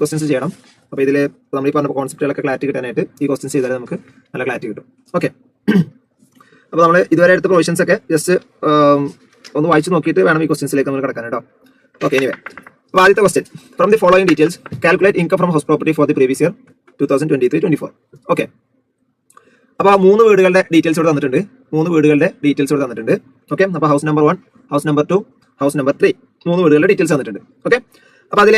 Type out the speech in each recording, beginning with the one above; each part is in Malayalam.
ക്വസ്റ്റ്യൻസ് ചെയ്യണം. അപ്പോൾ ഇതിൽ നമ്മൾ ഈ പറഞ്ഞ കോൺസെപ്റ്റുകളൊക്കെ ക്ലാരിറ്റി കിട്ടാനായിട്ട് ഈ ക്വസ്റ്റ്യൻസ് ചെയ്താൽ നമുക്ക് നല്ല ക്ലാരിറ്റി കിട്ടും. ഓക്കെ, അപ്പോൾ നമ്മൾ ഇതുവരെ എടുത്ത പ്രൊവിഷൻസ് ഒക്കെ ജസ്റ്റ് ഒന്ന് വായിച്ച് നോക്കിയിട്ട് വേണം ഈ ക്വസ്റ്റ്യൻസിലേക്ക് നമ്മൾ കിടക്കാൻ കേട്ടോ. ഓക്കെ, എനിവേ, അപ്പോൾ ആദ്യത്തെ question, from the following details calculate income from house property for the previous year 2023-24. Okay, അപ്പോൾ ആ 3 വീടുകളുടെ ഡീറ്റെയിൽസ് ഇവിടെ തന്നിട്ടുണ്ട്. 3 വീടുകളുടെ ഡീറ്റെയിൽസ് ഇവിടെ തന്നിട്ടുണ്ട്. ഓക്കെ, അപ്പോൾ house number 1, house number 2, house number 3, 3 വീടുകളുടെ ഡീറ്റെയിൽസ് തന്നിട്ടുണ്ട്. ഓക്കെ, അപ്പോൾ അതിൽ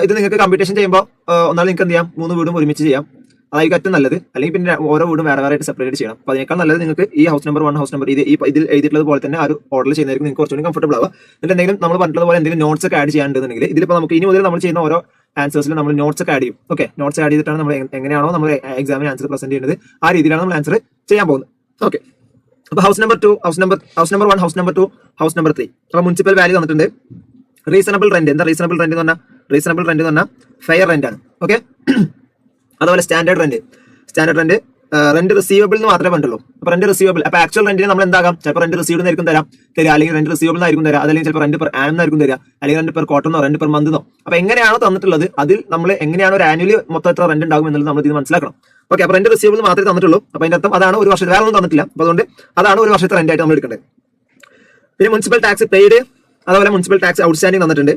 ഇത് നിങ്ങൾക്ക് കമ്പ്യൂട്ടേഷൻ ചെയ്യുമ്പോൾ ഒന്നാൾ നിങ്ങൾക്ക് എന്ത് ചെയ്യാം, 3 വീടും ഒരുമിച്ച് ചെയ്യാം. അതായിരിക്കും ഏറ്റവും നല്ലത്. അല്ലെങ്കിൽ പിന്നെ ഓരോ വീടും വേറെ വേറെ ആയിട്ട് സെപ്പറേറ്റ് ചെയ്യണം. അപ്പോൾ അതിനേക്കാൾ നല്ലത് നിങ്ങൾക്ക് ഈ ഹൗസ് നമ്പർ 1, ഹൗസ് നമ്പർ ഇതിൽ എഴുതിയിട്ടുള്ളത് പോലെ തന്നെ ആ ഒരു ഓർഡർ ചെയ്യുന്നതായിരിക്കും നിങ്ങൾക്ക് കുറച്ചുകൂടി കംഫർട്ടബിൾ ആവുക. എന്നിട്ട് എന്തെങ്കിലും നമ്മൾ പറഞ്ഞിട്ടുള്ള പോലെ എന്തെങ്കിലും നോട്ട്സ് ഒക്കെ ആഡ് ചെയ്യാനുണ്ടെന്നുണ്ടെങ്കിൽ ഇതിലിപ്പോൾ നമുക്ക് ഇനി മുതൽ നമ്മൾ ചെയ്യുന്ന ഓരോ ആൻസേഴ്സിൽ നമ്മൾ നോട്ട്സ് ഒക്കെ ആഡ് ചെയ്യും. ഓക്കെ, നോട്ട്സ് ആഡ് ചെയ്തിട്ടാണ് നമ്മൾ എങ്ങനെയാണോ നമ്മൾ എക്സാമിന് ആൻസർ പ്രസന്റ് ചെയ്യുന്നത് ആ രീതിയിലാണ് നമ്മൾ ആൻസർ ചെയ്യാൻ പോകുന്നത്. ഓക്കെ, അപ്പോൾ house number 2, house number 1, house number 2, house number 3. അപ്പോൾ മുനിസിപ്പൽ വാല്യൂ തന്നിട്ടുണ്ട്. റീസണബിൾ റെന്റ്, എന്താ റീസണബിൾ റെന്റ് എന്ന് പറഞ്ഞാൽ? റീസണബിൾ റെന്റ് എന്ന് പറഞ്ഞാൽ ഫെയർ റെന്റ് ആണ്. ഓക്കെ, അതുപോലെ സ്റ്റാൻഡേർഡ് റെന്റ്, റെന്റ് റിസീവബിൾ എന്ന് മാത്രമേ പറഞ്ഞുള്ളൂ. അപ്പോൾ റെന്റ് റിസീവബിൾ, അപ്പോൾ ആക്ച്വൽ റെന്റിന് നമ്മൾ എന്താകാം, ചിലപ്പോൾ റെന്റ് റിസീവ്ഡ് ആയിരിക്കും തരാം, അല്ലെങ്കിൽ റെന്റ് റിസീവബിൾ ആയിരിക്കും തരാം, അല്ലെങ്കിൽ ചിലപ്പോൾ റെന്റ് പെർ ആനം ആയിരിക്കും തരാം, അല്ലെങ്കിൽ റെന്റ് പെർ ക്വാർട്ടറിനോ റെന്റ് പെർ മന്തിനോ. അപ്പോൾ എങ്ങനെയാണോ തന്നിട്ടുള്ളത് അതിൽ നമ്മൾ എങ്ങനെയാണോ ഒരു ആനുവലി മൊത്തം എത്ര റെന്റ് ഉണ്ടാകും എന്നുള്ളത് നമ്മൾ ഇത് മനസ്സിലാക്കണം. ഓക്കെ, അപ്പോൾ റെന്റ് റിസീവബിൾ മാത്രമേ തന്നിട്ടുള്ളൂ. അപ്പോൾ അതിന്റെ അർത്ഥം അതാണ് ഒരു വർഷത്തെ, വേറെ ഒന്നും തന്നിട്ടില്ല. അപ്പോൾ അതുകൊണ്ട് അതാണ് ഒരു വർഷത്തെ റെന്റ് ആയിട്ട് നമ്മൾ എടുക്കേണ്ടത്. പിന്നെ മുനിസിപ്പൽ ടാക്സ് പെയ്ഡ്, അതുപോലെ മുനിസിപ്പൽ ടാക്സ് ഔട്ട്സ്റ്റാൻഡിംഗ് തന്നിട്ടുണ്ട്,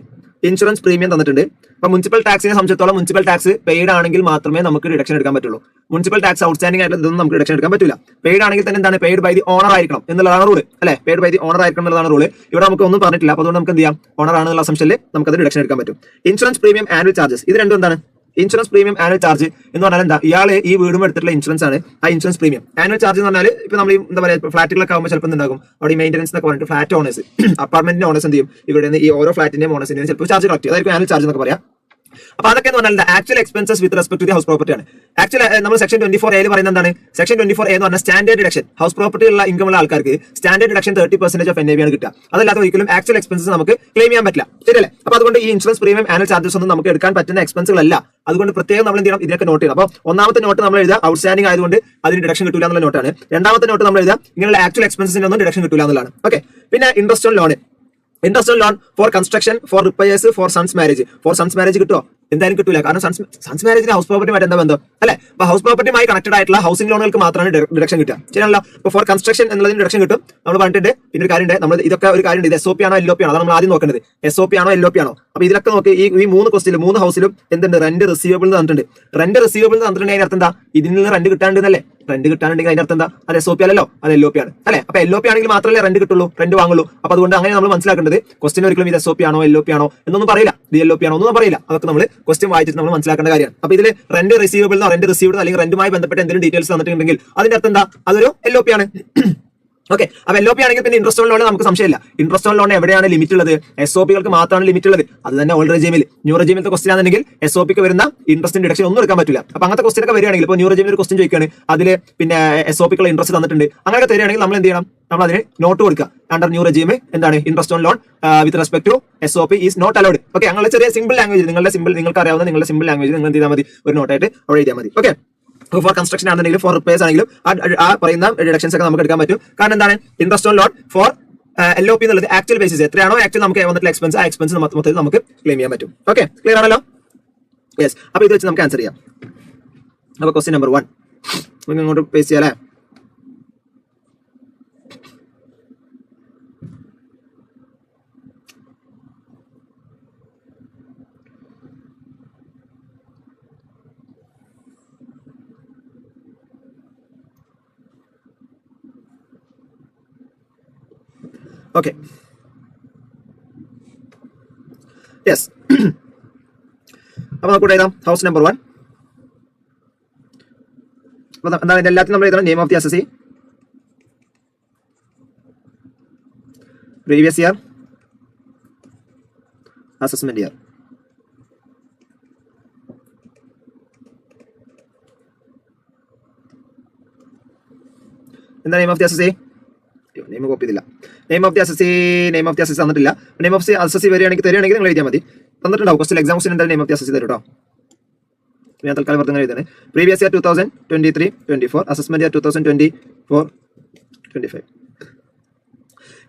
ഇൻഷുറൻസ് പ്രീമിയം തന്നിട്ടുണ്ട്. അപ്പോൾ മുനിസിപ്പൽ ടാക്സിനെ സംബന്ധിച്ചിടത്തോളം മുനിസിപ്പൽ ടാക്സ് പെയ്ഡ് ആണെങ്കിൽ മാത്രമേ നമുക്ക് ഡിഡക്ഷൻ എടുക്കാൻ പറ്റുള്ളൂ. മുനിസിപ്പൽ ടാക്സ് ഔട്ട്സ്റ്റാൻഡിംഗ് ആയിട്ട് ഇതൊന്നും നമുക്ക് ഡിഡക്ഷൻ എടുക്കാൻ പറ്റില്ല. പെയ്ഡ് ആണെങ്കിൽ തന്നെ എന്താണ്, പെയ്ഡ് ബൈ ദി ഓണർ ആയിരിക്കണം എന്നുള്ളതാണ് റൂൾ അല്ലേ. പെയ്ഡ് ബൈ ദി ഓണർ ആയിരിക്കണം എന്നുള്ളതാണ് റൂൾ. ഇവിടെ നമുക്ക് ഒന്നും പറഞ്ഞിട്ടില്ല. അപ്പോൾ അതുകൊണ്ട് നമുക്ക് എന്ത് ചെയ്യാം, ഓണർ ആണെന്നുള്ള അസംഷനിൽ നമുക്കത് ഡിഡക്ഷൻ എടുക്കാൻ പറ്റും. ഇൻഷുറൻസ് പ്രീമിയം ആനുവൽ ചാർജസ്, ഇത് രണ്ടും എന്താണ്? ഇൻഷുറൻസ് പ്രീമിയം ആനുവൽ ചാർജ് എന്ന് പറഞ്ഞാൽ എന്താ, ഇയാൾ ഈ വീടും എടുത്തിട്ടുള്ള ഇൻഷുറൻസ് ആണ് ആ ഇൻഷുറൻസ് പ്രീമിയം. ആനുവൽ ചാർജ് എന്ന് പറഞ്ഞാൽ ഇപ്പോൾ നമ്മൾ എന്താ പറയുക, ഫ്ലാറ്റുകളൊക്കെ ആകുമ്പോൾ ചിലപ്പോൾ ഉണ്ടാകും അവിടെ ഈ മെയിൻ്റനൻസ് എന്നൊക്കെ പറഞ്ഞിട്ട് ഫ്ലാറ്റ് ഓണേഴ്സ്, അപ്പാർട്ട്മെന്റിന്റെ ഓണേഴ്സ് എന്ത് ചെയ്യും, ഇവിടെ ഈ ഓരോ ഫ്ലാറ്റിന്റെ ഓണേഴ്സിന്റെ ചിലപ്പോൾ ചാർജ് കളക്ട് ചെയ്യും. അതായിരിക്കും ആനുവൽ ചാർജ് എന്നൊക്കെ പറയാം. അപ്പോൾ അതൊക്കെ എന്ന് പറഞ്ഞാൽ actual expenses with respect to the house property ആണ്. ആക്ച്വൽ നമ്മൾ സെക്ഷൻ 24A പറയുന്നത് എന്താണ്? സെക്ഷൻ 24A എന്ന് പറഞ്ഞാൽ സ്റ്റാൻഡേർഡ് ഡിഡക്ഷൻ, ഹൗസ് പ്രോപ്പർട്ടി ഉള്ള ഇൻകം ഉള്ള ആൾക്കാർക്ക് സ്റ്റാൻഡേർഡ് ഡിഡക്ഷൻ 30% ഓഫ് NAV ആണ് കിട്ടുക. അതല്ലാത്ത ഒരിക്കലും ആക്ച്വൽ എക്സ്പെൻസസ് നമുക്ക് ക്ലെയിം ചെയ്യാൻ പറ്റില്ല, ശരിയല്ലേ? അപ്പോൾ അതുകൊണ്ട് ഈ ഇൻഷുറൻസ് പ്രീമിയം ആനുവൽ ചാർജസ് ഒന്നും നമുക്ക് എടുക്കാൻ പറ്റുന്ന എക്സ്പെൻസുകളല്ല. അതുകൊണ്ട് പ്രത്യേകം നമ്മൾ എന്ത് ചെയ്യണം, ഇതിനൊക്കെ നോട്ട് ചെയ്യണം. അപ്പോൾ ഒന്നാമത്തെ നോട്ട് നമ്മൾ എഴുതുക ഔട്ട്സ്റ്റാൻഡിംഗ് ആയതുകൊണ്ട് അതിന് ഡിഡക്ഷൻ കിട്ടില്ല എന്നുള്ള നോട്ടാണ്. രണ്ടാമത്തെ നോട്ട് നമ്മൾ എഴുതുക ഇങ്ങനെയുള്ള ആക്ച്വൽ എക്സ്പെൻസിനൊന്നും ഡിഡക്ഷൻ കിട്ടില്ല എന്നുള്ളതാണ്. ഓക്കെ, പിന്നെ interest on loan, interest on loan for construction, for repairs, for sons marriage. For sons marriage കിട്ടുമോ? എന്തായാലും കിട്ടില്ല. കാരണം സൺസ് മാരേജിന് ഹൗസ് പ്രോപ്പർട്ടിയുമായിട്ട് എന്താ ബന്ധം അല്ലേ? അപ്പോൾ ഹൗസ് പ്രോപ്പർട്ടിയുമായി കണക്റ്റഡ് ആയിട്ടുള്ള ഹൗസിംഗ് ലോണുകൾക്ക് മാത്രമാണ് ഡിഡക്ഷൻ കിട്ടുക, ശരിയാണല്ലോ. അപ്പോൾ ഫോർ കൺസ്ട്രക്ഷൻ എന്നുള്ളതിന് ഡിഡക്ഷൻ കിട്ടും. നമ്മൾ പറഞ്ഞിട്ടുണ്ട്. പിന്നെ ഒരു കാര്യമുണ്ട്, നമ്മൾ ഇതൊക്കെ ഒരു കാര്യമുണ്ട്, ഇത് SOP ആണോ LOP ആണോ, അതാണ് നമ്മൾ ആദ്യം നോക്കേണ്ടത്. SOP ആണോ LOP ആണോ? അപ്പോൾ ഇതിലൊക്കെ നോക്കി ഈ 3 ക്വസ്റ്റിലും 3 ഹൗസിലും എന്തുണ്ട്, റെന്റ് റിസീവബിൾ എന്ന് തന്നിട്ടുണ്ട്. റെന്റ് റിസീവബിൾ എന്ന് തന്നിട്ടുണ്ടെങ്കിൽ അതിന്റെ അർത്ഥം എന്താ, ഇതിൽ നിന്ന് റെന്റ് കിട്ടാണ്ടെന്നല്ലേ. റെന്റ് കിട്ടാനുണ്ടെങ്കിൽ അതിന്റെ അർത്ഥം എന്താ, അത് SOP അല്ലല്ലോ, അത് LOP ആണ് അല്ലെ. അപ്പോൾ LOP ആണെങ്കിൽ മാത്രമല്ലേ റെന്റ് കിട്ടുള്ളൂ, റെന്റ് വാങ്ങുള്ളൂ. അപ്പോൾ അതുകൊണ്ട് അങ്ങനെ നമ്മൾ മനസ്സിലാക്കേണ്ടത് ക്വസ്റ്റ്യൻ ഒരിക്കലും ഇത് SOP ആണോ LOP ആണോ എന്നൊന്നും പറയില്ല, ഇത് LOP ആണോ ഒന്നും പറയില്ല. അതൊക്കെ നമ്മൾ ക്വസ്റ്റ്യൻ വായിച്ചിട്ട് നമ്മൾ മനസ്സിലാക്കേണ്ട കാര്യമാണ്. അപ്പോൾ ഇതിൽ റെന്റ് റിസീവബിൾ എന്നോ റെന്റ് റിസീവ്ഡ് അല്ലെങ്കിൽ റെന്റുമായി ബന്ധപ്പെട്ട എന്തെങ്കിലും ഡീറ്റെയിൽസ് തന്നിട്ടുണ്ടെങ്കിൽ അതിന്റെ അർത്ഥം എന്താ, അതൊരു LOP ആണ്. ഓക്കെ, അപ്പോൾ LOP ആണെങ്കിൽ പിന്നെ ഇൻട്രസ്റ്റ് ഓൺ ലോൺ നമുക്ക് സംശയമില്ല. ഇൻട്രസ്റ്റ് ഓൺ ലോൺ എവിടെയാണ് ലിമിറ്റ് ഉള്ളത്? SOPകൾക്ക് മാത്രമാണ് ലിമിറ്റ് ഉള്ളത്. അത് തന്നെ ഓൾഡ് റെജീമിൽ. ന്യൂ റെജീമിലത്തെ ക്വസ്റ്റ്യൻ ആണെങ്കിൽ SOPക്ക് വരുന്ന ഇൻട്രസ്റ്റ് ഡിഡക്ഷൻ ഒന്നും എടുക്കാൻ പറ്റില്ല. അപ്പോൾ അങ്ങനത്തെ ക്വസ്റ്റ്യൻ ഒക്കെ വരികയാണെങ്കിൽ, ഇപ്പോൾ ന്യൂ റെജീമിൽ ഒരു ക്വസ്റ്റ്യൻ ചോദിക്കുകയാണ്, അതിൽ പിന്നെ SOPക്കുള്ള ഇൻട്രസ്റ്റ് തന്നിട്ടുണ്ട്, അങ്ങനെയൊക്കെ തരികയാണെങ്കിൽ നമ്മൾ എന്ത് ചെയ്യണം, നമ്മൾ അതിന് നോട്ട് കൊടുക്കുക. അണ്ടർ ന്യൂ റെജീം എന്താണ്, interest on loan with respect to SOP is not allowed. Okay, അങ്ങനെ ചെറിയ സിമ്പിൾ ലാംഗ്വേജ്, നിങ്ങൾക്ക് അറിയാവുന്ന നിങ്ങളുടെ സിമ്പിൾ ലാംഗ്വേജ് നിങ്ങൾ എന്ത് ചെയ്താൽ മതി, ഒരു നോട്ടായിട്ട് അവിടെ എഴുതിയാൽ മതി. ഓക്കെ, ഫോർ കൺസ്ട്രക്ഷൻ ആണെങ്കിലും ഫോർ റിപ്പയേഴ്സ് ആണെങ്കിലും ആ പറയുന്ന ഡിഡക്ഷൻസ് ഒക്കെ നമുക്ക് എടുക്കാൻ പറ്റും. കാരണം എന്താണ്, interest on loan four LOP എന്നുള്ളത് ആക്ച്വൽ ബേസിസ് എത്രയാണോ ആക്ച്വൽ നമുക്ക് വന്നിട്ടുള്ള എക്സ്പെൻസ്, ആ എക്സ്പെൻസ് മൊത്തത്തിൽ നമുക്ക് ക്ലെയിം ചെയ്യാൻ പറ്റും. ഓക്കെ, ക്ലിയർ ആണല്ലോ? യെസ്. അപ്പോൾ ഇത് വെച്ച് നമുക്ക് ആൻസർ ചെയ്യാം. അപ്പോൾ ക്വസ്റ്റ്യൻ നമ്പർ 1 നമുക്ക് ഇങ്ങോട്ട് പേസ് ചെയ്യാം അല്ലേ. Okay, yes. അപ്പോൾ നമുക്ക് എഴുതാം ഹൗസ് നമ്പർ 1. അപ്പോൾ എന്താണ് എല്ലാത്തിനും നമ്മൾ എഴുതണം, name of the assessee, previous year, assessment year. എന്താ name of the assessee? Name copy ചെയ്തില്ല. നെയിം ഓഫ് ദി അസസി തന്നിട്ടില്ല. നെയിം ഓഫ് ദി അസസി തരികയാണെങ്കിൽ നിങ്ങൾ എഴുതിയാൽ മതി. തന്നിട്ടുണ്ടാവും ക്വസ്റ്റ്യൻ എക്സാം ക്വസ്റ്റ്യൻ എന്തായാലും നെയിം ഓഫ് ദി അസസി തരും കേട്ടോ. ഞാൻ തൽക്കാലം വെറുതെ എഴുതുന്നത്. Previous year 2023-24, assessment year 2024-25.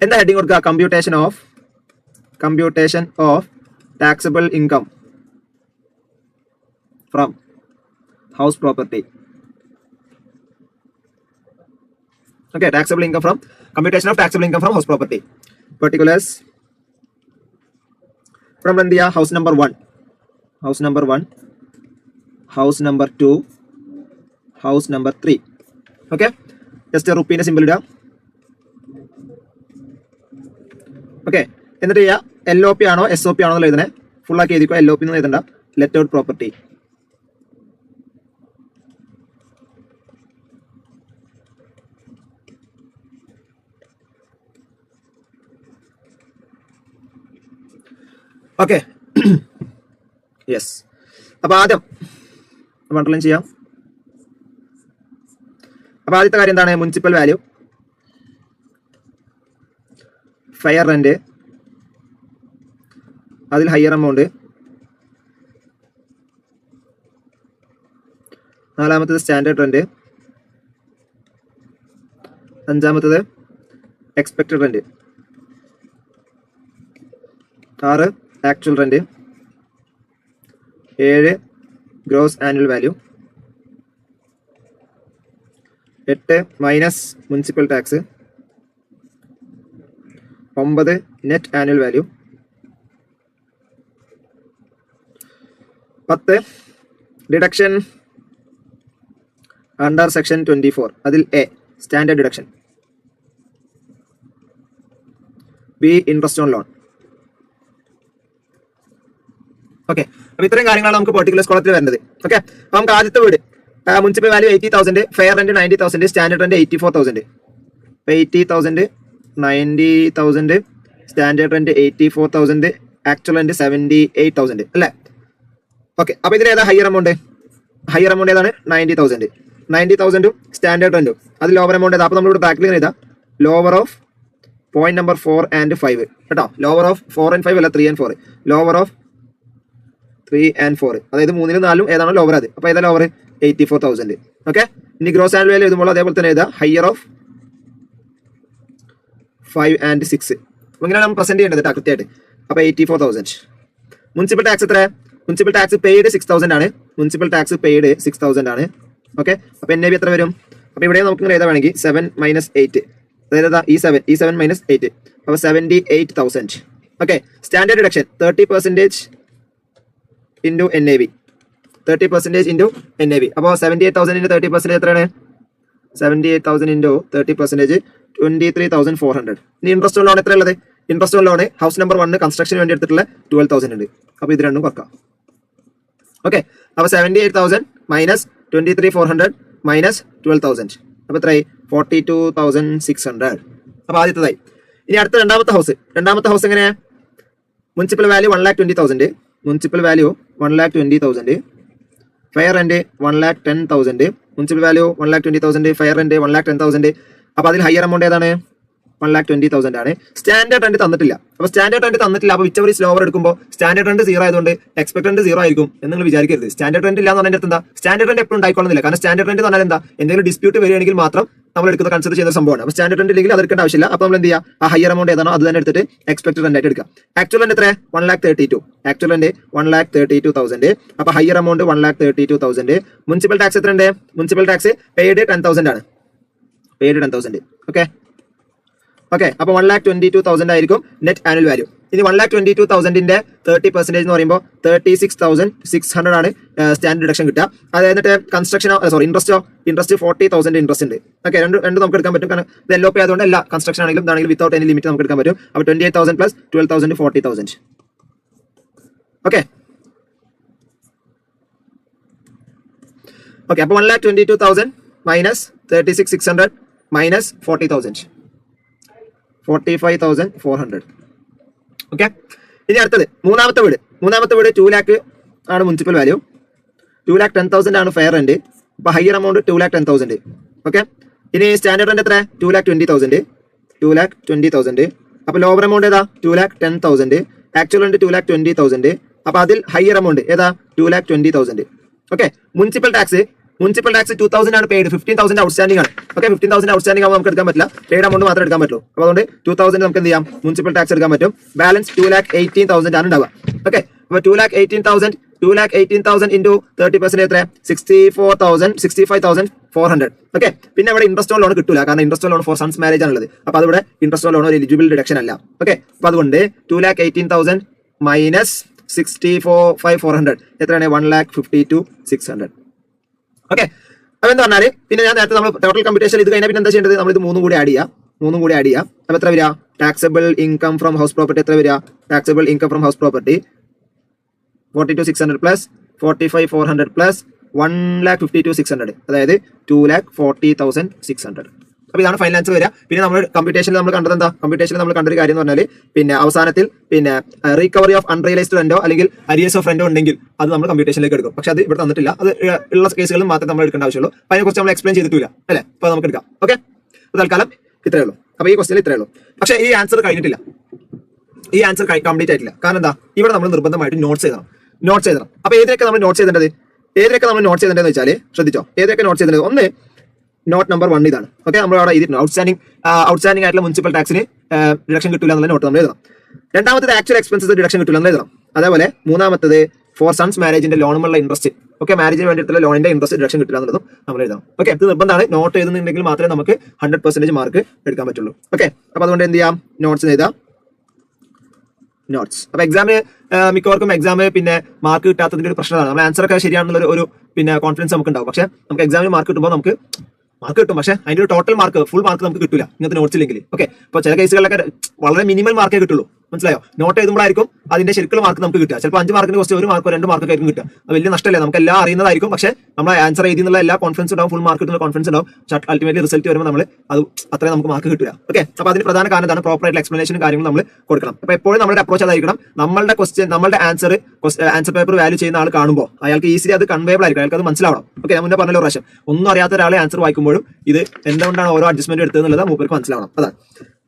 എന്താ ഹെഡിങ് കൊടുക്കുക? Computation of taxable income from house property. Okay, taxable income from computation of taxable income from house property. Particulars from India: house number 1, house number 1, house number 2, house number 3. Okay, just a rupee symbol ഇടുക. ഓക്കെ, എന്നിട്ട് ചെയ്യുക LOP ആണോ SOP ആണോ എന്ന് എഴുതണേ. ഫുൾ ആക്കി എഴുതിക്കോ. LOP എന്ന് എഴുതണ്ട. Let out property. Okay, yes. അപ്പൊ ആദ്യം അണ്ടർലൈൻ ചെയ്യാം. അപ്പൊ ആദ്യത്തെ കാര്യം എന്താണ്? മുനിസിപ്പൽ വാല്യൂ, ഫയർ റെന്റ്, അതിൽ ഹയർ എമൗണ്ട്. നാലാമത്തത് സ്റ്റാൻഡേർഡ് റെന്റ്. അഞ്ചാമത്തത് expected rent. 6 actual rent. 7 gross annual value. 8 minus municipal tax. 9 net annual value. 10 deduction under section 24. അതിൽ A standard deduction. B interest on loan. Okay, അപ്പൊ ഇത്രയും കാര്യങ്ങളാണ് നമുക്ക് പെർട്ടിക്കുലർ കോളത്തിൽ വരുന്നത്. ഓക്കെ, അപ്പൊ നമുക്ക് ആദ്യത്തെ വീട് municipal value 80,000, fair rent 90,000, standard rent 84,000. 80,000, 90,000, standard rent 84,000, actual rent 78,000 അല്ലേ? ഓക്കെ, അപ്പൊ ഇതിൽ ഏതാ ഹയർ എമൗണ്ട്? ഹയർ എമൗണ്ട് ഏതാണ്? 90,000. 90,000 സ്റ്റാൻഡേർഡ് റെന്റും. അത് ലോവർ എമൗണ്ട് ഏതാ? അപ്പൊ നമ്മളിവിടെ ബ്രാക്കറ്റിൽ എഴുതാം lower of point number 4 and 5 കേട്ടോ. ലോവർ ഓഫ് 4 and 5 അല്ല, 3 and 4. ലോവർ ഓഫ് 3 and 4, അതായത് 3 4 ഏതാണോ ലോവർ അത്. അപ്പൊ ഏതാ ലോവർ? 84,000. ഓക്കെ, ഇനി ഗ്രോസ് ആനുവൽ വാല്യൂ എഴുതുമ്പോൾ അതേപോലെ തന്നെ എഴുതാം ഹയർ ഓഫ് 5 and 6. അപ്പൊ ഇങ്ങനെയാണ് നമ്മൾ പ്രസന്റ് ചെയ്യേണ്ടത് കേട്ടോ കൃത്യമായിട്ട്. അപ്പൊ 84,000. മുനിസിപ്പൽ ടാക്സ് എത്ര? മുനിസിപ്പൽ ടാക്സ് പെയ്ഡ് 6,000 ആണ്. മുനിസിപ്പൽ ടാക്സ് പെയ്ഡ് 6,000 ആണ്. ഓക്കെ, അപ്പൊ NAV എത്ര വരും? അപ്പൊ ഇവിടെ നമുക്ക് ഇങ്ങനെ എഴുതാൻ വേണമെങ്കിൽ 7 minus 8, അതായത് ഈ 7 minus 8, അപ്പൊ 78,000. Okay, standard deduction 30% into NAV. 30% into NAV. അപ്പോൾ 78,000 into 30% എത്രയാണ്? 78,000 into 30% 23,400. ഇനി ഇൻട്രസ്റ്റ് ലോൺ എത്ര ഉള്ളത്? ഇൻട്രസ്റ്റ് ലോൺ ഹൗസ് നമ്പർ 1 കൺസ്ട്രക്ഷന് വേണ്ടി എടുത്തിട്ടുള്ള 12,000 ഉണ്ട്. അപ്പൊ ഇത് രണ്ടും കുറക്കാം. ഓക്കെ, അപ്പൊ 78,000 മൈനസ് 23,400 മൈനസ് 12,000, അപ്പൊ എത്രയായി? 42,600. അപ്പൊ ആദ്യത്തേതായി. ഇനി അടുത്ത രണ്ടാമത്തെ ഹൗസ് എങ്ങനെ? Municipal value 1,20,000, municipal value 1,20,000, fire rent 1,10,000, municipal value 1,20,000, fire rent 1,10,000. അപ്പൊ അതിൽ ഹയർ എമൗണ്ട് ഏതാണ്? 1,20,000 ആണ്. സ്റ്റാൻഡേർഡ് റെന്റ് തന്നിട്ടില്ല. അപ്പൊ സ്റ്റാൻഡേർഡ് റെന്റ് തന്നിട്ടില്ല. അപ്പൊ വിച്ച് എവർ ഈസ് ലോവർ എടുക്കുമ്പോൾ സ്റ്റാൻഡേർഡ് റെന്റ് 0 ആയതുകൊണ്ട് എക്സ്പെക്ട് റെന്റ് 0 ആയിരിക്കും എന്ന് നിങ്ങൾ വിചാരിക്കരുത്. സ്റ്റാൻഡേർഡ് റെന്റ് ഇല്ല എന്ന് പറഞ്ഞാൽ എന്താ? സ്റ്റാൻഡേർഡ് റെന്റ് എപ്പോഴും ഉണ്ടായിക്കൊള്ളുന്നില്ല. കാരണം സ്റ്റാൻഡേർഡ് റെന്റ് എന്ന് പറഞ്ഞാൽ എന്താ? എന്തെങ്കിലും ഡിസ്പ്യൂട്ട് വരികയാണെങ്കിൽ മാത്രം നമ്മൾ എടുക്കുന്ന കൺസിഡർ ചെയ്യുന്ന സംഭവമാണ്. അപ്പൊ സ്റ്റാൻഡേർഡ് റെന്റ് ഇല്ലെങ്കിൽ അത് എടുക്കേണ്ട ആവശ്യമില്ല. അപ്പൊ നമ്മൾ എന്ത് ചെയ്യുക? ആ ഹയർ എമൗണ്ട് ഏതാണോ അത് തന്നെ എടുത്തിട്ട് എക്സ്പെക്ടഡ് റെന്റ് ആയിട്ട് എടുക്കുക. ആക്ച്വൽ റെന്റ് എത്ര? 1,32,000. Actual rent 1,32,000. അപ്പൊ ഹയർ എമൗണ്ട് 1,32,000. മുനിസിപ്പൽ ടാക്സ് എത്ര ഉണ്ട്? മുനിസിപ്പൽ ടാക്സ് പെയ്ഡ് 10,000 ആണ്. പെയ്ഡ് 10,000. ഓക്കെ, അപ്പൊ 1,22,000 ആയിരിക്കും നെറ്റ് ആനുവൽ വാല്യൂ. ഇനി 1,22,000ന്റെ 30% എന്ന് പറയുമ്പോൾ 36,600 ആണ് സ്റ്റാൻഡേർഡ് ഡിഡക്ഷൻ കിട്ടുക. അതായത് കൺസ്ട്രക്ഷൻ ഇൻട്രസ്റ്റ് 40,000 ഇൻട്രസ്റ്റ് ഉണ്ട്. ഓക്കെ, രണ്ട് നമുക്ക് എടുക്കാൻ പറ്റും. കാരണം ഇത് LOP ആയതുകൊണ്ട് എല്ലാ കൺസ്ട്രക്ഷൻ ആണെങ്കിലും ഇതാണെങ്കിലും വിത്തൗട്ട് എനി ലിമിറ്റ് നമുക്ക് എടുക്കാൻ പറ്റും. അപ്പൊ 28,000 പ്ലസ് 12,000 40,000. ഓക്കെ, അപ്പൊ 1,22,000 മൈനസ് 36,600 മൈനസ് 40,000, 45,400. ഓക്കെ, ഇനി അടുത്തത് മൂന്നാമത്തെ വീട് 2 lakh ആണ് മുനിസിപ്പൽ വാല്യൂ. 2,10,000 ആണ് ഫെയർ റെന്റ്. അപ്പൊ ഹയർ എമൗണ്ട് 2,10,000. ഓക്കെ, ഇനി സ്റ്റാൻഡേർഡ് റെന്റ് എത്ര? 2,20,000. അപ്പൊ ലോവർ എമൗണ്ട് ഏതാ? 2,10,000. Actual rent 2,20,000. അപ്പൊ അതിൽ ഹയർ എമൗണ്ട് ഏതാ? 2,20,000. Okay, municipal tax municipal tax 2000 ആണ് പെയ്ഡ്, 15,000 ഔട്ട്സ്റ്റാൻഡിംഗ് ആണ്. ഓക്കെ, 15,000 ഔട്ട്സ്റ്റാൻഡിംഗ് ആവുമ്പോൾ നമുക്ക് എടുക്കാൻ പറ്റില്ല, പെയ്ഡ് അമൗണ്ട് മാത്രമേ എടുക്കാൻ പറ്റുള്ളൂ. അപ്പോൾ അതുകൊണ്ട് 2000 നമുക്ക് എന്ത് ചെയ്യാം, മുനിസിപ്പൽ ടാക്സ് എടുക്കാൻ പറ്റും. ബാലൻസ് 2,18,000 ആണ് ഉണ്ടാവുക. ഓക്കെ, അപ്പോൾ 2,18,000 ഇൻറ്റു 30% എത്ര, 65,400. ഓക്കെ, പിന്നെ ഇവിടെ ഇൻട്രസ്റ്റ് ഓൺ ലോൺ കിട്ടില്ല, കാരണം interest on loan for sons marriage ആണുള്ളത്. അപ്പോൾ അതിവിടെ ഇൻട്രസ്റ്റ് ഓൺ ലോൺ ഒരു എലിജിബിൾ ഡിഡക്ഷൻ അല്ല. ഓക്കെ, അപ്പോൾ അതുകൊണ്ട് 2,18,000 മൈനസ് 64,400 എത്രയാണ്, 1,52,600. ഓക്കെ, അപ്പോൾ എന്ന് പറഞ്ഞാൽ പിന്നെ ഞാൻ നേരത്തെ നമ്മൾ ടോട്ടൽ കമ്പ്യൂട്ടേഷൻ ഇത് കഴിഞ്ഞാൽ പിന്നെ എന്താ ചെയ്യേണ്ടത്, നമ്മൾ ഇത് മൂന്നും കൂടി ആഡ് ചെയ്യാം. അപ്പോൾ എത്ര വരിക, taxable income from house property എത്ര വരിക, taxable income from house property 42,600 plus 45,400 plus 1,52,600, അതായത് 2,40,600. അപ്പോൾ ഇതാണ് ഫൈനൽ ആൻസർ വരിക. പിന്നെ നമ്മൾ കമ്പ്യൂട്ടേഷനിൽ നമ്മൾ കണ്ടത് എന്താ, കമ്പ്യൂട്ടേഷനിൽ നമ്മൾ കണ്ടൊരു കാര്യം എന്ന് പറഞ്ഞാൽ പിന്നെ അവസാനത്തിൽ പിന്നെ റീകവറി ഓഫ് അൺറിയലൈസ്ഡ് റെന്റോ അല്ലെങ്കിൽ അരിയേഴ്സ് ഓഫ് റെന്റോ ഉണ്ടെങ്കിൽ അത് നമ്മൾ കമ്പ്യൂട്ടേഷനിലേക്ക് എടുക്കും. പക്ഷേ അത് ഇവിടെ തന്നിട്ടില്ല, അത് ഉള്ള കേസുകളിൽ മാത്രമേ നമ്മൾ എടുക്കേണ്ട ആവശ്യമുള്ളൂ. അപ്പോൾ അതിനെക്കുറിച്ച് നമ്മൾ എക്സ്പ്ലെയിൻ ചെയ്തിട്ടില്ല അല്ലേ, അപ്പോൾ നമുക്ക് എടുക്കാം. ഓക്കെ, തൽക്കാലം ഇത്രയേ ഉള്ളൂ. അപ്പോൾ ഈ ക്വസ്റ്റ്യനിൽ ഇത്രയേ ഉള്ളൂ. പക്ഷേ ഈ ആൻസർ കഴിഞ്ഞിട്ടില്ല, ഈ ആൻസർ കംപ്ലീറ്റ് ആയിട്ടില്ല. കാരണം എന്താ, ഇവിടെ നമ്മൾ നിർബന്ധമായിട്ട് നോട്ട്സ് എഴുതണം. അപ്പോൾ ഏതൊക്കെ നമ്മൾ നോട്ട്സ് ചെയ്തേണ്ടത്, വെച്ചാൽ ശ്രദ്ധിച്ചോ, ഏതൊക്കെ നോട്ട്സ് ചെയ്തേണ്ടത്. ഒന്ന്, നോട്ട് നമ്പർ 1 ഇതാണ്. ഓക്കെ, നമ്മൾ അവിടെ എഴുതിയിട്ടുണ്ട് ഔട്ട്സ്റ്റാൻഡിംഗ് ആയിട്ടുള്ള മുനിസിപ്പൽ ടാക്സിന് ഡിഡക്ഷൻ കിട്ടില്ല എന്നുള്ള നോട്ട് നമ്മൾ എഴുതണം. രണ്ടാമത്തത് ആക്ച്വൽ എക്സ്പെൻസസ് ഡിഡക്ഷൻ കിട്ടില്ല എന്ന് എഴുതണം. അതേപോലെ മൂന്നാമത്തത് ഫോർ സൺസ് മാരേജിന്റെ ലോണുമുള്ള ഇൻട്രസ്റ്റ്, ഓക്കെ, മാരേജിന് വേണ്ടിയിട്ടുള്ള ലോണിന്റെ ഇൻട്രസ്റ്റ് ഡിഡക്ഷൻ കിട്ടില്ല എന്നുള്ളതും നമ്മൾ എഴുതണം. ഓക്കെ, ഇത് നിർബന്ധമാണ്. നോട്ട് എഴുതുന്നുണ്ടെങ്കിൽ മാത്രമേ നമുക്ക് 100% മാർക്ക് എടുക്കാൻ പറ്റുള്ളൂ. ഓക്കെ, അപ്പോൾ അതുകൊണ്ട് എന്ത് ചെയ്യാം, നോട്ട്സ് എഴുതാം. നോട്ട്സ്. അപ്പോൾ എക്സാമിന് മിക്കവർക്കും പിന്നെ മാർക്ക് കിട്ടാത്തതിന്റെ ഒരു പ്രശ്നമാണ്. നമ്മൾ ആൻസർ ഒക്കെ ശരിയാണെന്നുള്ള ഒരു പിന്നെ കോൺഫിഡൻസ് നമുക്ക് ഉണ്ടാവും. പക്ഷേ നമുക്ക് എക്സാമിന് മാർക്ക് കിട്ടുമ്പോൾ നമുക്ക് മാർക്ക് കിട്ടും, പക്ഷേ അതിന്റെ ഒരു ടോട്ടൽ മാർക്ക് ഫുൾ മാർക്ക് നമുക്ക് കിട്ടില്ല ഇങ്ങനത്തെ നോട്ട്സ് ഇല്ലെങ്കിൽ. ഓക്കെ, അപ്പോൾ ചില കേസുകളിലൊക്കെ വളരെ മിനിമം മാർക്കേ കിട്ടുള്ളൂ, മനസ്സിലായോ. നോട്ട് എഴുതുമ്പോഴായിരിക്കും അതിന്റെ ശരിക്കുള്ള മാർക്ക് നമുക്ക് കിട്ടുക. ചിലപ്പോൾ 5 മാർക്കിന് കുറച്ച് 1 മാർക്കോ 2 മാർക്കൊക്കെ ആയിരിക്കും കിട്ടുക. അത് വലിയ നഷ്ടമല്ലേ, നമുക്ക് എല്ലാം അറിയുന്നതായിരിക്കും. പക്ഷേ നമ്മൾ ആൻസർ എഴുതിയുള്ള എല്ലാ കോൺഫിഡൻസ് ഉണ്ടാവും, ഫുൾ മാർക്ക് കിട്ടുന്ന കോൺഫിഡൻസ് ഉണ്ടാവും. അൾട്ടിമേറ്റ്ലി റിസൾട്ട് വരുമ്പോൾ നമ്മൾ അത് അത്രയും നമുക്ക് മാർക്ക് കിട്ടുക. ഓക്കെ, അപ്പോൾ അതിന് പ്രധാന കാരണം എന്താണ്, പ്രോപ്പർ ആയിട്ടുള്ള എക്സ്പ്ലനേഷനും കാര്യങ്ങളും നമ്മൾ കൊടുക്കണം. അപ്പോൾ എപ്പോഴും നമ്മുടെ അപ്രോച്ച് അതായിരിക്കണം. നമ്മളുടെ ആൻസർ പേപ്പർ വാല്യൂ ചെയ്യുന്ന ആൾ കാണുമ്പോൾ അയാൾക്ക് ഈസിലി അത് കൺവേബിൾ ആയിരിക്കും, അയാൾക്ക് അത് മനസ്സിലാവണം. ഓക്കെ, ഞാൻ മുന്നേ പറഞ്ഞല്ലോ പ്രാവശ്യം, ഒന്നും അറിയാത്ത ഒരാളെ ആൻസർ വായിക്കുമ്പോഴും ഇത് എന്തുകൊണ്ടാണ് ഓരോ അഡ്ജസ്റ്റ്മെന്റ് എടുത്തതെന്നുള്ളത് മൂപ്പർക്ക് മനസ്സിലാവണം. അതാണ്.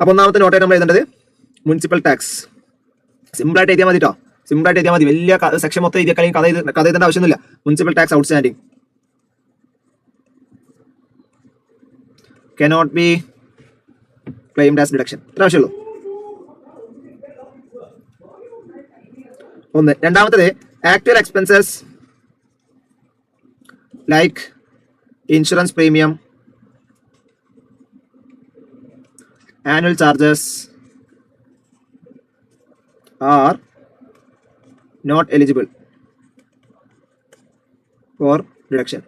അപ്പോൾ ഒന്നാമത്തെ നോട്ടായിട്ട് നമ്മൾ എഴുതേണ്ടത് മുനിസിപ്പൽ ടാക്സ്. സിമ്പിളായിട്ട് എഴുതിയാൽ മതി കേട്ടോ, സിമ്പിളായിട്ട് എഴുതിയാൽ മതി. വലിയ സെക്ഷൻ മൊത്തം എഴുതിയാൽ കഥ എഴുതേണ്ട ആവശ്യമൊന്നുമില്ല. Municipal tax outstanding cannot be claimed as deduction. ഇത്ര ആവശ്യമുള്ളൂ. ഒന്ന്. രണ്ടാമത്തത് actual expenses like insurance premium, annual charges are not eligible for deduction.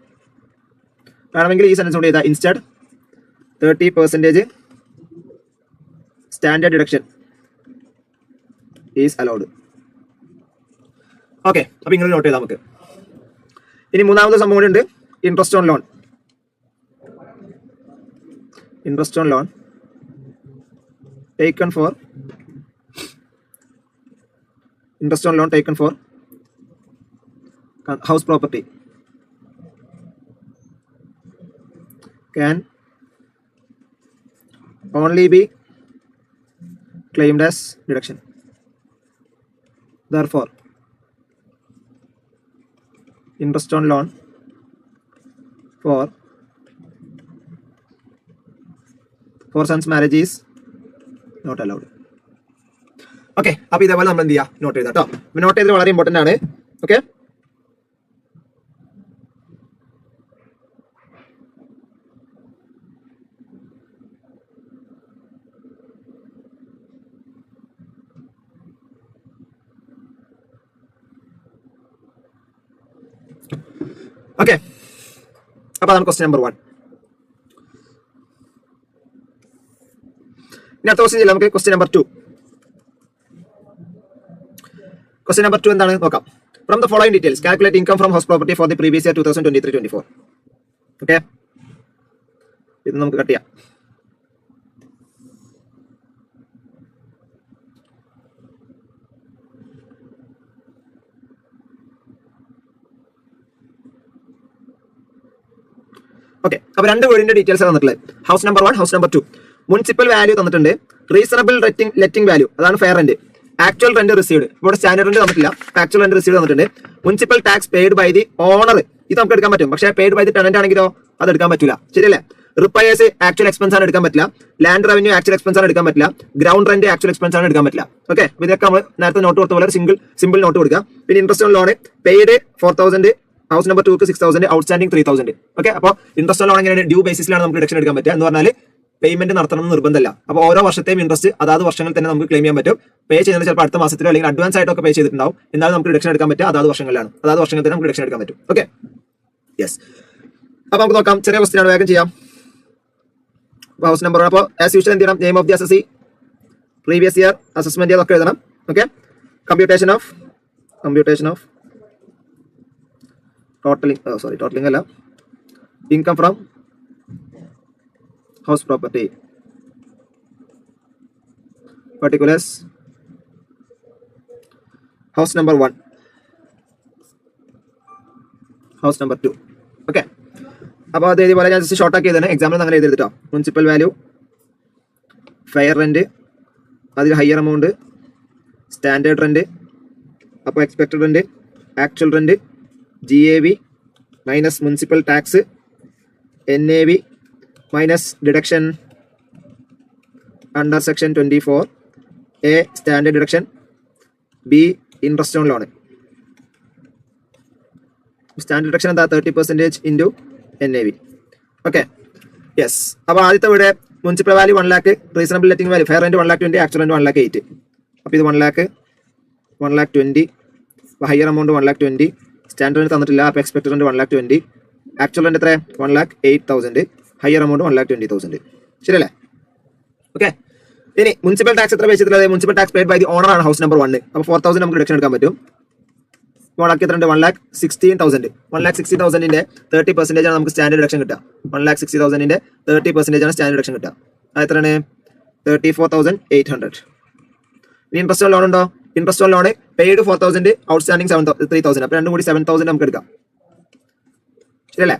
വേണമെങ്കിൽ ഈ സെൻറ്റൻസ് കൊണ്ട് ചെയ്താൽ instead 30% standard deduction is allowed. Okay, അപ്പോൾ ഇങ്ങനെ നോട്ട് ചെയ്താൽ നമുക്ക്. ഇനി മൂന്നാമത്തെ സംഭവം കൂടി ഉണ്ട്, interest on loan. Interest on loan taken for interest on loan taken for house property can only be claimed as deduction. Therefore, interest on loan for sons marriage is not allowed. Okay, അപ്പോൾ ഇതേപോലെ നമ്മൾ എന്ത് ചെയ്യുക, നോട്ട് ചെയ്താൽ കേട്ടോ. നോട്ട് ചെയ്തത് വളരെ ഇമ്പോർട്ടൻ്റ് ആണ്. ഓക്കെ, ഓക്കെ, അപ്പോൾ അതാണ് ക്വസ്റ്റ്യൻ നമ്പർ 1. ഇനി അടുത്ത ക്വസ്റ്റ്യൻ ചെയ്യാം നമുക്ക്. Question number 2. ക്വസ്റ്റ്യൻ നമ്പർ 2 എന്താണ് നോക്കാം. From the following details calculate income from house property for the previous year 2023-24. Okay, ഇത് നമുക്ക് കട്ട് ചെയ്യാം. ഓക്കെ, അപ്പോൾ 2 വീടിന്റെ ഡീറ്റെയിൽസ് തന്നിട്ടുള്ളത്. House number 1, house number 2. Municipal value തന്നിട്ടുണ്ട്, റീസണബിൾ ലെറ്റിംഗ് വാല്യൂ അതാണ് fair rent, actual rent received, ഇവിടെ സ്റ്റാൻഡേർഡ് റെന്റ് തന്നിട്ടില്ല, ആക്ച്വൽ റെന്റ് റിസീവ്ഡ് തന്നിട്ടുണ്ട്. Municipal tax paid by the owner ഇത് നമുക്ക് എടുക്കാൻ പറ്റും. പക്ഷേ പെയ്ഡ് ബൈ ദി ടെനന്റ് ആണെങ്കിലോ അത് എടുക്കാൻ പറ്റില്ല. ശരിയല്ലേ? റിപ്പയേഴ്സ് ആക്ച്വൽ എക്സ്പെൻസ് ആണ് എടുക്കാൻ പറ്റില്ല. ലാൻഡ് റവന്യൂ ആക്ച്വൽ എക്സ്പെൻസ് ആണ് എടുക്കാൻ പറ്റില്ല. ഗ്രൗണ്ട് റെന്റ് ആക്ച്വൽ എക്സ്പെൻസ് ആണ് എടുക്കാൻ പറ്റില്ല. ഓക്കെ, ഇതൊക്കെ നമ്മൾ നേരത്തെ നോട്ട് കൊടുത്ത പോലെ സിമ്പിൾ നോട്ട് കൊടുക്കുക. പിന്നെ interest on loan paid 4,000, house number 2ക്ക് 6,000, ഔട്ട്സ്റ്റാൻഡിംഗ് 3,000. ഓക്കെ, അപ്പോൾ ഇൻട്രസ്റ്റ് ഓൺ ലോൺ എങ്ങനെയാണ് ഡ്യൂ ബേസിസിലാണ് നമുക്ക് ഡിഡക്ഷൻ എടുക്കാൻ പറ്റുക എന്ന് പറഞ്ഞാൽ പേയ്മെന്റ് നടത്തണം എന്ന് നിർബന്ധമല്ല. അപ്പോൾ ഓരോ വർഷത്തെയും ഇൻട്രസ്റ്റ് അതാത് വർഷങ്ങളിൽ തന്നെ നമുക്ക് ക്ലെയിം ചെയ്യാൻ പറ്റും. പേ ചെയ്യുന്നത് ചിലപ്പോൾ അടുത്ത മാസത്തിലോ അല്ലെങ്കിൽ അഡ്വാൻസ് ആയിട്ടൊക്കെ പേ ചെയ്തിട്ടുണ്ടാവും. എന്നാലും നമുക്ക് ഡിഡക്ഷൻ എടുക്കാൻ പറ്റുക അതാത് വർഷങ്ങളിലാണ്. അതാത് വർഷങ്ങളിൽ തന്നെ നമുക്ക് ഡിഡക്ഷൻ എടുക്കാൻ പറ്റും. Okay, yes. അപ്പോൾ നമുക്ക് നോക്കാം. ചെറിയ ക്വസ്റ്റ്യൻ ആണ്, വേഗം ചെയ്യാം. House number. അപ്പോൾ ആസ് യൂഷ്വൽ എന്ത് ചെയ്യണം? Name of the assessee, previous year, assessment അതൊക്കെ എഴുതണം. ഓക്കെ, കമ്പ്യൂട്ടേഷൻ ഓഫ് ടോട്ടലിംഗ് അല്ല, income from house property, particulars, house number 1, house number 2. Okay, അപ്പോൾ അത് ഇതുപോലെ ഞാൻ ജസ്റ്റ് ഷോർട്ട് ആക്കി ചെയ്തതാണ്. എക്സാമ്പിൾ അങ്ങനെ എഴുതിട്ടോ. മുനിസിപ്പൽ വാല്യൂ, ഫെയർ റെന്റ്, അതിൽ ഹയർ എമൗണ്ട്, സ്റ്റാൻഡേർഡ് റെന്റ്, അപ്പോൾ expected rent, actual rent, GAV minus municipal tax, NAV minus deduction under section 24, A standard deduction, B interest on loan. Standard deduction എന്താ? 30% ഇൻറ്റു NAV. Okay, yes. അപ്പോൾ ആദ്യത്തെ ഇവിടെ municipal value 1 lakh, reasonable letting value fair rent 1,20,000, actual rent 1,08,000. അപ്പോൾ ഇത് 1 lakh, 1,20,000, higher amount 1,20,000, standard rent തന്നിട്ടില്ല. അപ്പോൾ എക്സ്പെക്ടഡ് റെന്റ് 1,20,000, ആക്ച്വൽ റെന്റ് എത്ര? 1,08,000, ഹയർ എമൗണ്ട് 1,20,000. ശരിയല്ലേ? ഓക്കെ, ഇനി മുനിസിപ്പൽ ടാക്സ് എത്ര വെച്ചിട്ടുള്ളത്? Municipal tax paid by the owner ആണ് ഹൗസ് നമ്പർ 1. അപ്പോൾ 4,000 നമുക്ക് ഡിഡക്ഷൻ എടുക്കാൻ പറ്റും. ഓണർക്ക് എത്ര ഉണ്ട്? 1,16,000. 1,60,000ന്റെ 30% ആണ് നമുക്ക് സ്റ്റാൻഡേർഡ് ഡിഡക്ഷൻ കിട്ടുക. 1,60,000ന്റെ 30% ആണ് സ്റ്റാൻഡേർഡ് ഡിഡക്ഷൻ കിട്ടുക. അത് എത്രയാണ്? 34,800. ഇനി ഇൻട്രസ്റ്റ് ഓൺ ലോൺ ഉണ്ടോ? Interest on loan paid 4,000, outstanding 3,000. അപ്പോൾ രണ്ടും കൂടി 7,000 നമുക്ക് എടുക്കാം. ശരിയല്ലേ?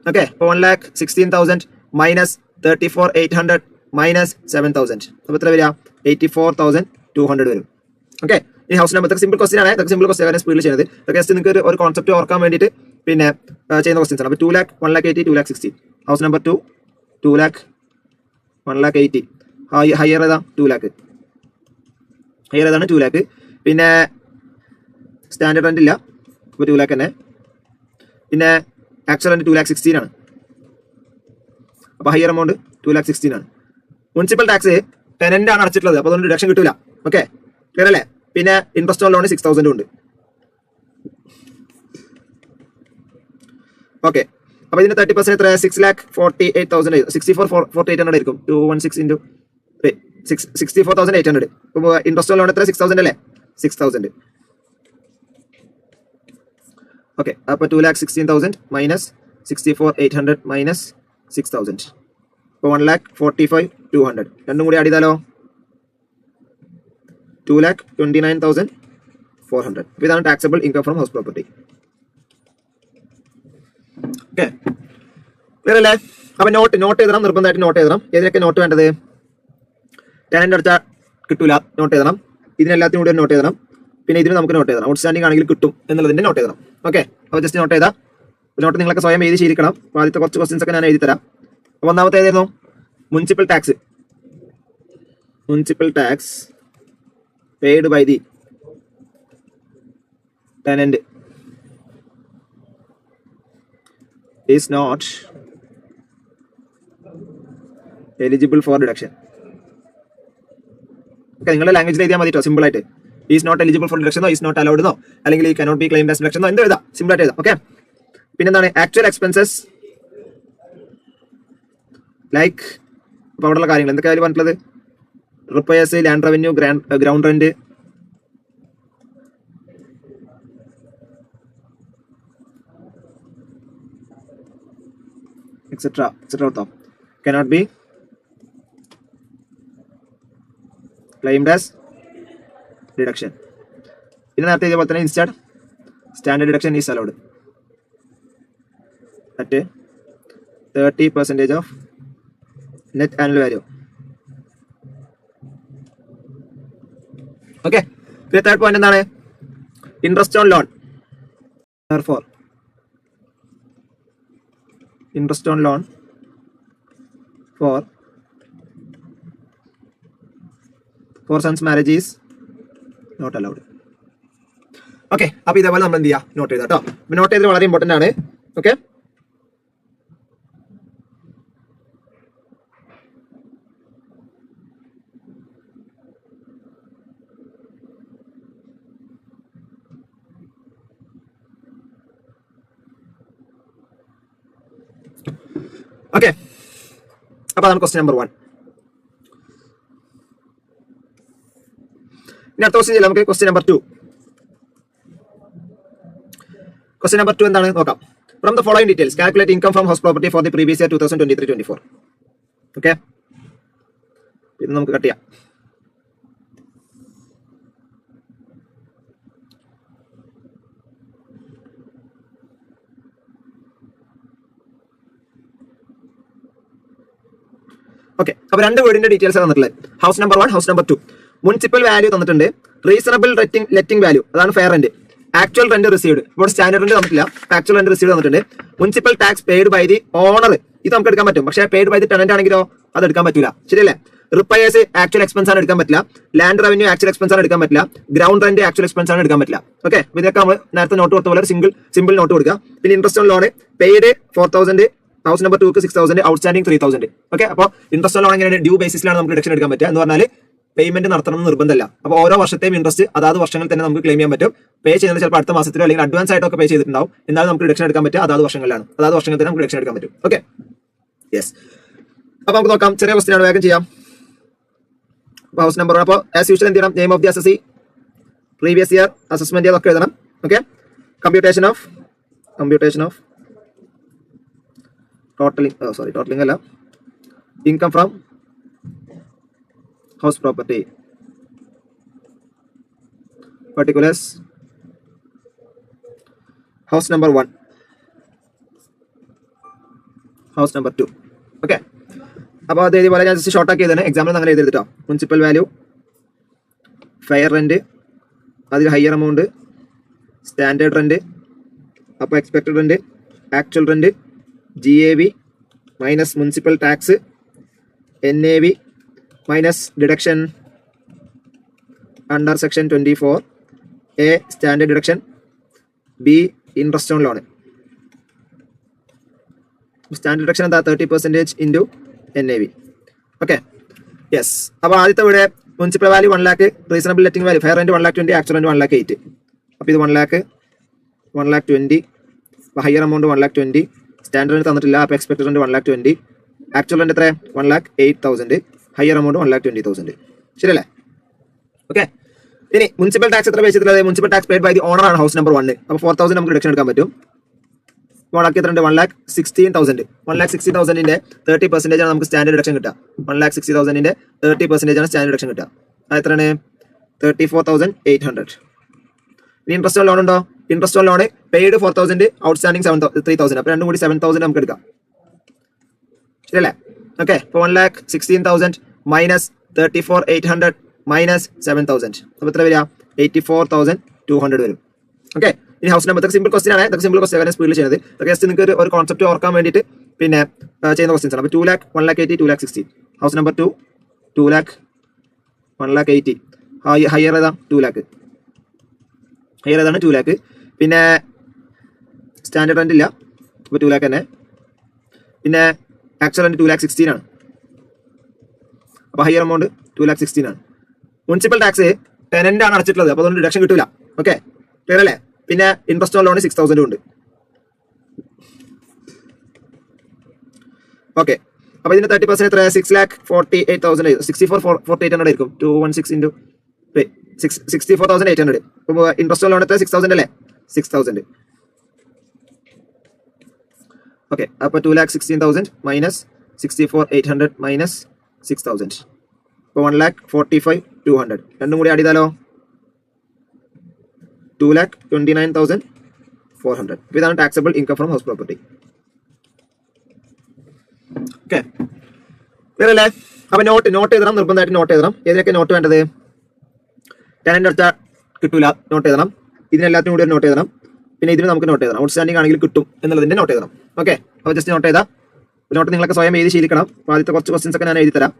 ഓക്കെ, അപ്പോൾ 1,16,000 മൈനസ് 34,800 മൈനസ് 7,000. അപ്പോൾ എത്ര വരിക? 84,200 വരും. ഓക്കെ, ഈ ഹൗസ് നമ്പർ സിമ്പിൾ ക്വസ്റ്റ്യൻ ആണ്. ഇതൊക്കെ സിമ്പിൾ ക്വസ്റ്റ്യൻ ആണ് സ്പീഡിൽ ചെയ്യുന്നത്. ഇതൊക്കെ ജസ്റ്റ് നിങ്ങൾക്ക് ഒരു കോൺസെപ്റ്റ് ഓർക്കാൻ വേണ്ടിയിട്ട് പിന്നെ ചെയ്യുന്ന ക്വസ്റ്റ്യൻസ് ആണ്. അപ്പോൾ 2 lakh, 1,80,000, 2,60,000. House number 2 2 lakh, 1,80,000. Higher ഏതാ? 2 lakh. ഹയർ ഏതാണ്? 2 lakh. പിന്നെ സ്റ്റാൻഡേർഡ് റെന്റ് ഇല്ല, അപ്പോൾ 2 lakh തന്നെ. പിന്നെ ആക്ച്വൽ റെന്റ് 2,16,000 ആണ്. അപ്പോൾ ഹയർ എമൗണ്ട് 2,16,000 ആണ്. മുനിസിപ്പൽ ടാക്സ് ടെനന്റ് ആണ് അടച്ചിട്ടുള്ളത്, അപ്പോൾ അതുകൊണ്ട് ഡിഡക്ഷൻ കിട്ടില്ല. ഓക്കെ, ക്ലിയർ അല്ലേ? പിന്നെ ഇൻട്രസ്റ്റ് ഓൺ ലോൺ 6,000 ഉണ്ട്. ഓക്കെ, അപ്പോൾ ഇതിന്റെ 30% എത്ര? 6,48,000. 64,800 ആയിരിക്കും. 216 ഇൻറ്റു 64,800. അപ്പോൾ ഇൻട്രസ്റ്റ് ഓൺ ലോൺ എത്ര? 6,000 അല്ലേ? 6,000. ഓക്കെ, അപ്പോൾ 2,16,000 മൈനസ് 64,800 മൈനസ് 6,000. അപ്പോൾ 1,45,200. രണ്ടും കൂടി ആഡ് ചെയ്താലോ? 2,29,400. അപ്പോൾ ഇതാണ് taxable income from house property. Okay, clear അല്ലേ? അപ്പോൾ നോട്ട് എഴുതണം, നിർബന്ധമായിട്ട് നോട്ട് എഴുതണം. ഏതിനൊക്കെ നോട്ട് വേണ്ടത്? ടെനന്റ് അടച്ചാൽ കിട്ടൂല, നോട്ട് എഴുതണം. ഇതിനെല്ലാത്തിനും കൂടി നോട്ട് എഴുതണം. പിന്നെ ഇതിന് നമുക്ക് നോട്ട് എഴുതണം. ഔട്ട്സ്റ്റാൻഡിംഗ് ആണെങ്കിൽ കിട്ടും എന്നുള്ളതിന്റെ നോട്ട് എഴുതണം. ഓക്കെ, അപ്പോൾ ജസ്റ്റ് നോട്ട് ചെയ്താൽ നോട്ട് നിങ്ങളൊക്കെ സ്വയം എഴുതി ശീലിക്കണം. അപ്പോൾ ആദ്യത്തെ കുറച്ച് ക്വസ്റ്റ്യൻസ് ഒക്കെ ഞാൻ എഴുതി തരാം. അപ്പോൾ ഒന്നാമത്തെ ഏതായിരുന്നു? Municipal tax paid by the tenant is not eligible for deduction. Okay, നിങ്ങളുടെ ലാംഗ്വേജിൽ എഴുതിയാൽ മതി കേട്ടോ, സിമ്പിൾ ആയിട്ട്. ഈസ് നോട്ട് എലിജിബിൾ ഫോർ ഡിഡക്ഷനോ, ഈസ് നോട്ട് അലൗഡ് എന്നോ, അല്ലെങ്കിൽ ഈ കനോട്ട് ബി ക്ലെയിംഡ് ആസ് ഡിഡക്ഷനോ എന്തോ എഴുതാം, സിമ്പിൾ ആയിട്ട് എഴുതാം. ഓക്കെ, പിന്നെന്താണ്? ആക്ച്വൽ എക്സ്പെൻസസ് ലൈക്ക്, അപ്പോൾ അവിടെയുള്ള കാര്യങ്ങൾ എന്തൊക്കെയാണ് പറഞ്ഞിട്ടുള്ളത്? Repairs, land revenue, ground rent, etcetera cannot be claimed as deduction. പിന്നെ നേരത്തെ ഇതേപോലെ തന്നെ instead standard deduction is allowed at 30% of net annual value. Okay, third point എന്താണ്? Interest on loan. Therefore, interest on loan for sons marriage is not allowed. Okay, അപ്പൊ ഇതേപോലെ നമ്മൾ എന്ത് ചെയ്യുക, നോട്ട് ചെയ്താൽ കേട്ടോ. നോട്ട് ചെയ്തത് വളരെ ഇമ്പോർട്ടന്റ് ആണ്. ഓക്കെ, ഓക്കെ, അപ്പൊ അതാണ് ക്വസ്റ്റ്യൻ നമ്പർ 1. ഇനി അടുത്ത ക്വസ്റ്റ്യൻ ചെയ്യാം നമുക്ക്. Question number 2. ക്വസ്റ്റ്യൻ നമ്പർ 2 എന്താണ് നോക്കാം. From the following details calculate income from house property for the previous year 2023-24. Okay, ഇത് നമുക്ക് കട്ട് ചെയ്യാം. ഓക്കെ, അപ്പൊ 2 വീടിന്റെ ഡീറ്റെയിൽസ് തന്നിട്ടുള്ളത്. House number 1, house number 2. Municipal value തന്നിട്ടുണ്ട്. റീസണബിൾ ലെറ്റിംഗ് വാല്യൂ, അതാണ് fair rent. Actual rent received, ഇപ്പോൾ സ്റ്റാൻഡേർഡ് റെന്റ് തന്നിട്ടില്ല, ആക്ച്വൽ റെന്റ് റിസീവ്ഡ് തന്നിട്ടുണ്ട്. Municipal tax paid by the owner, ഇത് നമുക്ക് എടുക്കാൻ പറ്റും. പക്ഷേ പെയ്ഡ് ബൈ ദി ടെനന്റ് ആണെങ്കിലോ അത് എടുക്കാൻ പറ്റില്ല. ശരിയല്ലേ? റിപ്പയേഴ്സ് ആക്ച്വൽ എക്സ്പെൻസ് ആണ് എടുക്കാൻ പറ്റില്ല. ലാൻഡ് റവന്യൂ ആക്ച്വൽ എക്സ്പെൻസ് ആണ് എടുക്കാൻ പറ്റില്ല. ഗ്രൗണ്ട് റെന്റ് ആക്ച്വൽ എക്സ്പെൻസ് ആണ് എടുക്കാൻ പറ്റില്ല. ഓക്കെ, ഇതൊക്കെ നമ്മൾ നേരത്തെ നോട്ട് കൊടുത്ത പോലെ സിമ്പിൾ നോട്ട് കൊടുക്കുക. പിന്നെ interest on loan paid 4,000, house number 2ക്ക് 6,000, ഔട്ട്സ്റ്റാൻഡിംഗ് 3,000. ഓക്കെ, അപ്പോൾ ഇൻട്രസ്റ്റ് ലോൺ എങ്ങനെയാണ് ഡ്യൂ ബേസിസിലാണ് നമുക്ക് ഡിഡക്ഷൻ എടുക്കാൻ പറ്റുക എന്ന് പറഞ്ഞാൽ പേയ്മെന്റ് നടത്തണം എന്ന് നിർബന്ധമല്ല. അപ്പോൾ ഓരോ വർഷത്തെയും ഇൻട്രസ്റ്റ് അതാത് വർഷങ്ങളിൽ തന്നെ നമുക്ക് ക്ലെയിം ചെയ്യാൻ പറ്റും. പേ ചെയ്യുന്നത് ചിലപ്പോൾ അടുത്ത മാസത്തിലോ അല്ലെങ്കിൽ അഡ്വാൻസ് ആയിട്ടൊക്കെ പേ ചെയ്തിട്ടുണ്ടാവും. എന്നാലും നമുക്ക് ഡിഡക്ഷൻ എടുക്കാൻ പറ്റുക അതാത് വർഷങ്ങളിലാണ്. അതാത് വർഷങ്ങളിൽ തന്നെ നമുക്ക് ഡിഡക്ഷൻ എടുക്കാൻ പറ്റും. Okay, yes. അപ്പോൾ നമുക്ക് നോക്കാം. ചെറിയ ക്വസ്റ്റ്യൻ ആണ്, വേഗം ചെയ്യാം. ഹൗസ് നമ്പർ, അപ്പോൾ ആസ് യൂഷ്വൽ എന്ത് ചെയ്യണം, name of the assessee, previous year assessment അതൊക്കെ എഴുതണം. ഓക്കെ, കമ്പ്യൂട്ടേഷൻ ഓഫ് ടോട്ടലിംഗ് അല്ല, income from house property, particulars, house number 1, house number 2. Okay, അപ്പോൾ അത് ഇതുപോലെ ഞാൻ ജസ്റ്റ് ഷോർട്ട് ആക്കി ചെയ്തതാണ്. എക്സാമ്പിൾ അങ്ങനെ എഴുതിട്ടോ. മുനിസിപ്പൽ വാല്യൂ, ഫെയർ റെന്റ്, അതിൽ ഹയർ എമൗണ്ട്, സ്റ്റാൻഡേർഡ് റെന്റ്, അപ്പോൾ expected rent, actual rent, GAV minus municipal tax, NAV minus deduction under section 24, A standard deduction, B interest on loan. Standard deduction എന്താ 30% into NAV. Okay, yes. അപ്പോൾ ആദ്യത്തെ ഇവിടെ municipal value 1 lakh, reasonable letting value fair rent 1,20,000, actual rent 1,08,000. അപ്പോൾ ഇത് 1,20,000, ഹയർ എമൗണ്ട് 1,20,000, സ്റ്റാൻഡേർഡ് റെന്റ് തന്നിട്ടില്ല, അപ്പോൾ എക്സ്പെക്ടഡ് റെന്റ് 1,20,000, ആക്ച്വൽ റെന്റ് എത്ര 1,08,000, ഹയർ എമൗണ്ട് 1,20,000. ശരിയല്ലേ? ഓക്കെ, ഇനി മുനിസിപ്പൽ ടാക്സ് എത്ര പേ ചെയ്തിട്ടുള്ളത്? Municipal tax paid by the owner ആണ് ഹൗസ് നമ്പർ 1. അപ്പോൾ 4,000 നമുക്ക് ഡിഡക്ഷൻ എടുക്കാൻ പറ്റും. ഓണാക്കി എത്ര ഉണ്ട്? 1,16,000. 1,60,000ന്റെ 30% ആണ് നമുക്ക് സ്റ്റാൻഡേർഡ് ഡിഡക്ഷൻ കിട്ടുക. 1,60,000ന്റെ 30% ആണ് സ്റ്റാൻഡേർഡ് ഡിഡക്ഷൻ കിട്ടുക. അത് എത്രയാണ്? 34,800. ഇനി ഇൻട്രസ്റ്റ് ഓൺ ലോൺ ഉണ്ടോ? Interest on loan paid 4,000, outstanding 3,000. അപ്പോൾ രണ്ടും കൂടി 7,000 നമുക്ക് എടുക്കാം. ശരിയല്ലേ? ഓക്കെ, ഇപ്പോൾ 1,16,000 മൈനസ് 34,800 മൈനസ് 7,000, അപ്പോൾ എത്ര വരിക? 84,200 വരും. ഓക്കെ, ഇനി ഹൗസ് നമ്പർ സിമ്പിൾ ക്വസ്റ്റ്യൻ ആണ്. ഇതൊക്കെ സിമ്പിൾ ക്വസ്റ്റ്യൻ സ്പീഡിൽ ചെയ്യുന്നത്. ഇതൊക്കെ ജസ്റ്റ് നിങ്ങൾക്ക് ഒരു കോൺസെപ്റ്റ് ഓർക്കാൻ വേണ്ടിയിട്ട് പിന്നെ ചെയ്യുന്ന ക്വസ്റ്റ്യൻസ് ആണ്. അപ്പോൾ 2 lakh, 1,80,000, 2,60,000. House number 2 2 lakh, 1,80,000. Higher ഏതാ? 2 lakh. ഹയർ ഏതാണ്? 2 lakh. പിന്നെ സ്റ്റാൻഡേർഡ് റെന്റ് ഇല്ല, അപ്പോൾ 2 lakh തന്നെ. പിന്നെ ആക്ച്വൽ റെന്റ് 2,16,000 ആണ്. അപ്പോൾ ഹയർ എമൗണ്ട് 2,16,000 ആണ്. മുനിസിപ്പൽ ടാക്സ് ടെനന്റ് ആണ് അടച്ചിട്ടുള്ളത്, അപ്പോൾ അതുകൊണ്ട് ഡിഡക്ഷൻ കിട്ടില്ല. ഓക്കെ, ക്ലിയർ അല്ലേ? പിന്നെ ഇൻട്രസ്റ്റ് ഓൺ ലോൺ 6,000 ഉണ്ട്. ഓക്കെ, അപ്പോൾ ഇതിന്റെ 30% എത്ര? 6,48,000, 64,4800 ആയിരിക്കും. 216 into 64,800. അപ്പോൾ ഇൻട്രസ്റ്റ് ഓൺ ലോൺ എത്ര? 6,000 അല്ലേ? 6,000. ഓക്കെ, അപ്പോൾ 2,16,000 മൈനസ് 64,800 മൈനസ് 6,000, അപ്പോൾ 1,45,200. രണ്ടും കൂടി ആഡ് ചെയ്താലോ 2,29,400. അപ്പോൾ ഇതാണ് taxable income from house property. Okay, വേറല്ലേ? അപ്പോൾ നോട്ട് എഴുതണം, നിർബന്ധമായിട്ട് നോട്ട് എഴുതണം. ഏതിനൊക്കെ നോട്ട് വേണ്ടത്? ടെനന്റ് എടുത്താൽ കിട്ടൂല, നോട്ട് എഴുതണം. ഇതിനെല്ലാത്തിനും കൂടി നോട്ട് എഴുതണം. പിന്നെ ഇതിന് നമുക്ക് നോട്ട് എഴുതണം. ഔട്ട്സ്റ്റാൻഡിംഗ് ആണെങ്കിൽ കിട്ടും എന്നുള്ളതിന്റെ നോട്ട് എഴുതണം. ഓക്കെ, അപ്പോൾ ജസ്റ്റ് നോട്ട് ചെയ്താൽ നോട്ട് നിങ്ങളൊക്കെ സ്വയം എഴുതി ശീലിക്കണം. അപ്പോൾ ആദ്യത്തെ കുറച്ച് ക്വസ്റ്റ്യൻസ് ഒക്കെ ഞാൻ എഴുതി തരാം.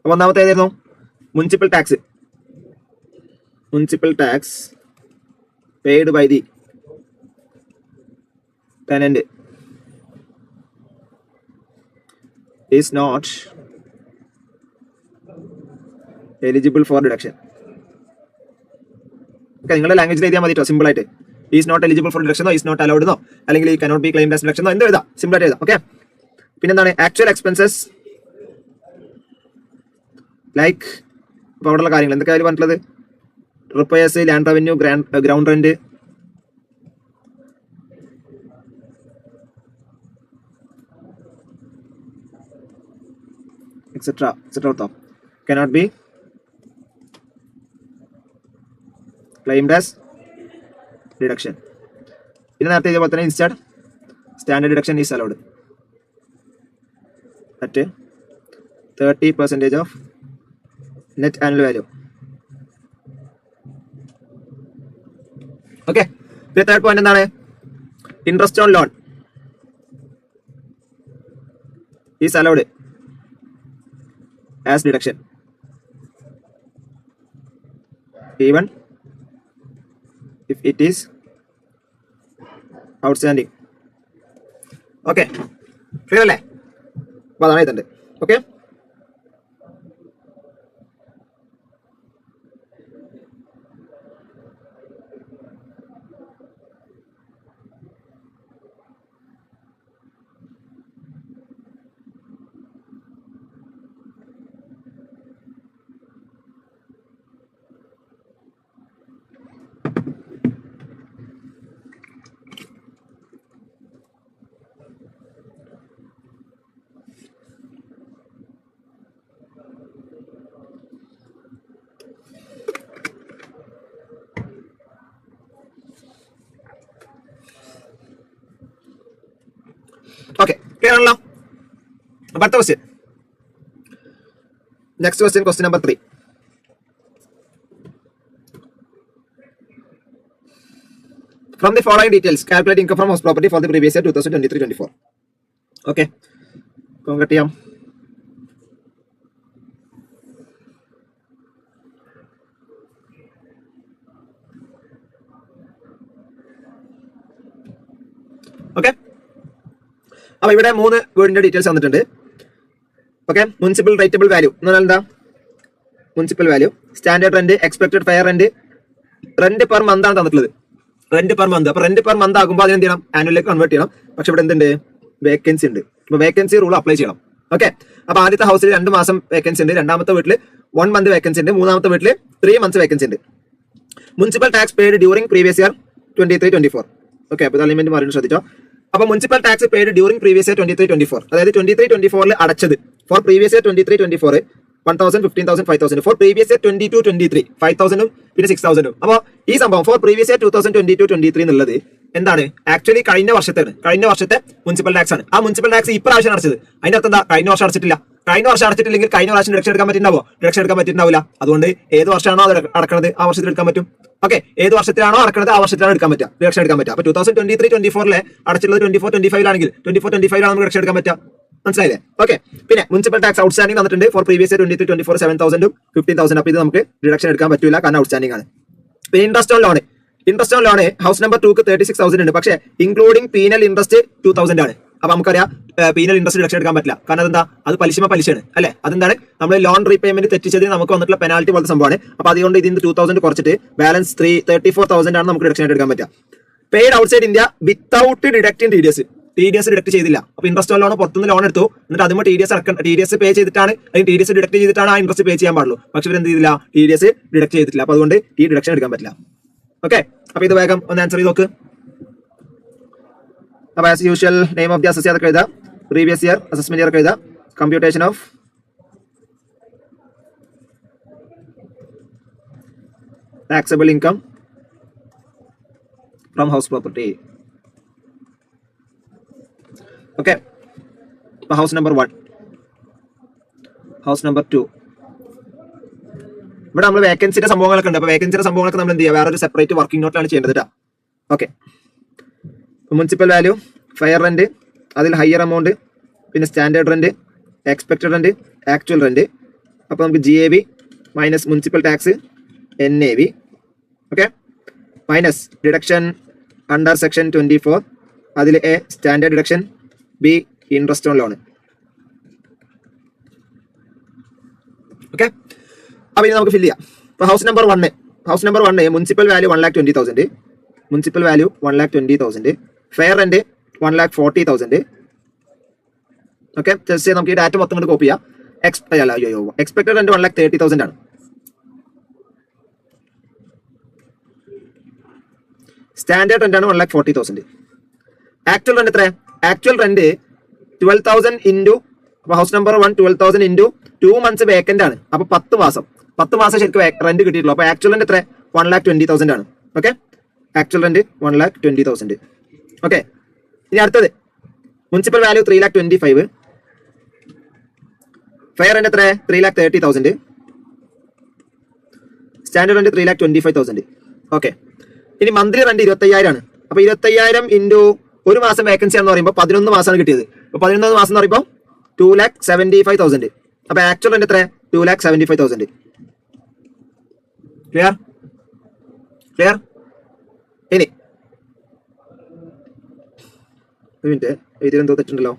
അപ്പോൾ ഒന്നാമത്തെ ഏതായിരുന്നു? Municipal tax. Municipal tax paid by the tenant is not eligible for deduction. Okay, നിങ്ങളുടെ ലാംഗ്വേജിൽ എഴുതിയാൽ മതി കേട്ടോ, സിമ്പിൾ ആയിട്ട്. ഈസ് നോട്ട് എലിജിബിൾ ഫോർ ഡിഡക്ഷനോ ഈസ് നോട്ട് അലൗഡ് എന്നോ അല്ലെങ്കിൽ ഈ കനോട്ട് ബി ക്ലെയിം ആസ് ഡിഡക്ഷനോ എന്തോ എഴുതാം, സിമ്പിൾ ആയിട്ട് എഴുതാം. ഓക്കെ, പിന്നെന്താണ് ആക്ച്വൽ എക്സ്പെൻസസ് ലൈക്ക് ഇപ്പോൾ അവിടെയുള്ള കാര്യങ്ങൾ എന്തൊക്കെയാണ് പറഞ്ഞിട്ടുള്ളത്? Repairs, land revenue, ground rent, etc. cannot be claimed as deduction. പിന്നെ നേരത്തെ ഇതേപോലെ തന്നെ instead standard deduction is allowed at 30% of net annual value. Okay, പിന്നെ തേർഡ് പോയിന്റ് എന്താണ്? Interest on loan is allowed as deduction even if it is outstanding. Okay, clear അല്ലേ? അപ്പോൾ അതാണ് ഇതുണ്ട്. ഓക്കെ, ഓക്കെ, ക്ലിയർ ആണല്ലോ? അടുത്ത question, next question, question number 3. From the following details, calculate income from house property for the previous year 2023-24. Okay, cut ചെയ്യാം. ഓക്കെ, അപ്പൊ ഇവിടെ 3 വേർഡിന്റെ ഡീറ്റെയിൽസ് തന്നിട്ടുണ്ട്. ഓക്കെ, മുനിസിപ്പൽ റേറ്റബിൾ വാല്യൂ എന്ന് പറഞ്ഞാൽ എന്താ? Municipal value, standard rent, expected fair rent, rent per month ആണ് തന്നിട്ടുള്ളത്. Rent per month. അപ്പൊ റെന്റ് പെർ മന്ത് ആകുമ്പോൾ അതിന് എന്ത് ചെയ്യണം? ആനുവലിലേക്ക് കൺവേർട്ട് ചെയ്യണം. പക്ഷെ ഇവിടെ എന്തുണ്ട്? വേക്കൻസി ഉണ്ട്. അപ്പൊ വേക്കൻസി റൂൾ അപ്ലൈ ചെയ്യണം. ഓക്കെ, അപ്പൊ ആദ്യത്തെ ഹൗസിൽ 2 മാസം വേക്കൻസി ഉണ്ട്, രണ്ടാമത്തെ വീട്ടിൽ 1 മന്ത് വേക്കൻസി ഉണ്ട്, മൂന്നാമത്തെ വീട്ടിൽ 3 മന്ത്സ് വേക്കൻസി ഉണ്ട്. Municipal tax paid during previous year 23-24. Okay, അപ്പൊ അലൈൻമെന്റ് മാറി ശ്രദ്ധിച്ചോ. അപ്പൊ municipal tax paid during previous year 23-24, അതായത് 23-24 അടച്ചത് for previous year 23-24 1,000, 15,000, 5,000. For previous year 22-23 5,000 പിന്നെ 6,000. അപ്പോൾ ഈ സംഭവം ഫോർ പ്രീവിയസ് ഇയർ 2022-23 എന്നുള്ളത് എന്താണ്? ആക്ച്വലി കഴിഞ്ഞ വർഷത്തെ മുനിസിപ്പൽ ടാക്സ് ആണ്. ആ മുനിസിപ്പൽ ടാക്സ് ഇപ്രാവശ്യം അടച്ചത്. അതിന്റെ അർത്ഥം എന്താ? കഴിഞ്ഞ വർഷം അടച്ചിട്ടില്ല. കഴിഞ്ഞ വർഷം അടച്ചിട്ടില്ലെങ്കിൽ കഴിഞ്ഞ പ്രാവശ്യം ഡിഡക്ഷൻ എടുക്കാൻ പറ്റുന്നുണ്ടാവോ? ഡിഡക്ഷൻ എടുക്കാൻ പറ്റുന്നുണ്ടാവില്ല. അതുകൊണ്ട് ഏത് വർഷമാണോ അത് അടക്കണത് ആ വർഷത്തിൽ എടുക്കാൻ പറ്റും. ഓക്കെ, ഏത് വർഷത്തിലാണോ അടക്കണത് ആ വർഷത്തിലാണ് എടുക്കാൻ പറ്റുക, ഡിഡക്ഷൻ എടുക്കാൻ പറ്റുക. അപ്പൊ 2023-24 അടച്ചുള്ളത് 24-25 ആണെങ്കിൽ 24-25 നമുക്ക് ഡിഡക്ഷൻ എടുക്കാൻ പറ്റുക. മനസ്സിലായില്ലേ? ഓക്കെ, പിന്നെ മുനിസിപ്പൽ ടാക്സ് ഔട്ട്സ്റ്റാൻഡിംഗ് തന്നിട്ടുണ്ട് ഫോർ പ്രീവിയസ് ഇയർ 23-24 7,000 15,000. അപ്പൊ ഇത് നമുക്ക് ഡിഡക്ഷൻ എടുക്കാൻ പറ്റില്ല, കാരണം ഔട്ട്സ്റ്റാൻഡിംഗ് ആണ്. പിന്നെ interest on loan, interest on loan house number 2ക്ക് 36,000 ഉണ്ട്, പക്ഷേ ഇൻക്ലൂഡിംഗ് പീനൽ ഇൻട്രസ്റ്റ് 2,000 ആണ്. അപ്പൊ നമുക്കറിയാം പീനൽ ഇൻട്രസ്റ്റ് ഡിഡക്ഷൻ എടുക്കാൻ പറ്റില്ല, കാരണം അതെന്താ? അത് പലിശയാണ് അല്ലെ? അതെന്താണ്? നമ്മൾ ലോൺ റീപേയ്മെന്റ് തെറ്റിച്ചതിന് നമുക്ക് വന്നിട്ടുള്ള പെനാൽറ്റി പോലത്തെ സംഭവമാണ്. അപ്പൊ അതുകൊണ്ട് ഇതിന്റെ 2,000 കുറച്ചിട്ട് ബാലൻസ് 34,000 ആണ് നമുക്ക് ഡിഡക്ഷൻ എടുക്കാൻ പറ്റുക. Paid outside India without deducting TDS deduct ചെയ്തില്ല. അപ്പൊ ഇൻട്രസ്റ്റ് ഓൺ ലോൺ പുറത്തുനിന്ന് ലോൺ എടുത്തു, എന്നിട്ട് അതുമ്പോൾ TDS പേ ചെയ്തിട്ടാണ്, അല്ലെങ്കിൽ TDS ഡിഡക്ട് ചെയ്തിട്ടാണ് ആ ഇൻട്രസ്റ്റ് പേ ചെയ്യാൻ പാടുള്ളൂ. പക്ഷെ ഇവർ എന്ത് ചെയ്തില്ല? TDS ഡിഡക്ട് ചെയ്തിട്ടില്ല. അപ്പൊ അതുകൊണ്ട് ഈ ഡിഡക്ഷൻ എടുക്കാൻ പറ്റില്ല. ഓക്കെ, അപ്പൊ ഇത് വേഗം ഒന്ന് ആൻസർ ചെയ്ത് നോക്ക്. അപ്പൊ as usual name of the assess അതൊക്കെ എഴുതാം, പ്രീവിയസ് ഇയർ അസസ്മെന്റ് ഇയർ ഒക്കെ എഴുതാം, computation of taxable income from house property. Okay, house number 1, house number 2. ഇവിടെ നമ്മൾ വേക്കൻസിയുടെ സംഭവങ്ങളൊക്കെ ഉണ്ട്. അപ്പൊ വേക്കൻസിയുടെ സംഭവങ്ങളൊക്കെ നമ്മൾ എന്ത് ചെയ്യുക? വേറൊരു സെപ്പറേറ്റ് വർക്കിംഗ് നോട്ടിലാണ് ചെയ്യേണ്ടത് കേട്ടോ. Okay, municipal value, fair rent, അതിൽ ഹയർ എമൗണ്ട്, പിന്നെ standard rent, expected rent, actual rent. അപ്പോൾ നമുക്ക് GAV minus municipal tax NAV. Okay, minus deduction under section 24. അതിൽ A standard deduction, B interest on loan. Okay, അപ്പോൾ ഇനി നമുക്ക് ഫില്ല് ചെയ്യാം. ഇപ്പോൾ house number 1 municipal value 1,20,000, municipal value 1,20,000, fair rent 1,40,000. Okay, just നമുക്ക് ഈ ഡാറ്റ മൊത്തം കൊണ്ട് കോപ്പി ചെയ്യാം. എക്സ്പെക്ടഡ് റെന്റ് 1,30,000 ആണ്. സ്റ്റാൻഡേർഡ് റെന്റ് ആണ് 1,40,000. ആക്ച്വൽ റെന്റ് എത്ര? ആക്ച്വൽ റെന്റ് 12,000 ഇൻറ്റു, അപ്പോൾ house number 1 12,000 into 2 months vacant ആണ്. അപ്പോൾ 10 മാസം ശരിക്കും റെന്റ് കിട്ടിയിട്ടുള്ളൂ. അപ്പോൾ ആക്ച്വൽ റെന്റ് എത്ര? 1,20,000 ആണ്. Okay, actual rent 1,20,000. ഓക്കെ, ഇനി അടുത്തത് മുനിസിപ്പൽ വാല്യൂ 3,25,000, ഫെയർ റെന്റ് എത്ര? 3,30,000, സ്റ്റാൻഡേർഡ് റെന്റ് 3,25,000. ഓക്കെ, ഇനി മന്ത്ലി റെന്റ് 25,000 ആണ്. അപ്പോൾ 25,000 ഇൻറ്റു ഒരു മാസം വേക്കൻസി ആണെന്ന് പറയുമ്പോൾ 11 മാസമാണ് കിട്ടിയത്. അപ്പോൾ 11 മാസം എന്ന് പറയുമ്പോൾ 2,75,000. അപ്പോൾ ആക്ച്വൽ റെന്റ് എത്ര? 2,75,000. ക്ലിയർ? ഇനി ഒരു മിനിറ്റ്, ഇതിലെന്തോ തെറ്റുണ്ടല്ലോ.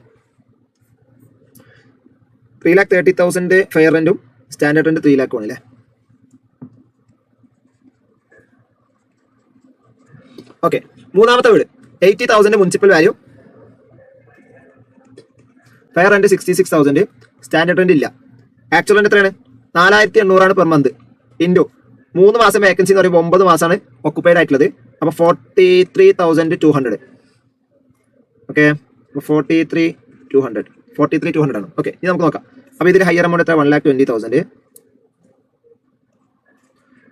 3,30,000 ഫെയർ റെന്റും സ്റ്റാൻഡേർഡ് റെന്റ് 3 lakh ആണല്ലേ. ഓക്കെ, മൂന്നാമത്തെ വീട് 80,000 municipal value, fair rent 66,000, standard rent ഇല്ല. ആക്ച്വൽ റെന്റ് എത്രയാണ്? 4,800 പെർ മന്ത് ഇൻറ്റു 3 മാസം വേക്കൻസി എന്ന് പറയുമ്പോൾ 9 മാസമാണ് ഒക്കുപ്പൈഡ് ആയിട്ടുള്ളത്. അപ്പോൾ 43,200. ഓക്കെ, 43,200 ആണ്. ഓക്കെ, ഇനി നമുക്ക് നോക്കാം. അപ്പോൾ ഇതിൽ ഹയർ എമൗണ്ട് എത്ര? 1,20,000.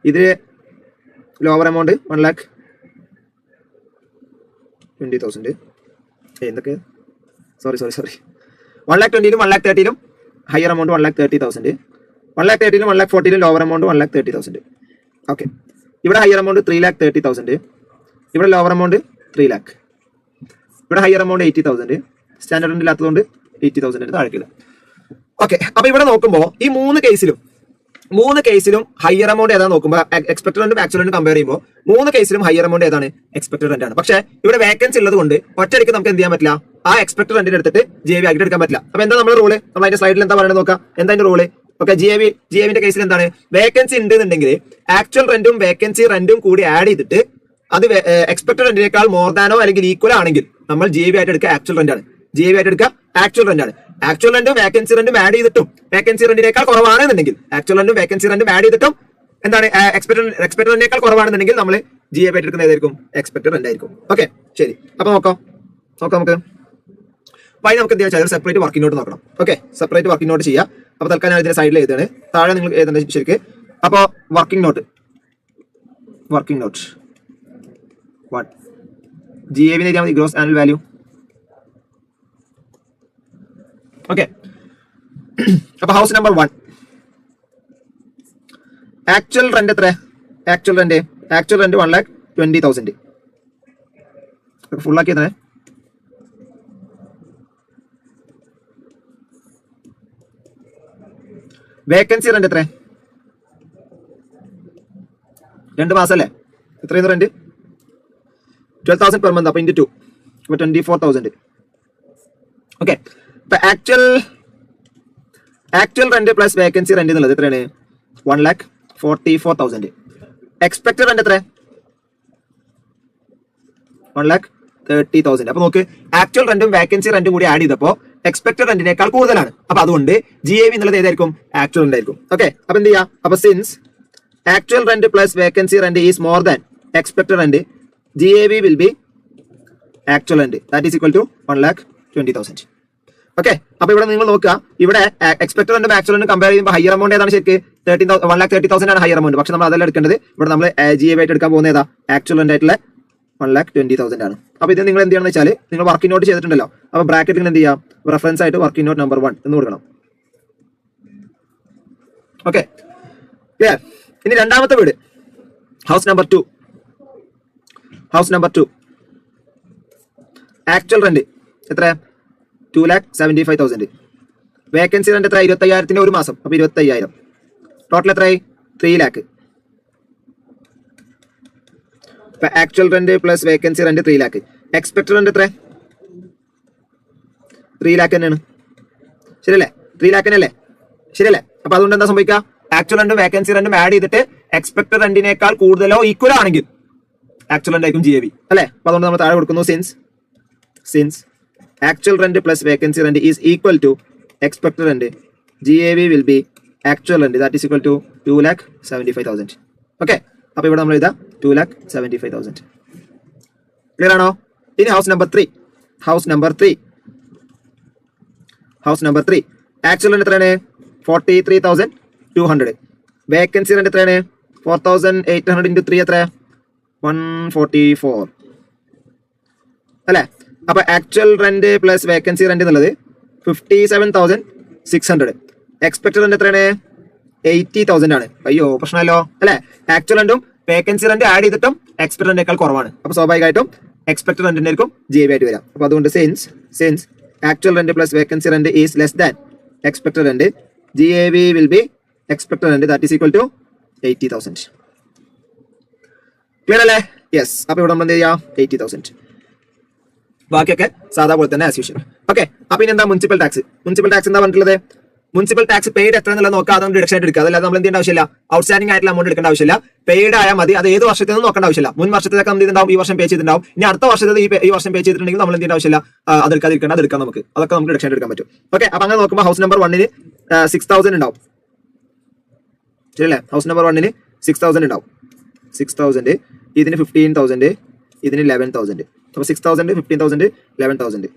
ഇതിൽ ലോവർ എമൗണ്ട് 1,20,000. എന്തൊക്കെ? Sorry 1,20,000 1,30,000 higher amount 1,30,000. 1,30,000 1,40,000 lower amount 1,30,000. Okay, ഇവിടെ ഹയർ എമൗണ്ട് 3,30,000, ഇവിടെ ലോവർ എമൗണ്ട് 3 lakh, ഇവിടെ ഹയർ എമൗണ്ട് 80,000, സ്റ്റാൻഡേർഡ് റെന്റ് ഇല്ലാത്തതുകൊണ്ട് 80,000 താഴേക്കില്ല. ഓക്കെ, അപ്പോൾ ഇവിടെ നോക്കുമ്പോൾ ഈ മൂന്ന് കേസിലും ഹയർ എമൗണ്ട് ഏതാണ് നോക്കുമ്പോൾ എക്സ്പെക്ടഡ് റെന്റും ആക്ച്വൽ റെന്റും കമ്പയർ ചെയ്യുമ്പോൾ 3 കേസിലും ഹയർ എമൗണ്ട് ഏതാണ്? എക്സ്പെക്ടഡ് റെന്റ് ആണ്. പക്ഷേ ഇവിടെ വേക്കൻസി ഉള്ളത് കൊണ്ട് ഒറ്റയടിക്ക് നമുക്ക് എന്ത് ചെയ്യാൻ പറ്റില്ല? ആ എക്സ്പെക്ടഡ് റെന്റിന് എടുത്തിട്ട് GAV ആയിട്ട് എടുക്കാൻ പറ്റില്ല. അപ്പോൾ എന്താ നമ്മുടെ റൂള്? നമ്മൾ അതിന്റെ സ്ലൈഡിൽ എന്താ പറയുന്നത് നോക്കാം. എന്താ അതിന്റെ റൂള്? ഓക്കെ, GAVന്റെ കേസിൽ എന്താണ്? വേക്കൻസി ഉണ്ടെന്നുണ്ടെങ്കിൽ ആക്ച്വൽ റെന്റും വേക്കൻസി റെന്റും കൂടി ആഡ് ചെയ്തിട്ട് അത് എക്സ്പെക്ടഡ് റെന്റിനേക്കാൾ മോർ ദാനോ അല്ലെങ്കിൽ ഈക്വൽ ആണെങ്കിൽ നമ്മൾ GAV ആയിട്ട് എടുക്കുക ആക്ച്വൽ റെന്റ് ആണ്. ആക്ച്വൽ റെന്റും വേക്കൻസി റെന്റും ആഡ് ചെയ്തിട്ടും വേക്കൻസി റെന്റിനേക്കാൾ കുറവാണെന്നുണ്ടെങ്കിൽ ആക്ച്വൽ റെന്റും വേക്കൻസി റെന്റും ആഡ് ചെയ്തിട്ടും എന്താണ് എക്സ്പെക്ടഡ് റെന്റിനേക്കാൾ കുറവാണെന്നുണ്ടെങ്കിൽ നമ്മൾ GAV ആയിട്ട് എടുക്കുന്ന ഏതായിരിക്കും? എക്സ്പെക്ടഡ് റെന്റ് ആയിരിക്കും. ഓക്കെ, ശരി. അപ്പോൾ നോക്കാം നമുക്ക്. അപ്പോൾ നമുക്ക് എന്ത് ചെയ്യാൻ സെപ്പറേറ്റ് വർക്കിംഗ് നോട്ട് നോക്കണം. ഓക്കെ, സെപ്പറേറ്റ് വർക്കിംഗ് നോട്ട് ചെയ്യാം. അപ്പോൾ തൽക്കാലം ഞാൻ ഇതിന്റെ സൈഡിൽ എഴുതുകയാണ്, താഴെ നിങ്ങൾ എഴുതേണ്ട ശരിക്ക്. അപ്പോൾ വർക്കിംഗ് നോട്ട് 1 GAV എഴുതിയാൽ മതി, ഗ്രോസ് ആനുവൽ വാല്യൂ. ഓക്കെ, അപ്പോൾ ഹൗസ് നമ്പർ 1 ആക്ച്വൽ റെന്റ് എത്ര? Actual rent 1,20,000. ഫുൾ ആക്കിയതേ. വേക്കൻസി റെന്റ് എത്ര? 2 മാസം അല്ലേ? എത്രയാണ് റെന്റ്? 12,000 per month. അപ്പോൾ ഇൻറ്റു 2 അപ്പോൾ 24,000. ഓക്കെ, ഇപ്പൊ actual rent plus vacancy rent എന്നുള്ളത് എത്രയാണ്? 1,44,000. എക്സ്പെക്ടഡ് റെന്റ് എത്ര? 1,30,000. അപ്പൊ നോക്ക്, ആക്ച്വൽ റെന്റും വേക്കൻസി റെന്റും കൂടി ആഡ് ചെയ്തപ്പോൾ എക്സ്പെക്ടഡ് റെന്റിനേക്കാൾ കൂടുതലാണ്. അപ്പൊ അതുകൊണ്ട് GAV എന്നുള്ളത് ഏതായിരിക്കും? ആക്ച്വൽ റെന്റ് ആയിരിക്കും. ഓക്കെ, അപ്പൊ എന്ത് ചെയ്യാം? അപ്പൊ since actual rent plus vacancy rent is more than expected rent, GAV will be actual rent, that is equal to 1,20,000. Okay, അപ്പൊ ഇവിടെ നിങ്ങൾ നോക്കുക, ഇവിടെ എക്സ്പെക്ടഡ് റെന്റും ആക്ച്വൽ റെന്റും കമ്പയർ ചെയ്യുമ്പോൾ ഹയർ എമൗണ്ട് ഏതാണ്? ശരിക്ക് 1,30,000 ആണ് ഹയർ എമൗണ്ട്. പക്ഷെ നമ്മൾ അതെല്ലാം എടുക്കേണ്ടത്. ഇവിടെ നമ്മൾ GAV ആയിട്ട് എടുക്കാൻ പോകുന്ന ഏതാ? ആക്ച്വൽ റെന്റ് ആയിട്ടുള്ള 1,20,000 ആണ്. അപ്പൊ ഇത് നിങ്ങൾ എന്ത് ചെയ്യണമെന്ന് വെച്ചാൽ നിങ്ങൾ വർക്കിംഗ് നോട്ട് ചെയ്തിട്ടുണ്ടല്ലോ, അപ്പൊ ബ്രാക്കറ്റിൽ എന്ത് ചെയ്യാം? റെഫറൻസ് ആയിട്ട് വർക്കിംഗ് നോട്ട് നമ്പർ 1 എന്ന് കൊടുക്കണം. Okay, clear? ഇനി രണ്ടാമത്തെ വീട് ഹൗസ് നമ്പർ 2 ആക്ച്വൽ റെന്റ് എത്ര? 2,75,000. വേക്കൻസി റെന്റ് എത്ര? 25,000 ഒരു മാസം, അപ്പൊ 25,000. ടോട്ടൽ എത്രയായി? 3 lakh. ഇപ്പൊ actual rent plus vacancy rent 3 lakh. Expected rent എത്ര? 3 lakh തന്നെയാണ്, ശരിയല്ലേ? 3 lakh തന്നെയല്ലേ, ശരിയല്ലേ? അപ്പൊ അതുകൊണ്ട് എന്താ സംഭവിക്കുക? ആക്ച്വൽ റെന്റും വേക്കൻസി റെന്റും ആഡ് ചെയ്തിട്ട് എക്സ്പെക്ടഡ് റെന്റിനേക്കാൾ കൂടുതലോ ഈക്വലോ ആണെങ്കിൽ ആക്ച്വൽ റെന്റ് ആയിരിക്കും GAV, അല്ലേ? അപ്പൊ അതുകൊണ്ട് നമ്മൾ താഴെ കൊടുക്കുന്നു since actual rent plus vacancy rent is equal to expected rent, GAV will be actual rent that is equal to 2,75,000. Okay, അപ്പൊ ഇവിടെ നമ്മൾ എഴുതാം 2,75,000. ക്ലിയർ ആണോ? ഇനി ഹൗസ് നമ്പർ 3 ആക്ച്വൽ റെന്റ് എത്രയാണ്? 43,200. വേക്കൻസി റെന്റ് എത്രയാണ്? 4,800 into 3 എത്ര? 144, അല്ലെ? അപ്പൊ actual rent plus vacancy rent എന്നുള്ളത് 57,600. എക്സ്പെക്ടഡ് റെന്റ് എത്രയാണ്? 80,000 ആണ്. അയ്യോ പ്രശ്നമല്ലോ, അല്ലെ? ആക്ച്വൽ റെന്റും വേക്കൻസി റെന്റ് ആഡ് ചെയ്തിട്ടും എക്സ്പെക്ടഡ് റെന്റിനേക്കാൾ കുറവാണ്. അപ്പൊ സ്വാഭാവികമായിട്ടും എക്സ്പെക്ടഡ് റെന്റിന്റെ ആയിരിക്കും GAV ആയിട്ട് വരാം. അപ്പൊ അതുകൊണ്ട് since actual rent plus vacancy rent is less than expected rent, GAV will be expected rent that is equal to 80,000. Clear അല്ലേ? യെസ്. അപ്പൊ ഇവിടെ നമ്മൾ എന്ത് ചെയ്യാം? 80,000. ബാക്കിയൊക്കെ സാധാ പോലെ തന്നെ ആസ് യൂഷ്വൽ. ഓക്കെ, അപ്പൊ ഇനി എന്താ മുനിസിപ്പൽ ടാക്സ് എന്താ പറഞ്ഞിട്ടുള്ളത്? മുനിസിപ്പൽ ടാക്സ് പെയ്ഡ് എത്ര എന്നുള്ളത് നോക്കാം, അതൊന്നും ഡിഡക്ഷൻ ആയിട്ട് എടുക്കുക. അതല്ലാതെ നമ്മൾ എന്ത് ചെയ്യേണ്ട ആവശ്യമില്ല, ഔട്ട്സ്റ്റാൻഡിംഗ് ആയിട്ടുള്ള അമൗണ്ട് എടുക്കേണ്ട ആവശ്യമില്ല. പെയ്ഡ് ആയാൽ മതി, അത് ഏത് വർഷത്തിൽ നോക്കേണ്ട ആവശ്യമില്ല. മുൻ വർഷത്തിലൊക്കെ നമ്മൾ ചെയ്തിട്ടുണ്ടാവും, ഈ വർഷം പേ ചെയ്തിട്ടുണ്ടാവും. ഇനി അടുത്ത വർഷത്തിൽ ഈ വർഷം പേ ചെയ്തിട്ടുണ്ടെങ്കിൽ നമ്മൾ എന്ത് ചെയ്യേണ്ട ആവശ്യമില്ല, അത് എടുക്കാം. നമുക്ക് അതൊക്കെ നമുക്ക് ഡിഡക്ഷൻ എടുക്കാൻ പറ്റും. ഓക്കെ, അപ്പൊ അങ്ങനെ നോക്കുമ്പോൾ ഹൗസ് നമ്പർ 1 6,000 ഉണ്ടാവും, ശരിയല്ലേ? ഹൗസ് നമ്പർ 1 6,000 ഉണ്ടാവും. 6,000, ഇതിന് 15,000, ഇതിന് 11,000. അപ്പൊ 6,000, 15,000, 11,000.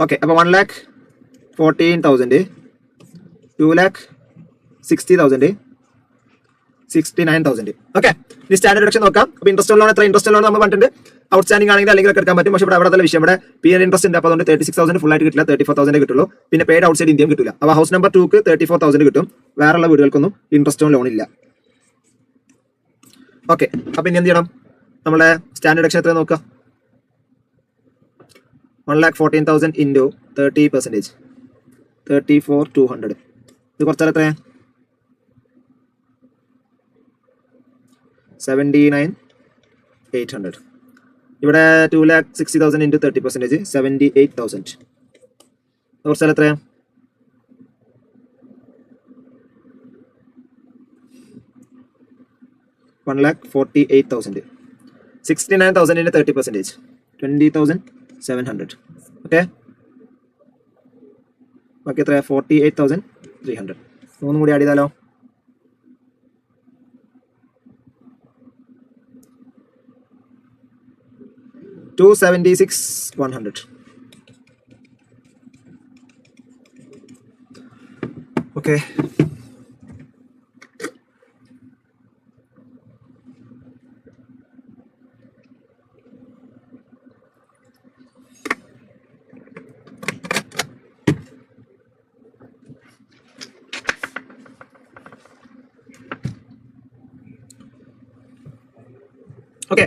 ഓക്കെ, അപ്പൊ 1,14,000, 2,60,000, 69,000. ഓക്കെ, ഇനി സ്റ്റാൻഡേർഡ് ഡിഡക്ഷൻ നോക്കാം. അപ്പൊ ഇൻട്രസ്റ്റ് ലോൺ എത്ര? ഇൻട്രസ്റ്റ് ലോൺ നമ്മൾ പറഞ്ഞിട്ടുണ്ട് ഔട്ട്സ്റ്റാൻഡിംഗ് ആണെങ്കിൽ അല്ലെങ്കിൽ എടുക്കാൻ പറ്റും. പക്ഷേ ഇവിടെ വിഷയം, ഇവിടെ PN ഇൻട്രസ്റ്റ് ഉണ്ട്. അപ്പോൾ അതുകൊണ്ട് 36,000 ഫുൾ ആയിട്ട് കിട്ടില്ല, 34,000 കിട്ടുള്ളൂ. പിന്നെ പെയ്ഡ് ഔട്ട്സൈഡ് ഇന്ത്യയും കിട്ടില്ല. അപ്പോൾ ഹൗസ് നമ്പർ 2ക്ക് 34,000 കിട്ടും. വേറെയുള്ള വീടുകൾക്കൊന്നും ഇൻട്രസ്റ്റ് ലോൺ ഇല്ല. ഓക്കെ, അപ്പൊ ഇനി എന്ത് ചെയ്യണം? നമ്മുടെ സ്റ്റാൻഡേർഡ് ഡിഡക്ഷൻ എത്ര നോക്കാം? 1,14,000 into 30%, 34,200. ഇത് കുറച്ചാൽ എത്ര? 79,800. ഇവിടെ 2,60,000 into 30%, 78,000. കുറച്ചാൽ എത്ര? 1,48,000. 69,000 into 30%, 20,700. ഓക്കെ, ബാക്കി എത്ര? 48,300. മൂന്നും കൂടി ആഡ് ചെയ്താലോ? 276,100. Okay, okay,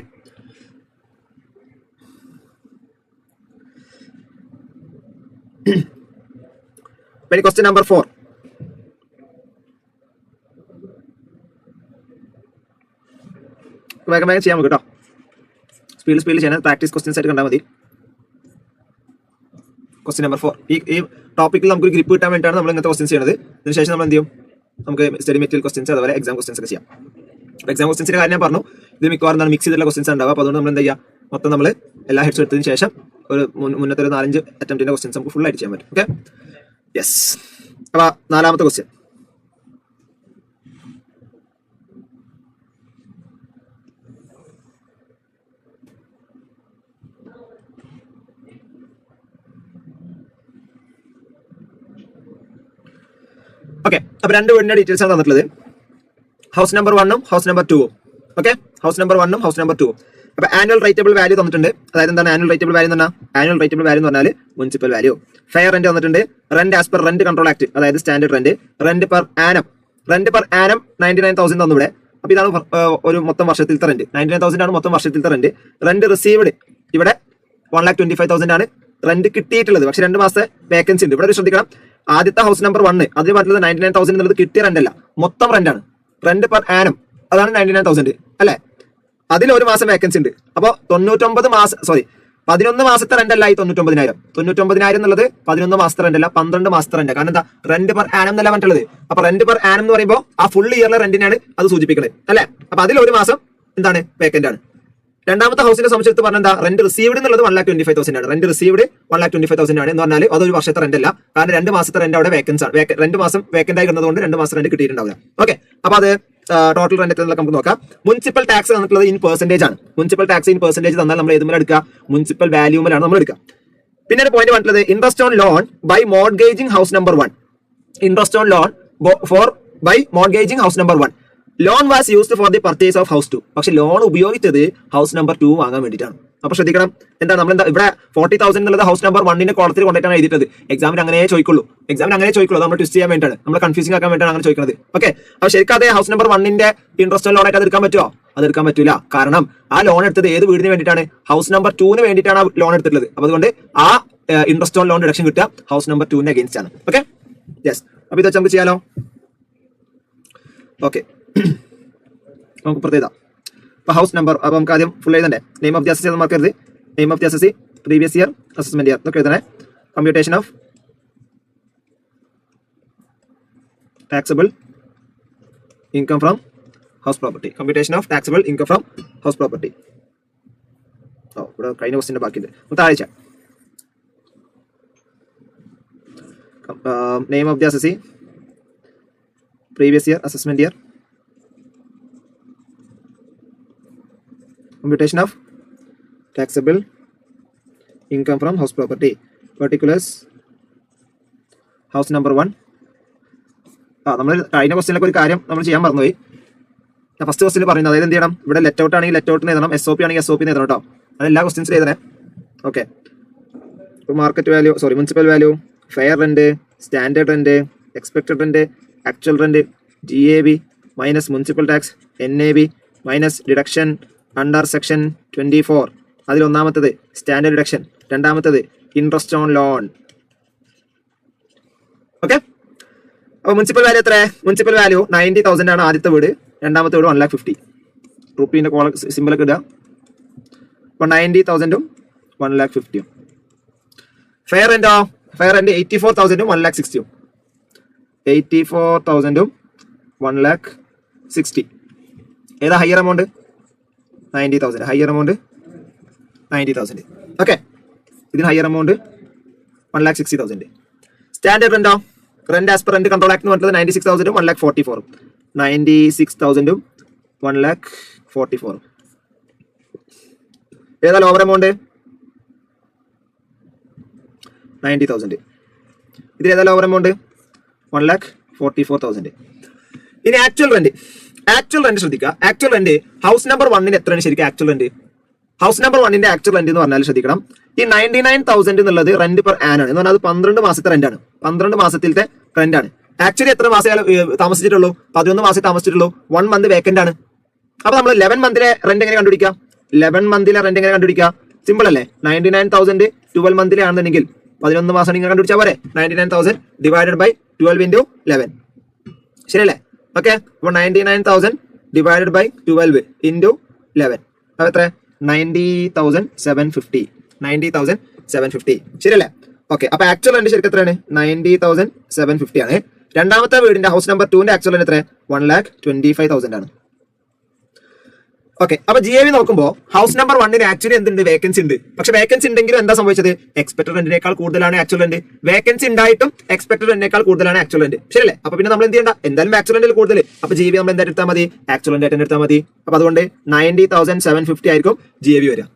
question number 4. വേഗം ചെയ്യാൻ നമുക്ക് കേട്ടോ. സ്പീഡിൽ ചെയ്യണം. പ്രാക്ടീസ് ക്വസ്റ്റ്യൻസ് ആയിട്ട് കണ്ടാൽ മതി. Question number 4. ഈ ടോപ്പിക്കിൽ നമുക്കൊരു ഗ്രിപ്പ് കിട്ടാൻ വേണ്ടിയിട്ടാണ് നമ്മൾ ഇങ്ങനത്തെ ക്വസ്റ്റ്യൻസ് ചെയ്യുന്നത്. അതിനുശേഷം നമ്മൾ എന്ത് ചെയ്യും? നമുക്ക് സ്റ്റഡി മെറ്റീരിയൽ ക്വസ്റ്റ്യൻസ് അതുപോലെ എക്സാം ക്വസ്റ്റ്യൻസ് ഒക്കെ ചെയ്യാം. എക്സാം ക്വസ്റ്റ്യൻസിന്റെ കാര്യം ഞാൻ പറഞ്ഞു, ഇത് മിക്കവാറും മിക്സ് ചെയ്തിട്ടുള്ള ക്വസ്റ്റ്യൻസ് ഉണ്ടാവുക. അപ്പോൾ അതുകൊണ്ട് നമ്മൾ എന്താ ചെയ്യുക? മൊത്തം നമ്മൾ എല്ലാ ഹെഡ്സ് എടുത്തതിന് ശേഷം ഒരു മുന്നത്തെ ഒരു 4-5 അറ്റംപ്റ്റിന്റെ ക്വസ്റ്റ്യൻസ് നമുക്ക് ഫുൾ ആയിട്ട് ചെയ്യാൻ പറ്റും. Okay, yes. അപ്പൊ 4ാമത്തെ ക്വസ്റ്റ്യൻ. ഓക്കെ, അപ്പൊ 2 വീടിന്റെ ഡീറ്റെയിൽസ് ആണ് തന്നിട്ടുള്ളത്. ഹൗസ് നമ്പർ 1ഉം ഹൗസ് നമ്പർ 2ഉം. ഓക്കെ, ഹൗസ് നമ്പർ 1ഉം ഹൗസ് നമ്പർ 2ഉം. അപ്പൊ ആനുവൽ റേറ്റബിൾ വാല്യൂ തന്നിട്ടുണ്ട്. അതായത് എന്താണ് ആനുവൽ റേറ്റബിൾ വാല്യൂ എന്ന് പറഞ്ഞാൽ? ആനുവൽ റേറ്റബിൾ വാല്യൂ എന്ന് പറഞ്ഞാൽ മുനിസിപ്പൽ വാല്യൂ. ഫെയർ റെന്റ് വന്നിട്ടുണ്ട്. Rent as per rent control act, അതായത് standard rent. Rent per annum 99,000 തന്നു ഇവിടെ. അപ്പൊ ഇതാണ് ഒരു മൊത്തം വർഷത്തിലത്തെ റെന്റ്. 99,000 ആണ് മൊത്തം വർഷത്തിലത്തെ റെന്റ്. റെന്റ് റിസീവ്ഡ് ഇവിടെ 1,25,000 ആണ് റെന്റ് കിട്ടിയിട്ടുള്ളത്. പക്ഷെ 2 മാസത്തെ വേക്കൻസി ഉണ്ട്. ഇവിടെ ശ്രദ്ധിക്കണം, ആദ്യത്തെ ഹൗസ് നമ്പർ 1 അതിന് പറഞ്ഞത് 99,000 എന്നുള്ളത് കിട്ടിയ റെന്റ് അല്ല, മൊത്തം റെന്റ് ആണ്. റെന്റ് പെർ ആനം അതാണ് 99,000 അല്ലെ. അതിൽ ഒരു മാസം വേക്കൻസി ഉണ്ട്. അപ്പൊ 11 മാസത്തെ റെന്റ് അല്ല ഈ 99,000. 99,000 എന്നുള്ളത് 11 മാസത്തെ റെന്റ് അല്ല, 12 മാസത്തെ റെന്റ്. കാരണം എന്താ, റെന്റ് പെർ ആനം എന്നല്ല പറഞ്ഞിട്ടുള്ളത്. അപ്പൊ റെന്റ് പെർ ആനം എന്ന് പറയുമ്പോൾ ആ ഫുൾ ഇയറിലെ റെന്റിനാണ് അത് സൂചിപ്പിക്കുന്നത് അല്ലെ. അപ്പൊ അതിൽ ഒരു മാസം എന്താണ്, വേക്കന്റ് ആണ്. രണ്ടാമത്തെ ഹൗസിനെ സംബന്ധിച്ച് പറഞ്ഞാൽ എന്താ, റെന്റ് റിസീവ്ഡ് എന്നുള്ളത് 1,25,000 ആണ്. റെന്റ് റിസീവ്ഡ് 1,25,000 ആണ് എന്ന് പറഞ്ഞാൽ അതൊരു വർഷത്തെ റെന്റ് അല്ല. കാരണം 2 മാസത്തെ റെന്റ് അവിടെ വേക്കൻസ് ആണ്. 2 മാസം വേക്കന്റ് ആയി കിടന്നതുകൊണ്ട് 2 മാസം റെന്റ് കിട്ടിയിട്ടുണ്ടാവില്ല. ഓക്കെ, അപ്പൊ അത് ടോട്ടൽ റെന്റ് എത്ര നമുക്ക് നോക്കാം. മുനിസിപ്പൽ ടാക്സ് തന്നിട്ടുള്ളത് ഇൻ പെർസെന്റേജ് ആണ്. മുനിസിപ്പൽ ടാക്സ് ഇൻ പെർസെന്റേജ് തന്നാൽ നമ്മൾ ഏതുമേലാണ് എടുക്കുക, മുനിസിപ്പൽ വാല്യൂമിലാണ് നമ്മൾ എടുക്കുക. പിന്നെ ഒരു പോയിന്റ് പറഞ്ഞിട്ടുള്ളത് interest on loan by mortgaging house number 1. Interest on loan by mortgaging house number 1. Loan was used for the purchase of house 2. പക്ഷെ ലോൺ ഉപയോഗിച്ചത് ഹൗസ് നമ്പർ 2 വാങ്ങാൻ വേണ്ടിയിട്ടാണ്. അപ്പൊ ശ്രദ്ധിക്കണം, എന്താ നമ്മളെന്താ ഇവിടെ 40,000 എന്നുള്ളത് ഹൗസ് നമ്പർ 1 കോളത്തിൽ കൊണ്ടിട്ടാണ് എഴുതിയിട്ടത്. എക്സാമിന് അങ്ങനെ ചോദിക്കുള്ളൂ, നമ്മൾ ട്വിസ്റ്റ് ചെയ്യാൻ വേണ്ടിയിട്ടാണ്, നമ്മൾ കൺഫ്യൂസിംഗ് ആക്കാൻ വേണ്ടിയിട്ടാണ് അങ്ങനെ ചോദിക്കുന്നത്. ഓക്കെ, അപ്പൊ ശരിക്കും അതേ ഹൗസ് നമ്പർ 1 ഇൻട്രസ്റ്റ് ലോൺ ആയിട്ട് അതെടുക്കാൻ പറ്റുമോ? അതെടുക്കാൻ പറ്റില്ല. കാരണം ആ ലോൺ എടുത്തത് ഏത് വീടിന് വേണ്ടിയിട്ടാണ്, ഹൗസ് നമ്പർ 2 വേണ്ടിയിട്ടാണ് ആ ലോൺ എടുത്തിട്ടുള്ളത്. അപ്പൊ അതുകൊണ്ട് ആ ഇൻട്രസ്റ്റ് ലോൺ ഡിഡക്ഷൻ കിട്ടുക ഹൗസ് നമ്പർ 2 അഗേൻസ്റ്റ് ആണ്. Okay, yes. അപ്പൊ ഇത് വെച്ച് നമുക്ക് ചെയ്യാലോ. ഓക്കെ, നമുക്ക് പ്രത്യേകത അപ്പൊ ഹൗസ് നമ്പർ. അപ്പൊ നമുക്ക് ആദ്യം ഫുൾ എഴുതണ്ടേ. നെയിം ഓഫ് ദി അസസി മാർക്കരുത്. Name of the assessee, previous year, assessment year എന്നൊക്കെ എഴുതണേ. Computation of taxable income from house property. Computation of taxable income from house property. ഇവിടെ കഴിഞ്ഞ ക്വസ്റ്റിന്റെ ബാക്കിയുണ്ട്. താഴ്ച name of the assessee, previous year, assessment year, computation of taxable income from house property, particulars house number 1. നമ്മൾ കഴിഞ്ഞ ക്വസ്റ്റ്യനിലൊക്കെ ഒരു കാര്യം നമ്മൾ ചെയ്യാൻ മറന്നുപോയി. ഞാൻ ഫസ്റ്റ് ക്വസ്റ്റ്യനിൽ പറയുന്നത്, അതായത് എന്ത് ചെയ്യണം, ഇവിടെ ലെറ്റ് ഔട്ട് ആണെങ്കിൽ ലെറ്റ് ഔട്ടിന് എഴുതണം, SOP ആണെങ്കിൽ SOP എഴുതണം കേട്ടോ. അത് എല്ലാ ക്വസ്റ്റ്യൻസിലും എഴുതണേ. ഓക്കെ, ഇപ്പോൾ market value, municipal value, fair rent, standard rent, expected rent, actual rent, GAV minus municipal tax, NAV minus deduction under section 24. അതിൽ ഒന്നാമത്തത് സ്റ്റാൻഡേർഡ് ഡിഡക്ഷൻ, രണ്ടാമത്തത് ഇൻട്രസ്റ്റ് ഓൺ ലോൺ. ഓക്കെ, അപ്പൊ മുനിസിപ്പൽ വാല്യൂ എത്ര? മുനിസിപ്പൽ വാല്യൂ 90,000 ആണ് ആദ്യത്തെ വീട്. രണ്ടാമത്തെ വീട് 1,50,000 റുപ്പീന്റെ സിമ്പിൾ ഒക്കെ ഇടുക. അപ്പൊ 90,000 1,50,000. ഫെയർ റെന്റോ, ഫെയർ റെന്റ് 84,000 1,60,000. 84,000 1,60,000. ഏതാ higher amount? 90,000. Higher amount 90,000. Okay, ഇതിന് ഹയർ എമൗണ്ട് 1,60,000. സ്റ്റാൻഡേർഡ് റെന്റോ, rent as per rent control act എന്ന് പറഞ്ഞത് 96,000 1,44,000. 96,000 1,44,000. ഏതാ ലോവർ എമൗണ്ട്? 90,000. ഇതിൽ ഏതാ ലോവർ എമൗണ്ട്? 1,44,000. ഇനി ആക്ച്വൽ റെന്റ്. ആക്ച്വൽ റെന്റ് ശ്രദ്ധിക്കുക. ആക്ച്വൽ റെന്റ് ഹൗസ് നമ്പർ 1 എത്രയാണ് ശരിക്കും actual rent? House number 1 actual rent എന്ന് പറഞ്ഞാൽ ശ്രദ്ധിക്കണം, ഈ 99,000 എന്നുള്ളത് റെന്റ് പെർ ആൻ ആണ്. എന്ന് പറഞ്ഞാൽ അത് 12 മാസത്തെ റെന്റ് ആണ്. 12 മാസത്തിലത്തെ റെന്റ് ആണ്. ആക്ച്വലി എത്ര മാസം താമസിച്ചിട്ടുള്ളൂ? 11 മാസം താമസിച്ചിട്ടുള്ളൂ. 1 മന്ത് വേക്കന്റ് ആണ്. അപ്പൊ നമ്മൾ 11 മന്തിലെ റെന്റ് എങ്ങനെ കണ്ടുപിടിക്കാം? 11 മന്തിലെ റെന്റ് എങ്ങനെ കണ്ടുപിടിക്കാം? സിമ്പിൾ അല്ലേ. 99,000 12 മന്തിലെ ആണെന്നുണ്ടെങ്കിൽ 11 മാസം നിങ്ങൾ കണ്ടുപിടിച്ചാൽ പോരെ. 99,000 ഡിവൈഡഡ് ബൈ 12 into 11. ശരിയല്ലേ? ഓക്കെ, അപ്പോൾ 99,000 ഡിവൈഡഡ് ബൈ 12 into 11. അപ്പോൾ എത്ര? 90,750. 90,750. ശരിയല്ലേ? ഓക്കെ, അപ്പൊ ആക്ച്വൽ റെന്റ് ശരിക്കും എത്രയാണ്? 90,750 ആണ്. രണ്ടാമത്തെ വീടിന്റെ ഹൗസ് നമ്പർ 2 ആക്ച്വൽ റെന്റ് എത്ര? 1,25,000 ആണ്. ഓക്കെ, അപ്പൊ GAV നോക്കുമ്പോൾ ഹൗസ് നമ്പർ 1 ആക്ച്വലി എന്തുണ്ട്? വേക്കൻസി ഉണ്ട്. പക്ഷെ വേക്കൻസി ഉണ്ടെങ്കിലും എന്താ സംഭവിച്ചത്? എക്സ്പെക്ടഡ് റെന്റിനേക്കാൾ കൂടുതലാണ് ആക്ച്വൽ റെന്റ്. വേക്കൻസി ഉണ്ടായിട്ടും എക്സ്പെക്ടഡ് റെന്റിനേക്കാൾ കൂടുതലാണ് ആക്ച്വൽ റെന്റ്. ശരിയല്ലേ? അപ്പൊ പിന്നെ നമ്മൾ എന്ത് ചെയ്യണ്ട? എന്തായാലും ആക്ച്വൽ റെന്റിൽ കൂടുതൽ. അപ്പൊ GAV നമ്മൾ എന്തായിട്ട് എടുത്താൽ മതി? ആക്ച്വൽ റെന്റ് ആയിട്ട് എടുത്താൽ മതി. അപ്പൊ അതുകൊണ്ട് 90,750 ആയിരിക്കും GAV വരിക.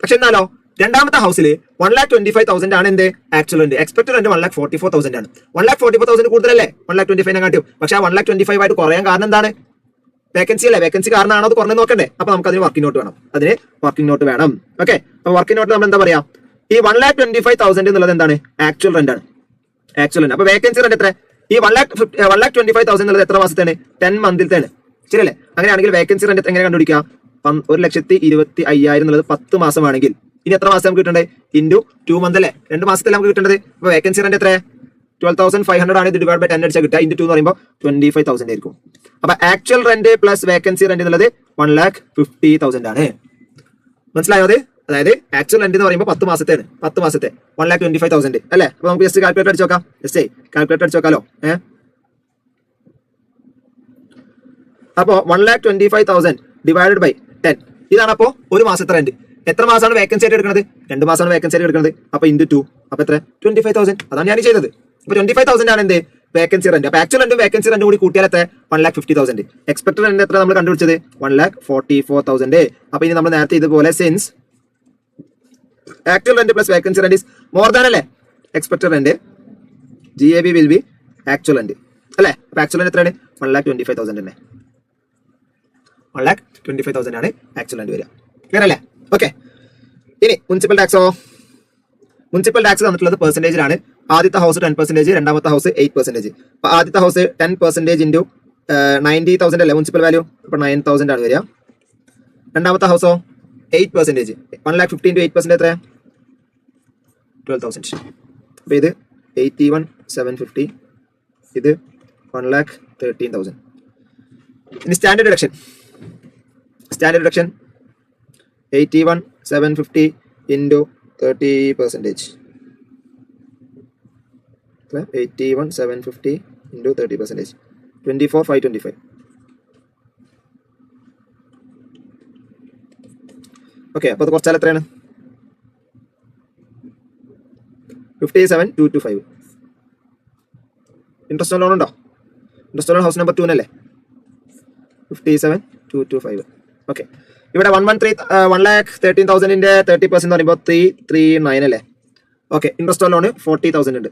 പക്ഷെ എന്നാലോ രണ്ടാമത്തെ ഹൗസിൽ 1,25,000 ആണ് എന്ത്? Actual rent. എക്സ്പെക്ടഡ് റെന്റ് 1,44,000 ആണ്. 1,44,000 കൂടുതലല്ലേ 1,25,000 കാട്ടും. പക്ഷെ ആ 1,25,000 ആയിട്ട് കുറയാൻ കാരണം എന്താണ്? വേക്കൻസി അല്ലേ. വേക്കൻസി കാരണമാണോ അത് കുറഞ്ഞു നോക്കണ്ടേ? അപ്പൊ നമുക്ക് അതിന് വർക്കിംഗ് നോട്ട് വേണം. അതിന് വർക്കിംഗ് നോട്ട് വേണം. ഓക്കെ, അപ്പൊ വർക്കിംഗ് നോട്ട് നമ്മൾ എന്താ പറയാ? ഈ 1,25,000 എന്നുള്ളത് എന്താണ്? ആക്ച്വൽ റെന്റ് ആണ്. Actual rent. അപ്പൊ വേക്കൻസി റെന്റ് എത്ര? ഈ 1,25,000 എന്നുള്ളത് എത്ര മാസത്തെയാണ്? 10 മന്തിലത്തെയാണ്. ശരിയല്ലേ? അങ്ങനെയാണെങ്കിൽ വേക്കൻസി റെന്റ് എങ്ങനെ കണ്ടുപിടിക്കുക? 1,25,000 എന്നുള്ളത് 10 മാസമാണെങ്കിൽ ഇനി എത്ര മാസം നമുക്ക് കിട്ടണ്ടേ? ഇൻറ്റു 2 മന്ത് അല്ലേ? 2 മാസത്തിൽ നമുക്ക് കിട്ടേണ്ടത്. അപ്പൊ വേക്കൻസി റെന്റ് എത്ര? 12,500 ആണ്. ഇത് ഡിവൈഡ് ബൈ 10 അടിച്ചാൽ കിട്ടുക. ഇൻറ്റു 2 എന്ന് പറയുമ്പോൾ 25,000 ആയിരിക്കും. അപ്പൊ actual rent plus vacancy rent എന്നുള്ളത് 1,50,000 ആണ്. മനസ്സിലായോ? അത് അതായത് ആക്ച്വൽ റെന്റ് എന്ന് പറയുമ്പോൾ 10 മാസത്തെ 1,25,000 അല്ലേ? അപ്പൊ നമുക്ക് ജസ്റ്റ് കാൽക്കുലേറ്റർ അടിച്ച് നോക്കാം. ജസ്റ്റ് കാൽക്കുലേറ്റർ അടിച്ച് നോക്കാലോ. അപ്പോ 1,25,000 ഡിവൈഡഡ് ബൈ 10 ഇതാണ് അപ്പോ ഒരു മാസത്തെ റെന്റ്. എത്ര മാസമാണ് വേക്കൻസി ആയിട്ട് എടുക്കുന്നത്? 2 മാസമാണ് വേക്കൻസി ആയിട്ട് എടുക്കുന്നത്. അപ്പൊ ഇൻറ്റു 2 അപ്പൊ എത്ര? 25,000. അതാണ് ഞാൻ ചെയ്തത്. അപ്പൊ 25,000 ആണ് എന്ത്? Vacancy rent. അപ്പൊ ആക്ച്വൽ റെന്റും വേക്കൻസി റെന്റും കൂടി കൂട്ടിയാൽ എത്ര? 1,50,000. എക്സ്പെക്ടഡ് റെന്റ് എത്ര നമ്മൾ കണ്ടുപിടിച്ചത്? 1,44,000. അപ്പൊ ഇനി നമ്മൾ നേരത്തെ ഇതുപോലെ since actual rent plus vacancy rent is more than അല്ലേ expected rent, GAB will be actual rent അല്ലേ? അപ്പൊ ആക്ച്വൽ റെന്റ് എത്രയാണ്? 1,25,000 തന്നെ. 1,25,000 ആണ് ആക്ച്വൽ റെന്റ് വരിക. ക്ലിയർ അല്ലേ? ഓക്കെ. ഇനി മുനിസിപ്പൽ ടാക്സോ? മുനിസിപ്പൽ ടാക്സ് തന്നിട്ടുള്ളത് പെർസെന്റേജിലാണ്. ആദ്യത്തെ ഹൗസ് 10%, രണ്ടാമത്തെ ഹൗസ് 8%. അപ്പൊ ആദ്യത്തെ ഹൗസ് 10% ഇൻറ്റു 90,000 അല്ലേ മുനിസിപ്പൽ വാല്യൂ? അപ്പൊ 9,000 ആണ് വരിക. രണ്ടാമത്തെ ഹൗസോ 8%, 1,50,000 ഇൻറ്റു 8% എത്ര? 12,000. അപ്പൊ ഇത് 81,750, ഇത് 1,13,000. ഇനി standard deduction. Standard deduction 81,750 into 30%. 81,750 into 30%. 24,525. Okay. അപ്പൊ അത് കുറച്ചാൽ എത്രയാണ്? 57,225. ഇൻട്രസ്റ്റ് ലോൺ ഉണ്ടോ? ഇൻട്രസ്റ്റ് ലോൺ ഹൗസ് നമ്പർ 2 അല്ലേ? 57,225. ഓക്കെ. ഇവിടെ 1,13,000ന്റെ 30% എന്ന് പറയുമ്പോൾ 339 അല്ലേ? ഓക്കെ. ഇൻട്രസ്റ്റ് ലോൺ 40,000 ഉണ്ട്.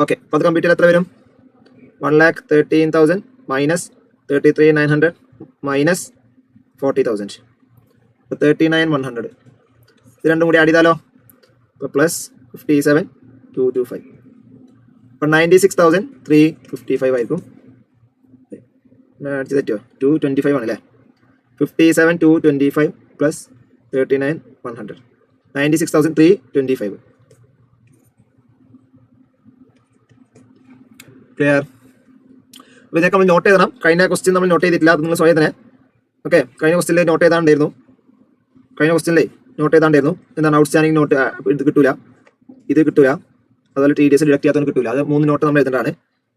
ഓക്കെ. അപ്പൊ അത് കമ്പ്യൂട്ടർ എത്ര വരും? 1,13,000 മൈനസ് 33,900 മൈനസ് 40,000. 39,100. ഇത് രണ്ടും കൂടി ആഡ് ചെയ്താലോ? അപ്പോൾ പ്ലസ് 57,225. അപ്പോൾ 96,355 ആയിരിക്കും. അടിച്ച് തെറ്റോ? 225 ആണല്ലേ? 57,225 പ്ലസ് 39,100. 96,325. ക്ലിയർ? അപ്പോൾ ഇതൊക്കെ നമ്മൾ നോട്ട് ചെയ്യണം. കഴിഞ്ഞ ക്വസ്റ്റ്യൻ നമ്മൾ നോട്ട് ചെയ്തിട്ടില്ല. അത് നിങ്ങൾ സ്വയം തന്നെ. ഓക്കെ. കഴിഞ്ഞ ക്വസ്റ്റ്യനിൽ നോട്ട് ചെയ്താണ്ടായിരുന്നു. എന്താണ് ഔട്ട്സ്റ്റാൻഡിങ് നോട്ട്? ഇത് കിട്ടൂല, ഇത് കിട്ടൂല, അതുപോലെ TDS ഡിഡക്ട് ചെയ്യാത്തവന് കിട്ടൂല. അത് 3 നോട്ട് നമ്മൾ എഴുതേണ്ടതാണ്.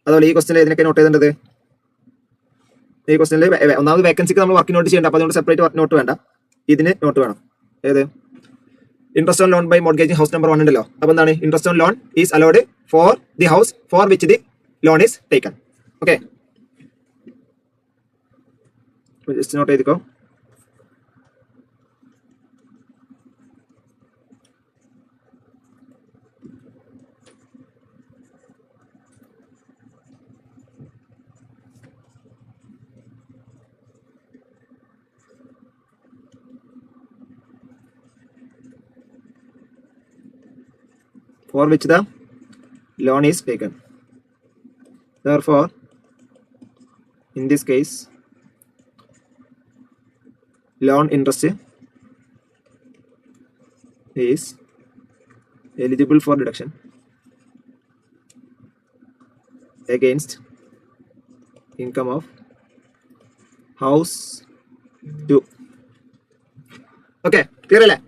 അതുപോലെ ഈ ക്വസ്റ്റ്യനിൽ ഇതിനൊക്കെ നോട്ട് ചെയ്തേണ്ടത്? ഈ ക്വസ്റ്റ്യനിൽ ഒന്നാമത് വേക്കൻസിക്ക് നമ്മൾ വർക്ക് നോട്ട് ചെയ്യേണ്ട. അപ്പോൾ അതുകൊണ്ട് സെപ്പറേറ്റ് വർക്ക് നോട്ട് വേണ്ട, ഇതിന് നോട്ട് വേണം. ഏത്? Interest on loan by mortgaging house number 1 ഉണ്ടല്ലോ. അപ്പോൾ എന്താണ്? Interest on loan is allowed for the house for which the loan is taken. Okay. Just note ചെയ്തിക്കോ. For which the loan is taken. Therefore, in this case, loan interest is eligible for deduction against income of house 2. Okay, clear alle?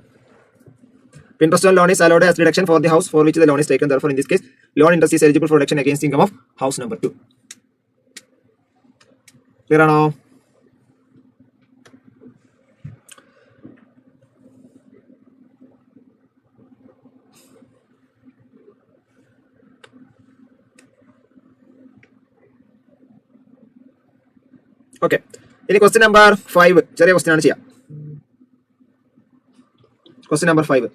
Interest on loan is allowed as deduction for the house for which the loan is taken. Therefore, in this case, loan interest is eligible for deduction against income of house number 2. Clear ആണോ? ഓക്കെ. ഇനി ക്വസ്റ്റ്യൻ നമ്പർ 5. ചെറിയ ക്വസ്റ്റ്യൻ ആണ് ചെയ്യാം. Question number 5.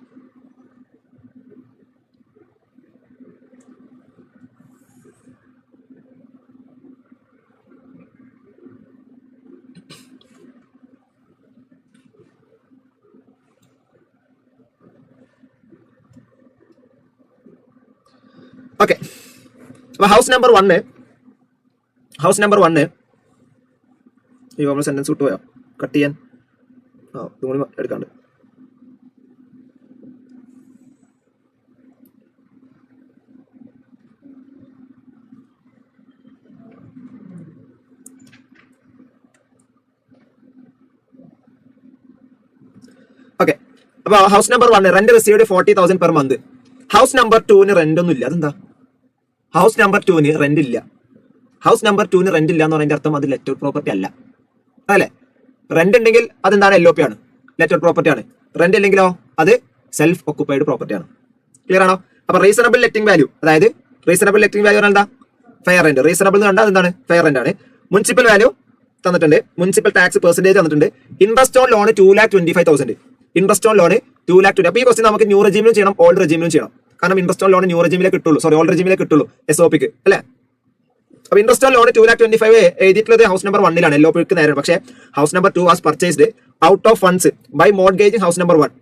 ഓക്കെ. അപ്പൊ ഹൗസ് നമ്പർ 1 ഈ നമ്മൾ സെന്റൻസ് വിട്ടുപോയോ കട്ട് ചെയ്യാൻ? ഇതും കൂടി എടുക്കാണ്ട്. ഓക്കെ, അപ്പൊ house number 1 rent received 40,000 per month. House number 2 rent ഒന്നും ഇല്ല. അതെന്താ? ഹൗസ് നമ്പർ 2 റെന്റ് ഇല്ല. ഹൗസ് നമ്പർ 2 റെന്റ് ഇല്ല എന്ന് പറയുന്നതിന്റെ അർത്ഥം അത് ലെറ്റഡ് പ്രോപ്പർട്ടി അല്ല, അല്ലേ? റെന്റ് ഉണ്ടെങ്കിൽ അതെന്താണ്? LOP ആണ്, ലെറ്റഡ് പ്രോപ്പർട്ടി ആണ്. റെന്റ് ഇല്ലെങ്കിലോ അത് സെൽഫ് ഒക്കുപ്പൈഡ് പ്രോപ്പർട്ടി ആണ്. ക്ലിയർ ആണോ? അപ്പൊ റീസണബിൾ ലെറ്റിംഗ് വാല്യൂ, അതായത് റീസണബിൾ ലെറ്റിംഗ് വാല്യൂ എന്താ? Fair rent. റീസണബിൾ എന്ന് കണ്ടാൽ എന്താണ്? ഫെയർ റെന്റ് ആണ്. മുനിസിപ്പൽ വാല്യൂ തന്നിട്ടുണ്ട്, മുനിസിപ്പൽ ടാക്സ് പെർസെന്റേജ് തന്നിട്ടുണ്ട്. Interest on loan 2,25,000. Interest on loan 2,20,000. അപ്പൊ ഈ ക്വസ്റ്റ്യൻ നമുക്ക് ന്യൂ റെജീമിലും ചെയ്യണം, ഓൾഡ് റെജീമിലും ചെയ്യണം. കാരണം ഇൻട്രസ്റ്റ് ഓൺ ലോൺ ന്യൂ റെജീമിലെ കിട്ടുള്ളൂ, ഓൾഡ് റെജീമിലെ കിട്ടുള്ളൂ SOPക്ക്, അല്ലേ? അപ്പൊ ഇൻട്രസ്റ്റ് ഓൺ ലോൺ 2,25,000 എഴുതിയിട്ടുള്ളത് ഹൗസ് നമ്പർ 1 LOPക്ക് നേരെ. പക്ഷേ house number 2 was purchased out of funds by mortgaging house number 1.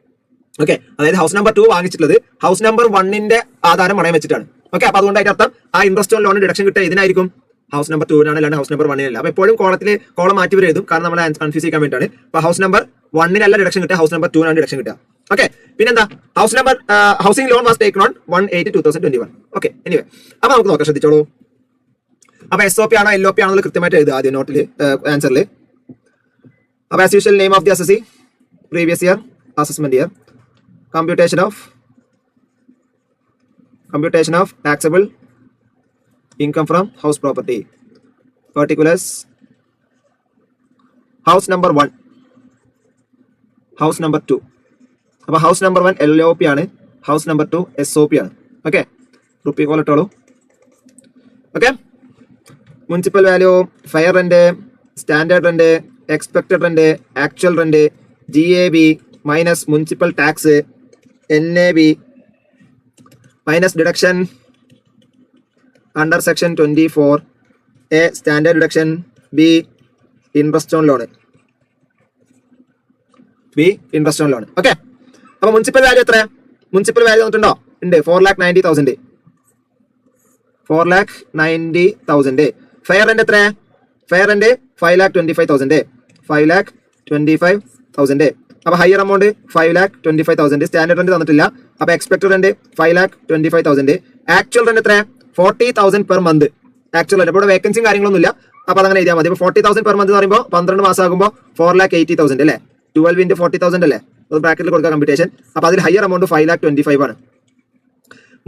Okay, അതായത് ഹൗസ് നമ്പർ 2 വാങ്ങിച്ചിട്ടുള്ളത് ഹൗസ് നമ്പർ 1ന്റെ ആധാരം പണയം വെച്ചിട്ടാണ്. ഓക്കെ, അപ്പൊ അതുകൊണ്ടായിട്ട് അർത്ഥം ആ ഇൻട്രസ്റ്റ് ഓൺ ലോൺ ഡിഡക്ഷൻ കിട്ടുക ഇതിനായിരിക്കും, ഹൗസ് നമ്പർ 2 അല്ലാണ്ട് ഹൗസ് നമ്പർ 1 അപ്പൊ എപ്പോഴും കോളം മാറ്റി വരും എഴുതും, കാരണം നമ്മളെ കൺഫ്യൂസ് ചെയ്യാൻ വേണ്ടിയാണ്. അപ്പൊ ഹൗസ് നമ്പർ 1 ഡിഡക്ഷൻ കിട്ടുക, ഹൗസ് നമ്പർ 2 ഡിഡക്ഷൻ കിട്ടുക. ഓക്കെ, പിന്നെന്താ? House number housing loan was taken on 1/8/2021. Okay, anyway അപ്പൊ നമുക്ക് നോക്കാം, ശ്രദ്ധിച്ചോളൂ. അപ്പൊ SOP ആണോ LOP ആണോ കൃത്യമായിട്ട് എഴുതുക ആദ്യം നോട്ടിൽ, ആൻസറിൽ. അപ്പൊ as usual name of the assessee, previous year, assessment year, computation of taxable income from house property, particulars, house number 1, house number 2. അപ്പോൾ ഹൗസ് നമ്പർ 1 LOP ആണ്, ഹൗസ് നമ്പർ 2 SOP ആണ്. ഓക്കെ, റുപ്പി കോളിട്ടോളൂ. Okay, municipal value, fair rent, standard rent, expected rent, actual rent, GAB minus municipal tax, NAB minus deduction under section 24A standard deduction, B interest on loan, okay. അപ്പൊ മുനിസിപ്പൽ വാല്യൂ എത്ര? മുനിസിപ്പൽ വാല്യൂ തന്നിട്ടുണ്ടോ? ഉണ്ട്, 4,90,000. 4,90,000. ഫെയർ റെന്റ് എത്ര? Fair rent 5,25,000. 5,25,000. അപ്പൊ ഹയർ എമൗണ്ട് 5,25,000. സ്റ്റാൻഡേർഡ് റെന്റ് തന്നിട്ടില്ല. അപ്പൊ എക്സ്പെക്ടഡ് റെന്റ് 5,25,000. ആക്ച്വൽ റെന്റ് എത്ര? 40,000 പെർ മന്ത്. ആക്ച്വൽ റെന്റ് ഇവിടെ വേക്കൻസിയും കാര്യങ്ങളൊന്നും ഇല്ല, അപ്പൊ അതങ്ങനെ എഴുതിയാൽ മതി. 40,000 പെർ മന്ത് എന്ന് പറയുമ്പോൾ 12 മാസം ആകുമ്പോൾ 4,80,000 അല്ലേ? 12 into 40,000 അല്ലേ? അത് ബ്രാക്കറ്റിൽ കൊടുക്കുക കമ്പ്യൂട്ടേഷൻ. അപ്പൊ അതിൽ ഹയർ എമൗണ്ട് 5,25,000 ആണ്.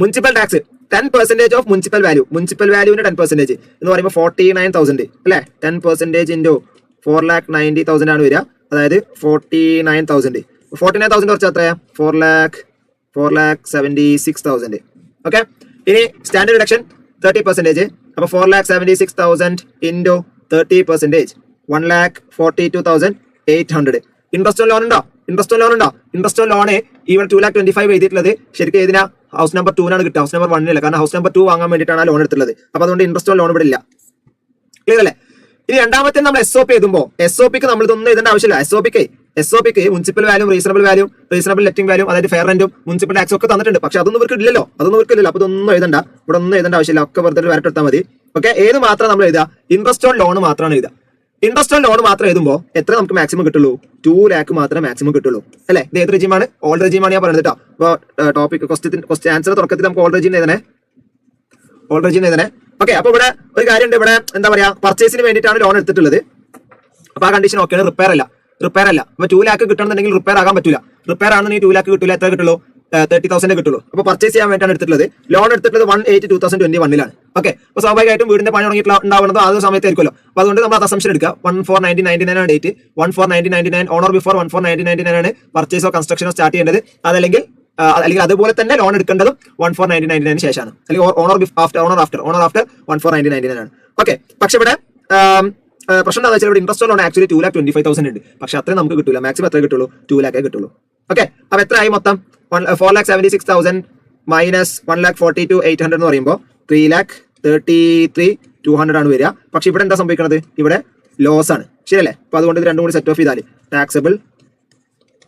Municipal tax 10% of municipal value. Municipal വാല്യൂവിന്റെ 10% എന്ന് പറയുമ്പോൾ 49,000 അല്ലേ? 10% ഇൻറ്റു 4,90,000 ആണ് വരിക, അതായത് 49,000. 49,000 കുറച്ച് എത്രയാ? 4,76,000. ഓക്കെ, ഇനി സ്റ്റാൻഡേർഡ് ഡിഡക്ഷൻ 30%. അപ്പൊ 4,76,000 ഇൻറ്റു 30%, 1,42,800. ഇൻട്രസ്റ്റ് ഓൺ ലോൺ ഉണ്ടോ? ഇൻട്രസ്റ്റ് ഓൺ ലോൺ ഇവിടെ 2,25,000 എഴുതിയിട്ടുള്ളത് ശരിക്കും ഏതിനാ? ഹൗസ് നമ്പർ 2 കിട്ടുക, ഹൗസ് നമ്പർ 1 കാരണം ഹൗസ് നമ്പർ 2 വാങ്ങാൻ വേണ്ടിയിട്ടാണ് ആ ലോൺ എടുത്തുള്ളത്. അപ്പൊ അതുകൊണ്ട് ഇൻട്രസ്റ്റ് ഓൺ ലോൺ ഇവിടെ ഇല്ല. ക്ലിയർ അല്ലേ? ഇനി രണ്ടാമത്തെ നമ്മൾ SOP എഴുതുമ്പോൾ SOPക്ക് നമ്മൾ ഇതൊന്നും എഴുതേണ്ട ആവശ്യമില്ല. SOPക്ക് municipal value, reasonable letting value, അതായത് ഫെയർ റെന്റും മുനിസിപ്പൽ ടാക്സും ഒക്കെ തന്നിട്ടുണ്ട്. പക്ഷെ അതൊന്നും ഇവർക്ക് ഇല്ലല്ലോ. അപ്പൊ ഇതൊന്നും എഴുതണ്ട, ഇവിടെ ഒന്നും എഴുതേണ്ട ആവശ്യമില്ല, ഒക്കെ വെറുതെ വരട്ടെടുത്താൽ മതി. ഓക്കെ, ഏത് മാത്രം നമ്മൾ എഴുതുക? ഇൻട്രസ്റ്റ് ഓൺ ലോൺ മാത്രമാണ് എഴുതുക. ഇൻട്രസ്റ്റ് ഓൺ ലോൺ മാത്രം എഴുതുമ്പോൾ എത്ര നമുക്ക് മാക്സിമം കിട്ടുള്ളൂ? 2 lakh മാത്രമേ മാക്സിമം കിട്ടുള്ളൂ, അല്ലേ? ഇത് ഏത് റെജീമാണ്? ഓൾഡ് റെജീമാണ് ഞാൻ പറയുന്നത് കേട്ടോ. അപ്പോൾ ടോപ്പിക് ക്വസ്റ്റ്യൻ ആൻസർ തുടക്കത്തിൽ നമുക്ക് ഓൾഡ് റെജീം എഴുതണേ. ഓക്കെ, അപ്പൊ ഇവിടെ ഒരു കാര്യമുണ്ട്. ഇവിടെ എന്താ പറയാ, പർച്ചേസിന് വേണ്ടിയിട്ടാണ് ലോൺ എടുത്തിട്ടുള്ളത്. അപ്പൊ ആ കണ്ടീഷൻ ഓക്കെയാണ്. റിപ്പയർ അല്ല. അപ്പൊ 2 lakh കിട്ടണമെന്നുണ്ടെങ്കിൽ റിപ്പയർ ആകാൻ പറ്റില്ല. റിപ്പയർ ആണെന്നുണ്ടെങ്കിൽ 2 lakh കിട്ടില്ല. എത്ര കിട്ടുള്ളൂ? 30,000 കിട്ടുള്ളൂ. അപ്പൊ പർച്ചേസ് ചെയ്യാൻ വേണ്ടിയാണ് എടുത്തിട്ടുള്ളത്. ലോൺ എടുത്തിട്ടുള്ളത് 1/8/2021. ഓക്കെ, അപ്പൊ സ്വാഭാവികമായിട്ടും വീടിന്റെ പണി തുടങ്ങിയിട്ടുണ്ടാവുന്നത് ആ സമയത്തായിരിക്കുമല്ലോ. അപ്പൊ അതുകൊണ്ട് നമ്മൾ അത് അസംഷൻ എടുക്കുക. 1/4/1999 ആണ് ഡേറ്റ്. 1/4/1999 ഓണർ ബിഫോർ 1/4/1999 ആണ് പർച്ചേസോ കൺസ്ട്രക്ഷനോ സ്റ്റാർട്ട് ചെയ്യേണ്ടത്. അല്ലെങ്കിൽ അതുപോലെ തന്നെ ലോൺ എടുക്കേണ്ടതും 1/4/1999 ശേഷമാണ്, അല്ലെങ്കിൽ ഓണർ ആഫ്റ്റർ 1/4/1999 ആണ്. ഓക്കെ, പക്ഷെ ഇവിടെ പ്രശ്നം എന്താ വെച്ചാൽ ഇവിടെ ഇൻട്രസ്റ്റ് ലോൺ ആക്ച്വലി 2,25,000 ഉണ്ട്. പക്ഷെ അത്രയും നമുക്ക് കിട്ടില്ല. മാക്സിമം എത്ര കിട്ടുള്ളൂ? 2 lakh കിട്ടുള്ളൂ. ഓക്കെ, അപ്പൊ എത്രയായി മൊത്തം? 4,76,000 മൈനസ് 1,42,800 എന്ന് പറയുമ്പോൾ 3,33,200 ആണ് വരിക. പക്ഷെ ഇവിടെ എന്താ സംഭവിക്കുന്നത്? ഇവിടെ ലോസ് ആണ്, ശരിയല്ലേ? അപ്പൊ അതുകൊണ്ട് ഇത് രണ്ടും കൂടി സെറ്റ് ഓഫ് ചെയ്താൽ taxable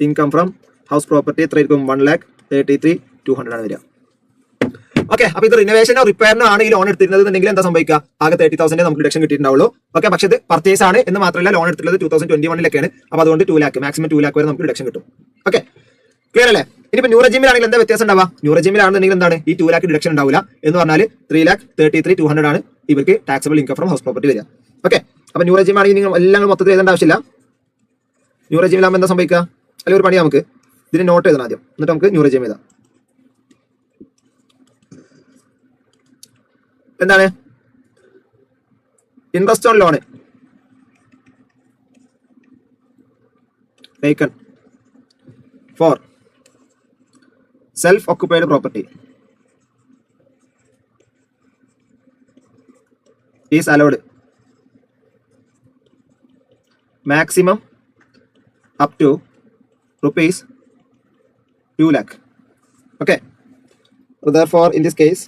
income from house property എത്ര ആയിരിക്കും? 1,33,200 ആണ് വരിക. ഓക്കെ, അപ്പൊ ഇത് റിനോവേഷനോ റിപ്പയറിനോ ആണ് ഈ ലോൺ എടുത്തിരുന്നതെങ്കിൽ എന്താ സംഭവിക്കുക? ആകെ 30,000 നമുക്ക് ഡിഡക്ഷൻ കിട്ടിയിട്ടുണ്ടാവുള്ളൂ. ഓക്കെ, പക്ഷേ ഇത് പർച്ചേസ് ആണ് എന്ന് മാത്രമല്ല ലോൺ എടുത്തിട്ടുള്ളത് 2021 അപ്പൊ അതുകൊണ്ട് 2 lakh മാക്സിമം 2 lakh വരെ നമുക്ക് ഡിഡക്ഷൻ കിട്ടും. ഓക്കെ, ക്ലിയർ അല്ലേ? ഇനിയിപ്പോ ന്യൂ റെജിമിലാണെങ്കിൽ എന്താ വ്യത്യാസം ഉണ്ടാവുക? ന്യൂ റെജിമിലാണെന്നുണ്ടെങ്കിൽ എന്താണ് ഈ 2 lakh ഡിഡക്ഷൻ ഉണ്ടാവില്ല എന്ന് പറഞ്ഞാൽ 3,33,200 ആണ് ഇവർക്ക് taxable income from house property വരിക. ഓക്കെ, അപ്പൊ ന്യൂ റെജിം ആണെങ്കിൽ നിങ്ങൾ എല്ലാം മൊത്തത്തിൽ എഴുതേണ്ട ആവശ്യമില്ല. ന്യൂ റെജിമിലാകുമ്പോൾ എന്താ സംഭവിക്കുക? അല്ലെങ്കിൽ ഒരു പണി നമുക്ക് ഇതിന് നോട്ട് എഴുതണം ആദ്യം, എന്നിട്ട് നമുക്ക് ന്യൂ റെജിം എഴുതാം. എന്താണ് interest on loan taken for self occupied property is allowed maximum up to rupees 2 lakh. Okay, so therefore in this case,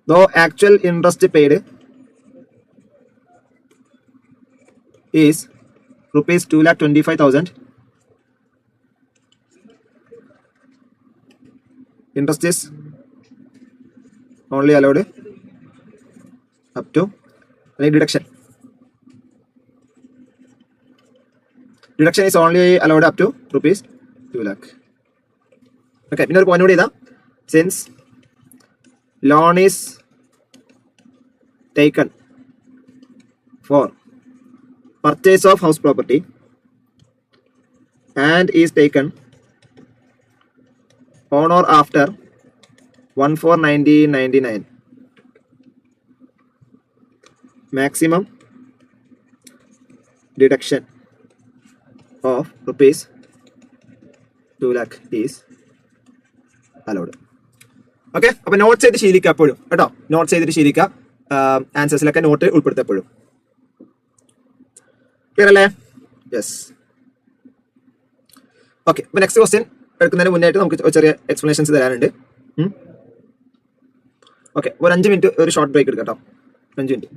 though actual interest paid is rupees 2,25,000, interest is only allowed up to deduction. Deduction is only allowed up to rupees 2 lakh. Okay, പിന്നെ ഒരു പോയിന്റ് കൂടി ഇതാ. Since loan is taken for purchase of house property and is taken on or after 1/4/1999, maximum deduction of rupees 2 lakh is allowed. Okay, അപ്പൊ നോട്ട്സ് ചെയ്ത് ശീലിക്കുക എപ്പോഴും കേട്ടോ. നോട്ട്സ് ചെയ്തിട്ട് ശീലിക്കുക, ആൻസേഴ്സിലൊക്കെ നോട്ട് ഉൾപ്പെടുത്തപ്പോഴും. ക്ലിയർ അല്ലേ? യെസ്. ഓക്കെ, അപ്പൊ നെക്സ്റ്റ് ക്വസ്റ്റ്യൻ എടുക്കുന്നതിന് മുന്നായിട്ട് നമുക്ക് ചെറിയ എക്സ്പ്ലനേഷൻസ് തരാനുണ്ട്. ഓക്കെ, ഒരു 5 മിനിറ്റ് ഒരു ഷോർട്ട് ബ്രേക്ക് എടുക്കാം കേട്ടോ. 5 മിനിറ്റ്.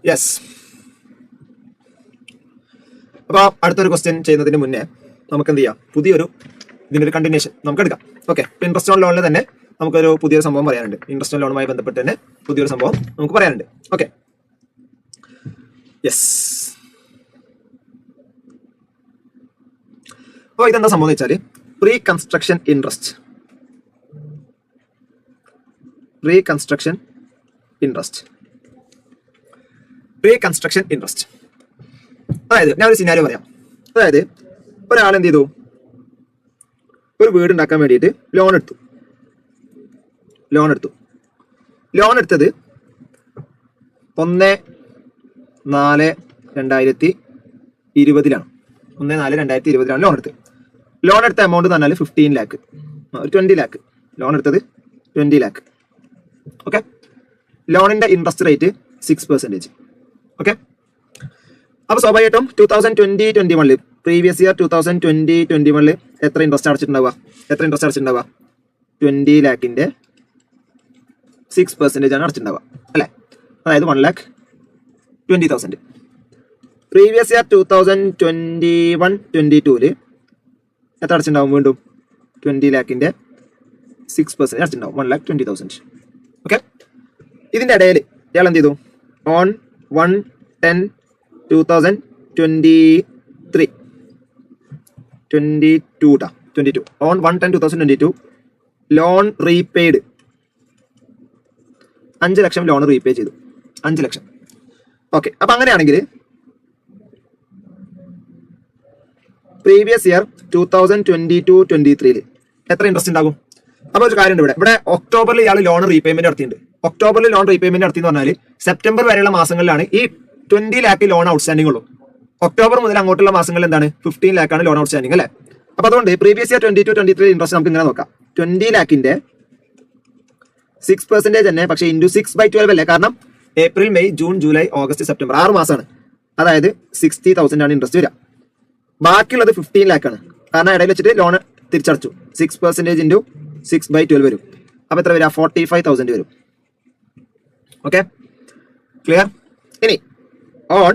യെസ്. അപ്പോൾ അടുത്തൊരു ക്വസ്റ്റ്യൻ ചെയ്യുന്നതിന് മുന്നേ നമുക്ക് എന്ത് ചെയ്യാം, ഇതിന്റെ ഒരു കണ്ടിന്യൂഷൻ നമുക്ക് എടുക്കാം. ഓക്കെ, ഇൻട്രസ്റ്റ് ഓൺ ലോണിൽ തന്നെ നമുക്കൊരു പുതിയൊരു സംഭവം പറയാനുണ്ട്. ഇൻട്രസ്റ്റ് ഓൺ ലോണുമായി ബന്ധപ്പെട്ട് തന്നെ പുതിയൊരു സംഭവം നമുക്ക് പറയാനുണ്ട്. Okay, yes. അപ്പോൾ ഇതെന്താ സംഭവം എന്ന് വെച്ചാൽ പ്രീ കൺസ്ട്രക്ഷൻ ഇൻട്രസ്റ്റ്. അതായത് ഞാൻ ഒരു സിനാരിയോ പറയാം. അതായത് ഒരാൾ എന്ത് ചെയ്തു, ഒരു വീട് ഉണ്ടാക്കാൻ വേണ്ടിയിട്ട് ലോൺ എടുത്തു. ലോൺ എടുത്തത് 1/4/2020 1/4/2020 ലോൺ എടുത്തത്. ലോൺ എടുത്ത എമൗണ്ട് എന്ന് പറഞ്ഞാൽ 15 lakh, ഒരു 20 lakh. ലോൺ എടുത്തത് 20 lakh. ഓക്കെ, ലോണിന്റെ ഇൻട്രസ്റ്റ് റേറ്റ് 6%. ഓക്കെ, അപ്പൊ സ്വാഭാവികമായിട്ടും 2020-21 പ്രീവിയസ് ഇയർ 2020-21 എത്ര ഇൻട്രസ്റ്റ് അടച്ചിട്ടുണ്ടാവുക? 20 lakhന്റെ 6% ആണ് അടച്ചിട്ടുണ്ടാവുക, അല്ലെ? അതായത് 1,20,000. പ്രീവിയസ് ഇയർ 2021-22 എത്ര അടച്ചിട്ടുണ്ടാവും? വീണ്ടും 20 lakhന്റെ 6% അടച്ചിട്ടുണ്ടാവും, 1,20,000. ഓക്കെ, ഇതിന്റെ ഇടയിൽ ഇയാൾ എന്ത് ചെയ്തു? On 1/10/2022 on 1/10/2022 loan repaid 5 lakh loan repay ചെയ്തു. 5 ലക്ഷം. ഓക്കെ, അപ്പൊ അങ്ങനെയാണെങ്കിൽ പ്രീവിയസ് ഇയർ 2022-23 എത്ര ഇൻട്രസ്റ്റ് ഉണ്ടാകും? അപ്പൊ ഒരു കാര്യമുണ്ട്, ഇവിടെ ഒക്ടോബറിൽ ഇയാൾ ലോൺ റീപേയ്മെന്റ് നടത്തിയിട്ടുണ്ട്. ഒക്ടോബറിൽ ലോൺ റീപേയ്മെന്റ് നടത്തിയെന്ന് പറഞ്ഞാൽ സെപ്റ്റംബർ വരെയുള്ള മാസങ്ങളിലാണ് ഈ 20 lakh ലോൺ ഔട്ട്സ്റ്റാൻഡിംഗ് ഉള്ളൂ. ഒക്ടോബർ മുതൽ അങ്ങോട്ടുള്ള മാസങ്ങളിൽ എന്താണ്? 15 lakh ആണ് ലോൺ ഔട്ട്സ്റ്റാൻഡിംഗ്, അല്ലെ? അപ്പൊ അതുകൊണ്ട് പ്രീവിയസ് ഇയർ 22-23 ഇൻട്രസ്റ്റ് നമുക്ക് ഇങ്ങനെ നോക്കാം. 20 lakhന്റെ 6% തന്നെ, പക്ഷേ ഇൻറ്റു 6/12 അല്ലേ? കാരണം April, May, June, July, August, September 6 മാസമാണ്. അതായത് 60,000 ആണ് ഇൻട്രസ്റ്റ് വരിക. ബാക്കിയുള്ളത് 15 lakh ആണ്. കാരണം ഇടയിൽ വെച്ചിട്ട് ലോൺ തിരിച്ചടച്ചു. 6% ഇൻറ്റു 6/12 വരും. അപ്പൊ എത്ര വരിക? 45,000 വരും. Okay, clear? ഇനി on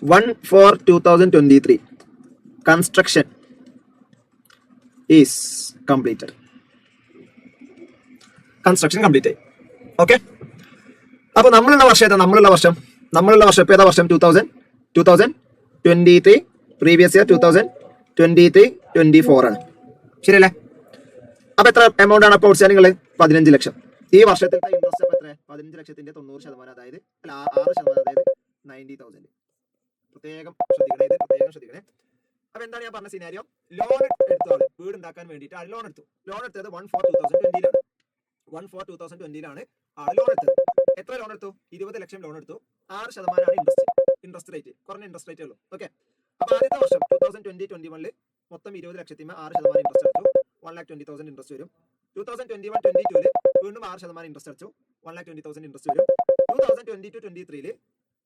1/4/2023 construction is completed. Construction complete ആയി. ഓക്കെ, അപ്പൊ നമ്മളുള്ള വർഷം ഇപ്പൊ ഏതാ വർഷം? 2023. പ്രീവിയസ് ഇയർ 2023-24 ആണ്, ശരിയല്ലേ? അപ്പൊ എത്ര എമൗണ്ട് ആണ് അപ്പോൾ ഔട്ട്സ്റ്റാൻഡിംഗ് ഉള്ളത്? 15 ലക്ഷം. ഈ വർഷത്തിലത്തെ ഇൻട്രസ്റ്റ് എത്ര? 15 ലക്ഷത്തിന്റെ 90%, അതായത് 6%, അതായത് 90,000. പ്രത്യേകം ശ്രദ്ധിക്കണേ. അപ്പൊ എന്താണ് ഞാൻ പറഞ്ഞ സിനാരിയോ? ലോൺ എടുത്തത് വീട് ഉണ്ടാക്കാൻ വേണ്ടിയിട്ട് ആൾ ലോൺ എടുത്തു. ലോൺ എടുത്തത് 1/4/2020 1/4/2020 ആൾ ലോൺ എടുത്തത്. എത്ര ലോൺ എടുത്തു? 20 ലക്ഷം ലോൺ എടുത്തു. 6% ഇൻട്രസ്റ്റ് റേറ്റ്, കുറഞ്ഞ ഇൻട്രസ്റ്റ് റേറ്റ് ഉള്ളൂ. ഓക്കെ, അപ്പൊ ആദ്യത്തെ വർഷം 2020-21 മൊത്തം 20 ലക്ഷത്തിന് 6% ഇൻട്രസ്റ്റ് അടച്ചു, 1,20,000 ഇൻട്രസ്റ്റ് വരും. 2021-22 വീണ്ടും 6% ഇൻട്രസ്റ്റ് അടച്ചു, 1,20,000 ഇൻട്രസ്റ്റ് വരും. 2022-23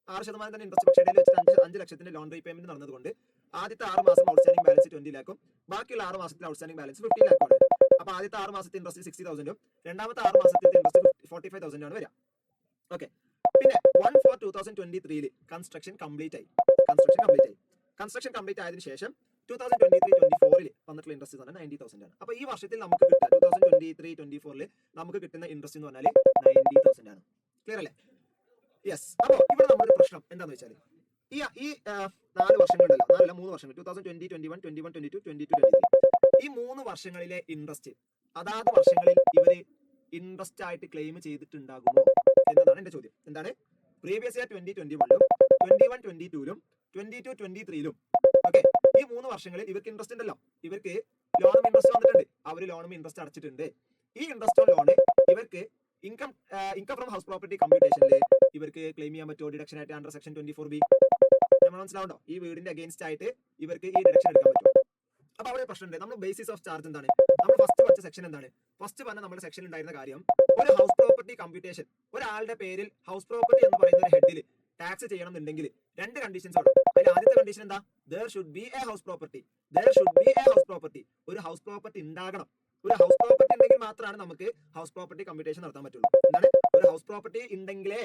6% തന്നെ ഇൻട്രസ്റ്റ്, പക്ഷേ ഇടയിൽ വെച്ചിട്ട് 5 ലക്ഷത്തിന്റെ ലോൺ റീപേയ്മെന്റ് നടന്നതുകൊണ്ട് ആദ്യത്തെ 6 മാസം ഔട്ട്സ്റ്റാൻഡിംഗ് ബാലൻസ് 20 lakhും ബാക്കിയുള്ള 6 മാസത്തിലെ ഔട്ട്സ്റ്റാൻഡിംഗ് ബാലൻസ് 15 lakh ആണ്. അപ്പൊ ആദ്യത്തെ 6 മാസത്തെ ഇൻട്രസ്റ്റ് 60,000ഉം രണ്ടാമത്തെ 6 മാസത്തെ ഇൻട്രസ്റ്റ് 45,000 ആണ് വരിക. ഓക്കെ, പിന്നെ 1/4/2023 കൺസ്ട്രക്ഷൻ കംപ്ലീറ്റ് ആയി. കൺസ്ട്രക്ഷൻ കംപ്ലീറ്റ് ആയതിനു ശേഷം 2023-24 വന്നിട്ടുള്ള ഇൻട്രസ്റ്റ് എന്ന് പറഞ്ഞാൽ 90,000 ആണ്. അപ്പൊ ഈ വർഷത്തിൽ നമുക്ക് കിട്ടുക 2023-24 നമുക്ക് കിട്ടുന്ന ഇൻട്രസ്റ്റ് എന്ന് പറഞ്ഞാൽ 90,000 ആണ്. ക്ലിയർ അല്ലേ? യെസ്. അപ്പോൾ ഇവിടെ നമ്മുടെ പ്രശ്നം എന്താണെന്ന് വെച്ചാൽ ഈ 4 വർഷങ്ങളുണ്ടല്ലോ, 3 വർഷങ്ങൾ 2020-21-21-22-23 ഈ 3 വർഷങ്ങളിലെ ഇൻട്രസ്റ്റ് അതാത് വർഷങ്ങളിൽ ഇവര് ഇൻട്രസ്റ്റ് ആയിട്ട് ക്ലെയിം ചെയ്തിട്ടുണ്ടാകുമോ എന്നതാണ് എന്റെ ചോദ്യം. എന്താണ്? പ്രീവിയസ് ഇയർ 2021-ലും 21-22-ലും 22-23-ലും ഓക്കെ, ഈ 3 വർഷങ്ങളിൽ ഇവർക്ക് ഇൻട്രസ്റ്റ് ഉണ്ടല്ലോ, ഇവർക്ക് ലോണും ഇൻട്രസ്റ്റ് വന്നിട്ടുണ്ട്, അവര് ലോണും ഇൻട്രസ്റ്റ് അടച്ചിട്ടുണ്ട്. ഈ ഇൻട്രസ്റ്റ് ഓൺ ലോണ് ഇവർക്ക് ഇൻകം ഫ്രം ഹൗസ് പ്രോപ്പർട്ടി കമ്പ്യൂട്ടേഷനിൽ ഇവർക്ക് ക്ലെയിം ചെയ്യാൻ പറ്റുമോ? ഡിഡക്ഷൻ ആയിട്ട് അണ്ടർ സെക്ഷൻ 24B. നമ്മൾ മനസ്സിലാവുണ്ടോ? ഈ വീടിന്റെ അഗേൻസ്റ്റ് ആയിട്ട് ഇവർക്ക് ഈ ഡിഡക്ഷൻ എടുക്കാൻ പറ്റും. അപ്പൊ അവിടെ പ്രശ്നമുണ്ട്. നമ്മൾ ബേസിസ് ഓഫ് ചാർജ് എന്താണ്? നമ്മൾ ഫസ്റ്റ് പഠിച്ച സെക്ഷൻ എന്താണ്? ഫസ്റ്റ് പറഞ്ഞ നമ്മുടെ സെക്ഷൻ ഉണ്ടായിരുന്ന കാര്യം, ഒരു ഹൗസ് പ്രോപ്പർട്ടി കമ്പ്യൂട്ടേഷൻ, ഒരാളുടെ പേരിൽ ഹൗസ് പ്രോപ്പർട്ടി എന്ന് പറയുന്ന ഒരു ഹെഡിൽ ടാക്സ് ചെയ്യണം എന്നുണ്ടെങ്കിൽ 2 കണ്ടീഷൻസ് വേണം. അതിൽ ആദ്യത്തെ കണ്ടീഷൻ എന്താ? there should be a house property. ഒരു ഹൗസ് പ്രോപ്പർട്ടി ഉണ്ടാകണം. ഒരു ഹൗസ് പ്രോപ്പർട്ടി ഉണ്ടെങ്കിൽ മാത്രമാണ് നമുക്ക് ഹൗസ് പ്രോപ്പർട്ടി കമ്പ്യൂട്ടേഷൻ നടത്താൻ പറ്റുള്ളൂ. എന്താണ്? ഒരു ഹൗസ് പ്രോപ്പർട്ടി ഉണ്ടെങ്കിലേ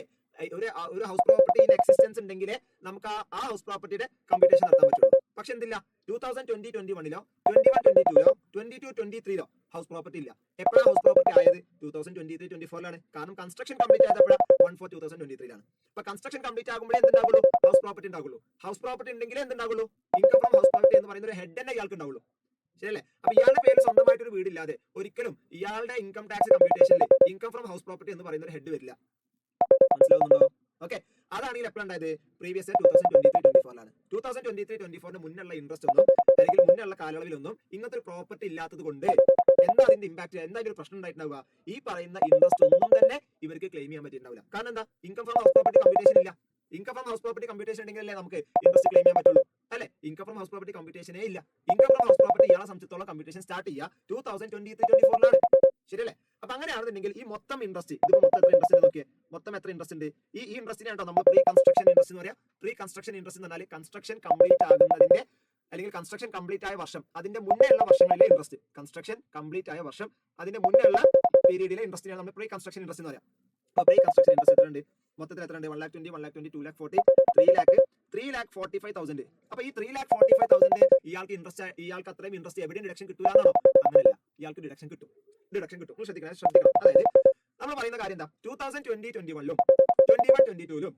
ഒരു ഹൗസ് പ്രോപ്പർട്ടി ഇൻ എക്സിസ്റ്റൻസ് ഉണ്ടെങ്കിലേ നമുക്ക് ആ ഹൗസ് പ്രോപ്പർട്ടിയുടെ കമ്പ്യൂട്ടേഷൻ നടത്താൻ പറ്റുള്ളൂ. പക്ഷെ എന്തില്ല, 2020-21 21-22 22-23 ഹൗസ് പ്രോപ്പർട്ടി ഇല്ല. എപ്പോഴാണ് ഹൗസ് പ്രോപ്പർട്ടി ആയത്? 2023-24 കാരണം കൺസ്ട്രക്ഷൻ കംപ്ലീറ്റ് ആയപ്പോഴാണ് 1/4-2023 അപ്പൊ കൺസ്ട്രക്ഷൻ കംപ്ലീറ്റ് ആകുമ്പോഴേ എന്തുണ്ടാവുള്ളൂ? ഹൗസ് പ്രോപ്പർട്ടി ഉണ്ടാവുള്ളൂ. ഹൗസ് പ്രോപ്പർട്ടി ഉണ്ടെങ്കിലേ എന്തുണ്ടാവുള്ളൂ? ഇൻകം ഫ്രം ഹൗസ് പ്രോപ്പർട്ടി എന്ന് പറയുന്ന ഒരു ഹെഡ് തന്നെ ഇയാൾക്ക് ഉണ്ടാവുള്ളൂ. ശരിയല്ലേ? അപ്പൊ ഇയാളുടെ പേരിൽ സ്വന്തമായിട്ടൊരു വീടില്ലാതെ ഒരിക്കലും ഇയാളുടെ ഇൻകം ടാക്സ് കമ്പ്യൂട്ടേഷനിൽ ഇൻകം ഫ്രം ഹൗസ് പ്രോപ്പർട്ടി എന്ന് പറയുന്ന ഒരു ഹെഡ് വരില്ല. മനസ്സിലാവുന്നുണ്ടോ? ഓക്കെ, അതാണ് എപ്പോഴുണ്ടായത്? പ്രീവിയസ് 2023-24 2023-24 മുന്നുള്ള ഇൻട്രസ്റ്റ് ഒന്നും അല്ലെങ്കിൽ മുന്നുള്ള കാലയളവിലൊന്നും ഇങ്ങനത്തെ ഒരു പ്രോപ്പർട്ടി ഇല്ലാത്തത് കൊണ്ട് എന്താ അതിന്റെ ഇമ്പാക്ട്, എന്താ ഒരു പ്രശ്നം ഉണ്ടായിട്ടുണ്ടാവുക? ഈ പറയുന്ന ഇൻട്രസ്റ്റ് ഒന്നും തന്നെ ഇവർക്ക് ക്ലെയിം ചെയ്യാൻ പറ്റിയിട്ടുണ്ടാവില്ല. കാരണം എന്താ? Income from house property computation ഇല്ല. Income from house property computation ഉണ്ടെങ്കിലല്ലേ നമുക്ക് ഇൻട്രസ്റ്റ് ക്ലെയിം ചെയ്യാൻ പറ്റുള്ളൂ, അല്ലെ? ഇൻകം ഫ്രം ഹൗസ് പ്രോപ്പർട്ടി കമ്പ്യൂട്ടേഷനേ ഇല്ല. ഇൻകം ഫ്രം ഹൗസ് പ്രോപ്പർട്ടി ഇയാളെ സംബന്ധിച്ചോളം കമ്പ്യൂട്ടേഷൻ സ്റ്റാർട്ട് ചെയ്യുക 2023-24 ശരിയല്ലേ? അപ്പൊ അങ്ങനെയാണെന്നുണ്ടെങ്കിൽ ഈ മൊത്തം ഇൻട്രസ്റ്റ്, ഇതിപ്പോ മൊത്തം എത്ര ഇൻട്രസ്റ്റ് നോക്കിയേ, മൊത്തം എത്ര ഇൻട്രസ്റ്റ് ഉണ്ട്? ഈ ഇൻട്രസ്റ്റിനെ ആണോ നമ്മൾ പ്രീ കൺസ്ട്രക്ഷൻ ഇൻട്രസ്റ്റ് എന്ന് പറയാം. പ്രീ കൺസ്ട്രക്ഷൻ ഇൻട്രസ്റ്റ് എന്ന് പറഞ്ഞാൽ കൺസ്ട്രക്ഷൻ കംപ്ലീറ്റ് ആകുന്നതിന്റെ അല്ലെങ്കിൽ കൺസ്ട്രക്ഷൻ കംപ്ലീറ്റ് ആയ വർഷം അതിന്റെ മുന്നേ ഉള്ള വർഷങ്ങളിലെ ഇൻട്രസ്റ്റ്, കൺസ്ട്രക്ഷൻ കംപ്ലീറ്റ് ആയ വർഷം അതിന്റെ മുന്നേ ഉള്ള പീരീഡിലെ ഇൻട്രസ്റ്റിനെയാണ് നമ്മൾ പ്രീ കൺസ്ട്രക്ഷൻ ഇൻട്രസ്റ്റ് എന്ന് പറയാം. അപ്പൊ പ്രീ കൺസ്ട്രക്ഷൻ ഇൻട്രസ്റ്റ് എത്ര ഉണ്ട്? മൊത്തത്തിൽ എത്ര ഉണ്ട്? 1,20,000, 1,20,000, 2,40,000, 3,45,000. അപ്പൊ ഈ 3,45,000 ഇയാൾക്ക് ഇൻട്രസ്റ്റ്, ഇയാൾക്ക് അത്രയും ഇൻട്രസ്റ്റ് എവിടെയും ഡിഡക്ഷൻ കിട്ടുക എന്നാണോ? അങ്ങനെയല്ല, ഇയാൾക്ക് ഡിഡക്ഷൻ കിട്ടും. ശ്രദ്ധിക്കണം. അതായത് നമ്മൾ പറയുന്ന കാര്യം എന്താ? 2020-21 21-22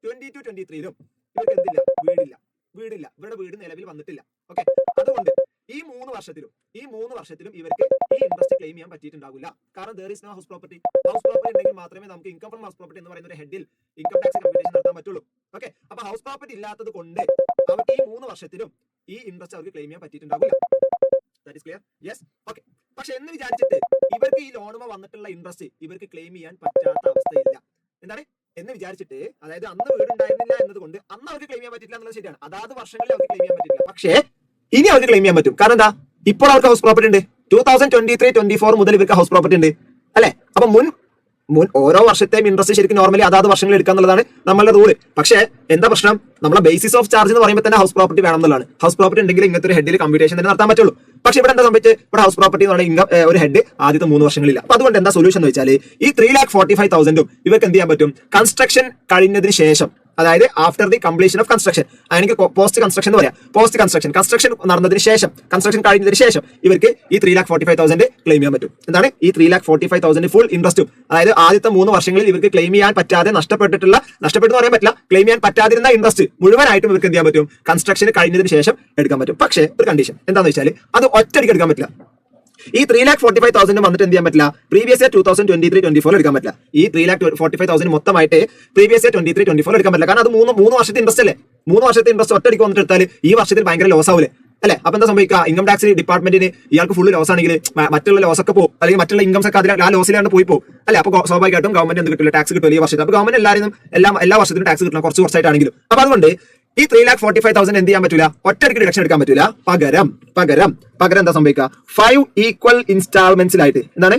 22-23 ഇവർക്ക് എന്തില്ല? വീടില്ല. ഇവരുടെ വീട് നിലവിൽ വന്നിട്ടില്ല. ഓക്കെ, അതുകൊണ്ട് ഈ മൂന്ന് വർഷത്തിലും ഇവർക്ക് ഈ ഇൻട്രസ്റ്റ് ക്ലെയിം ചെയ്യാൻ പറ്റിയിട്ടുണ്ടാവില്ല. കാരണം there is no house property. House property ഉണ്ടെങ്കിൽ മാത്രമേ നമുക്ക് ഇൻകം ഫ്രം ഹൗസ് പ്രോപ്പർട്ടി എന്ന് പറയുന്ന ഒരു ഹെഡിൽ ഇൻകം ടാക്സ് കമ്പ്യൂട്ടേഷൻ നടത്താൻ പറ്റുള്ളൂ. ഓക്കെ, അപ്പൊ ഹൗസ് പ്രോപ്പർട്ടി ഇല്ലാത്തത് കൊണ്ട് അവർക്ക് ഈ 3 വർഷത്തിലും ഈ ഇൻട്രസ്റ്റ് അവർക്ക് ക്ലെയിം ചെയ്യാൻ പറ്റിയിട്ടുണ്ടാവില്ല. That is clear? Yes. Okay, പക്ഷെ എന്ന് വിചാരിച്ചിട്ട് ഇവർക്ക് ഈ ലോണുമ വന്നിട്ടുള്ള ഇൻട്രസ്റ്റ് ഇവർക്ക് ക്ലെയിം ചെയ്യാൻ പറ്റാത്ത അവസ്ഥയില്ല. എന്താണ് എന്ന് വിചാരിച്ചിട്ട്, അതായത് അന്ന് വീടുണ്ടായിരുന്നില്ല എന്നതുകൊണ്ട് അന്ന് അവർക്ക് ക്ലെയിം ചെയ്യാൻ പറ്റില്ല എന്നുള്ളത് ശരിയാണ്. അതാത് വർഷങ്ങളിൽ അവർക്ക് ക്ലെയിം ചെയ്യാൻ പറ്റില്ല. പക്ഷേ ഇനി അവർക്ക് ക്ലെയിം ചെയ്യാൻ പറ്റും. കാരണം എന്താ? ഇപ്പോൾ അവർക്ക് ഹൗസ് പ്രോപ്പർട്ടി ഉണ്ട്. 2023-24 മുതൽ ഇവർക്ക് ഹൗസ് പ്രോപ്പർട്ടി ഉണ്ട്, അല്ലെ? അപ്പൊ മുൻ ഓരോ വർഷത്തെയും ഇൻട്രസ്റ്റ് ശരിക്കും നോർമലി അതാത് വർഷങ്ങളിൽ എടുക്കുക എന്നുള്ളതാണ് നമ്മളുടെ റൂള്. പക്ഷേ എന്താ പ്രശ്നം? നമ്മളെ ബേസിസ് ഓഫ് ചാർജ് എന്ന് പറയുമ്പോൾ തന്നെ ഹൗസ് പ്രോപ്പർട്ടി വേണം എന്നുള്ളതാണ്. ഹൗസ് പ്രോപ്പർട്ടി ഉണ്ടെങ്കിൽ ഇങ്ങനത്തെ ഒരു ഹെഡിൽ കമ്പ്യൂട്ടേഷൻ തന്നെ നടത്താൻ പറ്റുള്ളൂ. പക്ഷെ ഇവിടെ എന്താ സംഭവിച്ചത്? ഇവിടെ ഹൗസ് പ്രോപ്പർട്ടി എന്ന് പറയുന്ന ഇൻകം ഒരു ഹെഡ് ആദ്യത്തെ 3 വർഷങ്ങളില്ല. അപ്പൊ അതുകൊണ്ട് എന്താ സൊല്യൂഷൻ എന്ന് വെച്ചാൽ ഈ 3,45,000 ഇവർക്ക് എന്ത് ചെയ്യാൻ പറ്റും? കൺസ്ട്രക്ഷൻ കഴിഞ്ഞതിന് ശേഷം, അതായത് after the completion of construction, അല്ലെങ്കിൽ പോസ്റ്റ് കൺസ്ട്രക്ഷൻ എന്ന് പറയാം. പോസ്റ്റ് കൺസ്ട്രക്ഷൻ നടന്നതിന് ശേഷം, കൺസ്ട്രക്ഷൻ കഴിഞ്ഞതിന് ശേഷം ഇവർക്ക് ഈ 3,45,000 ക്ലെയിം ചെയ്യാൻ പറ്റും. എന്താണ് ഈ 3,45,000 ഫുൾ ഇൻട്രസ്റ്റും? അതായത് ആദ്യത്തെ 3 വർഷങ്ങളിൽ ഇവർക്ക് ക്ലെയിം ചെയ്യാൻ പറ്റാതെ നഷ്ടപ്പെട്ടെന്ന് പറയാൻ പറ്റില്ല, ക്ലെയിം ചെയ്യാൻ പറ്റാതിരുന്ന ഇൻട്രസ്റ്റ് മുഴുവനായിട്ടും ഇവർക്ക് എന്ത് ചെയ്യാൻ പറ്റും? കൺസ്ട്രക്ഷൻ കഴിഞ്ഞതിന് ശേഷം എടുക്കാൻ പറ്റും. പക്ഷേ ഒരു കണ്ടീഷൻ എന്താണെന്ന് വെച്ചാൽ അത് ഒറ്റയടിക്ക് എടുക്കാൻ പറ്റില്ല. ഈ 3,45,000 വന്നിട്ട് എന്ത് ചെയ്യാൻ പറ്റില്ല? പ്രീവിയസ് ഇയർ 2023-24 എടുക്കാൻ പറ്റില്ല. ഈ 3,45,000 മൊത്തമായിട്ട് പ്രീവിയസ് ഇയർ 23-24 എടുക്കാൻ പറ്റില്ല. കാരണം അത് മൂന്ന് വർഷത്തെ ഇൻട്രസ്റ്റ് അല്ലേ? 3 വർഷത്തെ ഇൻട്രസ്റ്റ് ഒറ്റയടിക്ക് വന്നിട്ട് എടുത്താൽ ഈ വർഷത്തിൽ ഭയങ്കര ലോസ് ആവില്ലേ, അല്ലെ? അപ്പൊ എന്താ സംഭവിക്കുക? ഇൻകം ടാക്സ് ഡിപ്പാർട്ട്മെന്റിന് ഇയാൾക്ക് ഫുള്ള് ലോസ് ആണെങ്കിൽ മറ്റുള്ള ലോസ് ഒക്കെ പോകും, അല്ലെങ്കിൽ മറ്റുള്ള ഇൻകംസ് ഒക്കെ അതിൽ ആ ലോസിലാണ് പോയി പോകും, അല്ലെ? അപ്പൊ സ്വാഭാവികമായിട്ടും ഗവൺമെന്റ് എന്ത് കിട്ടില്ല? ടാക്സ് കിട്ടില്ല ഈ വർഷത്തിൽ. അപ്പൊ ഗവൺമെന്റ് എല്ലാ വർഷത്തിലും ടാക്സ് കിട്ടണം, കുറച്ചായിട്ടാണെങ്കിലും. അപ്പൊ അതുകൊണ്ട് ഈ 3,45,000 എന്ത് ചെയ്യാൻ പറ്റില്ല? ഒറ്റയടിക്ക് ഡിഡക്ഷൻ എടുക്കാൻ പറ്റില്ല. പകരം എന്താ സംഭവിക്കുക? 5 ഈക്വൽ ഇൻസ്റ്റാൾമെന്റ്സിലായിട്ട്, എന്താണ്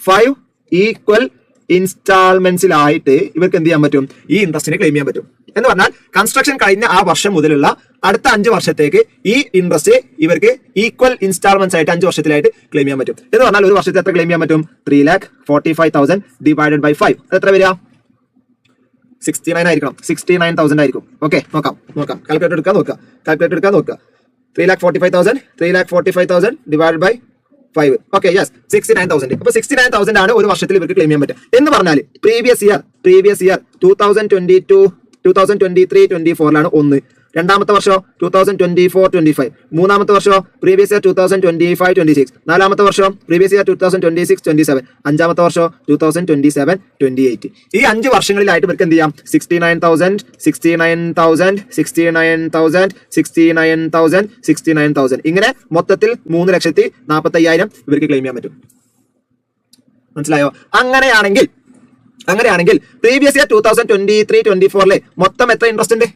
5 ഈക്വൽ ഇൻസ്റ്റാൾമെന്റ്സിലായിട്ട് ഇവർക്ക് എന്ത് ചെയ്യാൻ പറ്റും? ഈ ഇൻട്രസ്റ്റിനെ ക്ലെയിം ചെയ്യാൻ പറ്റും. എന്ന് പറഞ്ഞാൽ കൺസ്ട്രക്ഷൻ കഴിഞ്ഞ ആ വർഷം മുതലുള്ള അടുത്ത 5 വർഷത്തേക്ക് ഈ ഇൻട്രസ്റ്റ് ഇവർക്ക് ഈക്വൽ ഇൻസ്റ്റാൾമെന്റ്സ് ആയിട്ട് 5 വർഷത്തിലായിട്ട് ക്ലെയിം ചെയ്യാൻ പറ്റും. എന്ന് പറഞ്ഞാൽ ഒരു വർഷത്തിൽ എത്ര ക്ലെയിം ചെയ്യാൻ പറ്റും? 3,45,000 ഡിവൈഡഡ് ബൈ 5 എത്ര വരിക? 69 ആയിരിക്കണം. 69,000 ആയിരിക്കും. ഓക്കെ, നോക്കാം. കാൽക്കുലേറ്റർ എടുക്കാൻ നോക്കുക. 3,45,000 ഡിവൈഡ് ബൈ 5. Okay, yes, 69,000. അപ്പൊ 69,000 ആണ് ഒരു വർഷത്തിൽ ഇവർക്ക് ക്ലെയിം ചെയ്യാൻ പറ്റും. എന്ന് പറഞ്ഞാൽ പ്രീവിയസ് ഇയർ 2023-24 1. രണ്ടാമത്തെ വർഷം 2024-25. മൂന്നാമത്തെ വർഷം പ്രീവിയസ് ഇയർ 2025-26. നാലാമത്തെ വർഷം പ്രീവിയസ് ഇയർ 2026-27. അഞ്ചാമത്തെ വർഷം 2027-28. ഈ 5 വർഷങ്ങളിലായിട്ട് ഇവർക്ക് എന്ത് ചെയ്യാം? 69,000 ഇങ്ങനെ മൊത്തത്തിൽ 3,40,45,000 ഇവർക്ക് ക്ലെയിം ചെയ്യാൻ പറ്റും. മനസ്സിലായോ? അങ്ങനെയാണെങ്കിൽ പ്രീവിയസ് ഇയർ 2023-24 മൊത്തം എത്ര ഇൻട്രസ്റ്റ് ഉണ്ട്?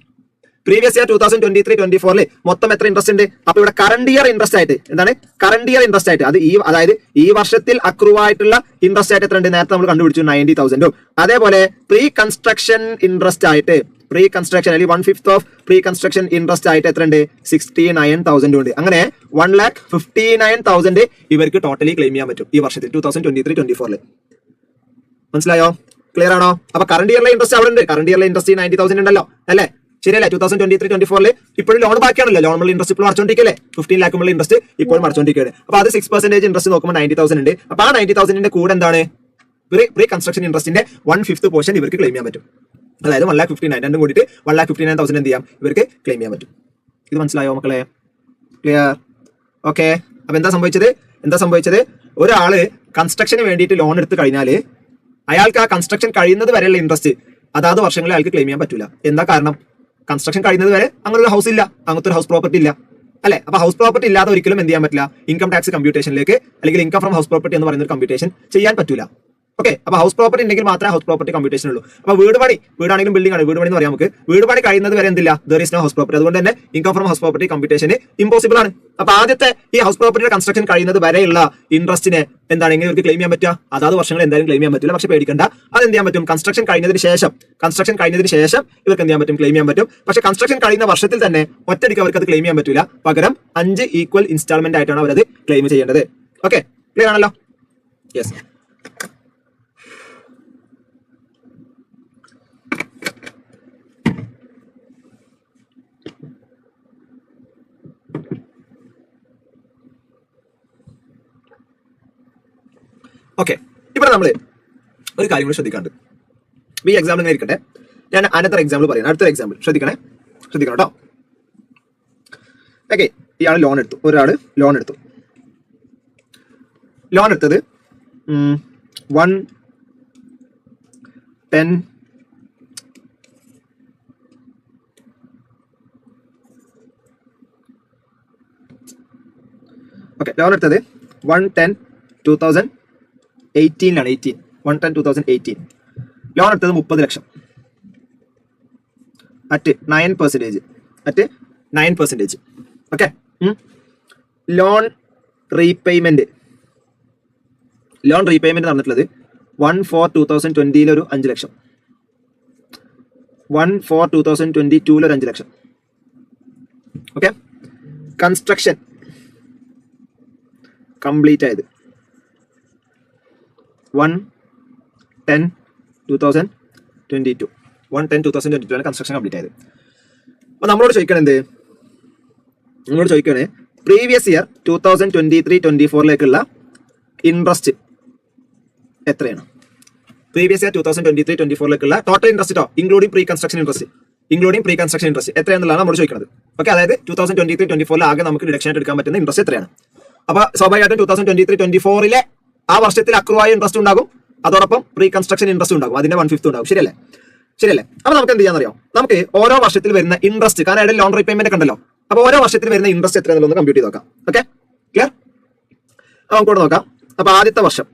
പ്രീവിയസ് ഇയർ 2023-24 മൊത്തം എത്ര ഇൻട്രസ്റ്റ് ഉണ്ട്? അപ്പൊ ഇവിടെ കറണ്ട് ഇയർ ഇൻട്രസ്റ്റ് ആയിട്ട്, എന്താണ് കറണ്ട് ഇയർ ഇൻട്രസ്റ്റ് ആയിട്ട്, അത് അതായത് ഈ വർഷത്തിൽ അക്രൂവ് ആയിട്ടുള്ള ഇൻട്രസ്റ്റ് ആയിട്ട് എത്ര ഉണ്ട്? നേരത്തെ നമ്മൾ കണ്ടുപിടിച്ചു 90,000. അതേപോലെ പ്രീ കൺസ്ട്രക്ഷൻ ഇൻട്രസ്റ്റ് ആയിട്ട്, പ്രീ കൺസ്ട്രക്ഷൻ അല്ലെങ്കിൽ 1/5 ഓഫ് പ്രീ കൺസ്ട്രക്ഷൻ ഇൻട്രസ്റ്റ് ആയിട്ട് എത്ര ഉണ്ട്? 69,000 ഉണ്ട്. അങ്ങനെ 1,59,000 ഇവർക്ക് ടോട്ടലി ക്ലെയിം ചെയ്യാൻ പറ്റും ഈ വർഷത്തിൽ 2023-24. മനസ്സിലായോ? ക്ലിയർ ആണോ? അപ്പൊ കറണ്ട് ഇയറിലെ ഇൻട്രസ്റ്റ് അവിടെ ഉണ്ട്. കറണ്ട് ഇയറിലെ ഇൻട്രസ്റ്റ് 90,000 ഉണ്ടല്ലോ അല്ലേ? ശരിയല്ലേ? 2023-24 ഇപ്പോഴും ലോൺ ബാക്കിയാണല്ലോ. ലോൺ ഇൻട്രസ്റ്റ് ഇപ്പോൾ അടച്ചോണ്ടിരിക്കല്ലേ? 15 lakh ഇൻട്രസ്റ്റ് ഇപ്പോൾ അടച്ചോണ്ടിരിക്കുകയാണ്. അപ്പൊ അത് 6% ഇൻട്രസ്റ്റ് നോക്കുമ്പോൾ 90,000 ഉണ്ട്. അപ്പൊ ആ 90,000 കൂടെ എന്താണ് പ്രീ കൺസ്ട്രക്ഷൻ ഇൻട്രസ്റ്റിന്റെ 1/5 പോർഷൻ ഇവർക്ക് ക്ലെയിം ചെയ്യാൻ പറ്റും. അതായത് 1,59,000 രണ്ടും കൂടിയിട്ട് 1,59,000 എന്ത് ചെയ്യാം ഇവർക്ക് ക്ലെയിം ചെയ്യാൻ പറ്റും. ഇത് മനസ്സിലായോ മക്കളെ? ക്ലിയർ? ഓക്കെ. അപ്പൊ എന്താ സംഭവിച്ചത്? ഒരാള് കൺസ്ട്രക്ഷന് വേണ്ടിയിട്ട് ലോൺ എടുത്ത് കഴിഞ്ഞാൽ അയാൾക്ക് ആ കൺസ്ട്രക്ഷൻ കഴിയുന്നത് വരെയുള്ള ഇൻട്രസ്റ്റ് അതാത് വർഷങ്ങളിൽ അയാൾക്ക് ക്ലെയിം ചെയ്യാൻ പറ്റില്ല. എന്താ കാരണം? കൺസ്ട്രക്ഷൻ കഴിയുന്നത് വരെ അങ്ങനെ ഒരു ഹൗസ് ഇല്ല, അങ്ങനത്തെ ഒരു ഹൗസ് പ്രോപ്പർട്ടി ഇല്ല അല്ലെ? അപ്പൊ ഹൗസ് പ്രോപ്പർട്ടി ഇല്ലാതെ ഒരിക്കലും എന്ത് ചെയ്യാൻ പറ്റില്ല, ഇൻകം ടാക്സ് കമ്പ്യൂട്ടേഷനിലേക്ക് അല്ലെങ്കിൽ ഇൻകം ഫ്രം ഹൗസ് പ്രോപ്പർട്ടി എന്ന് പറയുന്ന ഒരു കമ്പ്യൂട്ടേഷൻ ചെയ്യാൻ പറ്റില്ല. ഓക്കെ. അപ്പൊ ഹൗസ് പ്രോപ്പർട്ടി ഉണ്ടെങ്കിൽ മാത്രമേ ഹൗസ് പ്രോപ്പർട്ടി കമ്പ്യൂട്ടേഷൻ ഉള്ളൂ. അപ്പൊ വീടാണെങ്കിലും ബിൽഡിംഗ് ആണ്, വീട് പണി എന്ന് പറയാം നമുക്ക്. വീട് പണി കഴിയുന്നത് വരെ എന്തില്ല, there is no house property. അതുകൊണ്ട് തന്നെ income from house property computation impossible ആണ്. അപ്പൊ ആദ്യത്തെ ഈ ഹൗസ് പ്രോപ്പർട്ടിയുടെ കൺസ്ട്രക്ഷൻ കഴിയുന്നത് വരെയുള്ള ഇൻട്രസ്റ്റിനെ എന്താണ് ഇവർക്ക് ക്ലെയിം ചെയ്യാൻ പറ്റുക? അതാത് വർഷങ്ങൾ എന്തായാലും ക്ലെയിം ചെയ്യാൻ പറ്റില്ല. പക്ഷെ പേടിക്കണ്ട, അത് എന്ത് ചെയ്യാൻ പറ്റും? കൺസ്ട്രക്ഷൻ കഴിഞ്ഞതിന് ശേഷം ഇവർക്ക് എന്ത് ചെയ്യാൻ പറ്റും? ക്ലെയിം ചെയ്യാൻ പറ്റും. പക്ഷെ കൺസ്ട്രക്ഷൻ കഴിയുന്ന വർഷത്തിൽ തന്നെ ഒറ്റയടിക്ക് അവർക്ക് അത് ക്ലെയിം ചെയ്യാൻ പറ്റില്ല. പകരം 5 ഈക്വൽ ഇൻസ്റ്റാൾമെന്റ് ആയിട്ടാണ് അവരത് ക്ലെയിം ചെയ്യേണ്ടത്. ഓക്കെ, ക്ലിയർ ആണല്ലോ? യെസ്. ഓക്കെ, ഇവിടെ നമ്മൾ ഒരു കാര്യം കൂടി ശ്രദ്ധിക്കാണ്ട്. ഈ എക്സാമ്പിൾ ഇങ്ങനെ ഇരിക്കട്ടെ, ഞാൻ അനന്തര എക്സാമ്പിൾ പറയാം. അടുത്തൊരു എക്സാമ്പിൾ ശ്രദ്ധിക്കണം കേട്ടോ. ഓക്കെ, ഇയാൾ ഒരാൾ ലോൺ എടുത്തത് 110 ഓക്കെ, ലോൺ എടുത്തത് 110-2018 110-2018. ലോൺ എടുത്തത് 30 ലക്ഷം അറ്റ് 9%. ഓക്കെ. ലോൺ റീപേയ്മെന്റ് നടന്നിട്ടുള്ളത് 1/4/2020 ഒരു 5 ലക്ഷം, 1/4/2022 ഒരു 5 ലക്ഷം. ഓക്കെ. കൺസ്ട്രക്ഷൻ കംപ്ലീറ്റ് ആയത് 1/10/2022 ആണ് കൺസ്ട്രക്ഷൻ കംപ്ലീറ്റ് ആയത്. അപ്പൊ നമ്മളോട് ചോദിക്കണേ പ്രീവിയസ് ഇയർ 2023-24 ഇൻട്രസ്റ്റ് എത്രയാണ്? Previous year 2023-24 total interest including pre construction interest എത്രയാണെന്നുള്ളതാണ് നമ്മൾ ചോദിക്കുന്നത്. ഓക്കെ, അതായത് 2023-24 ആകെ നമുക്ക് ഡിഡക്ഷൻ ആയിട്ട് എടുക്കാൻ പറ്റുന്ന ഇൻട്രസ്റ്റ് എത്രയാണ്? അപ്പൊ സ്വാഭാവികമായിട്ടും 2023-24 ആ വർഷത്തിൽ അക്രൂവായ ഇൻട്രസ്റ്റ് ഉണ്ടാകും, അതോടൊപ്പം പ്രീ കൺസ്ട്രക്ഷൻ ഇൻട്രസ്റ്റ് ഉണ്ടാകും, അതിന്റെ 1/5 ഉണ്ടാകും. ശരിയല്ലേ? അപ്പൊ നമുക്ക് എന്ത് ചെയ്യാന്നറിയോ? നമുക്ക് ഓരോ വർഷത്തിൽ വരുന്ന ഇൻട്രസ്റ്റ്, കാരണം ഇവിടെ ലോൺ റീപേയ്മെന്റ് ഒക്കെ ഉണ്ടല്ലോ, അപ്പൊ ഓരോ വർഷത്തിൽ വരുന്ന ഇൻട്രസ്റ്റ് എത്രയാണെന്നുള്ളത് കമ്പ്യൂട്ട് ചെയ്ത് നോക്കാം. Okay, clear? നമുക്ക് കൂടെ നോക്കാം. അപ്പൊ ആദ്യത്തെ വർഷം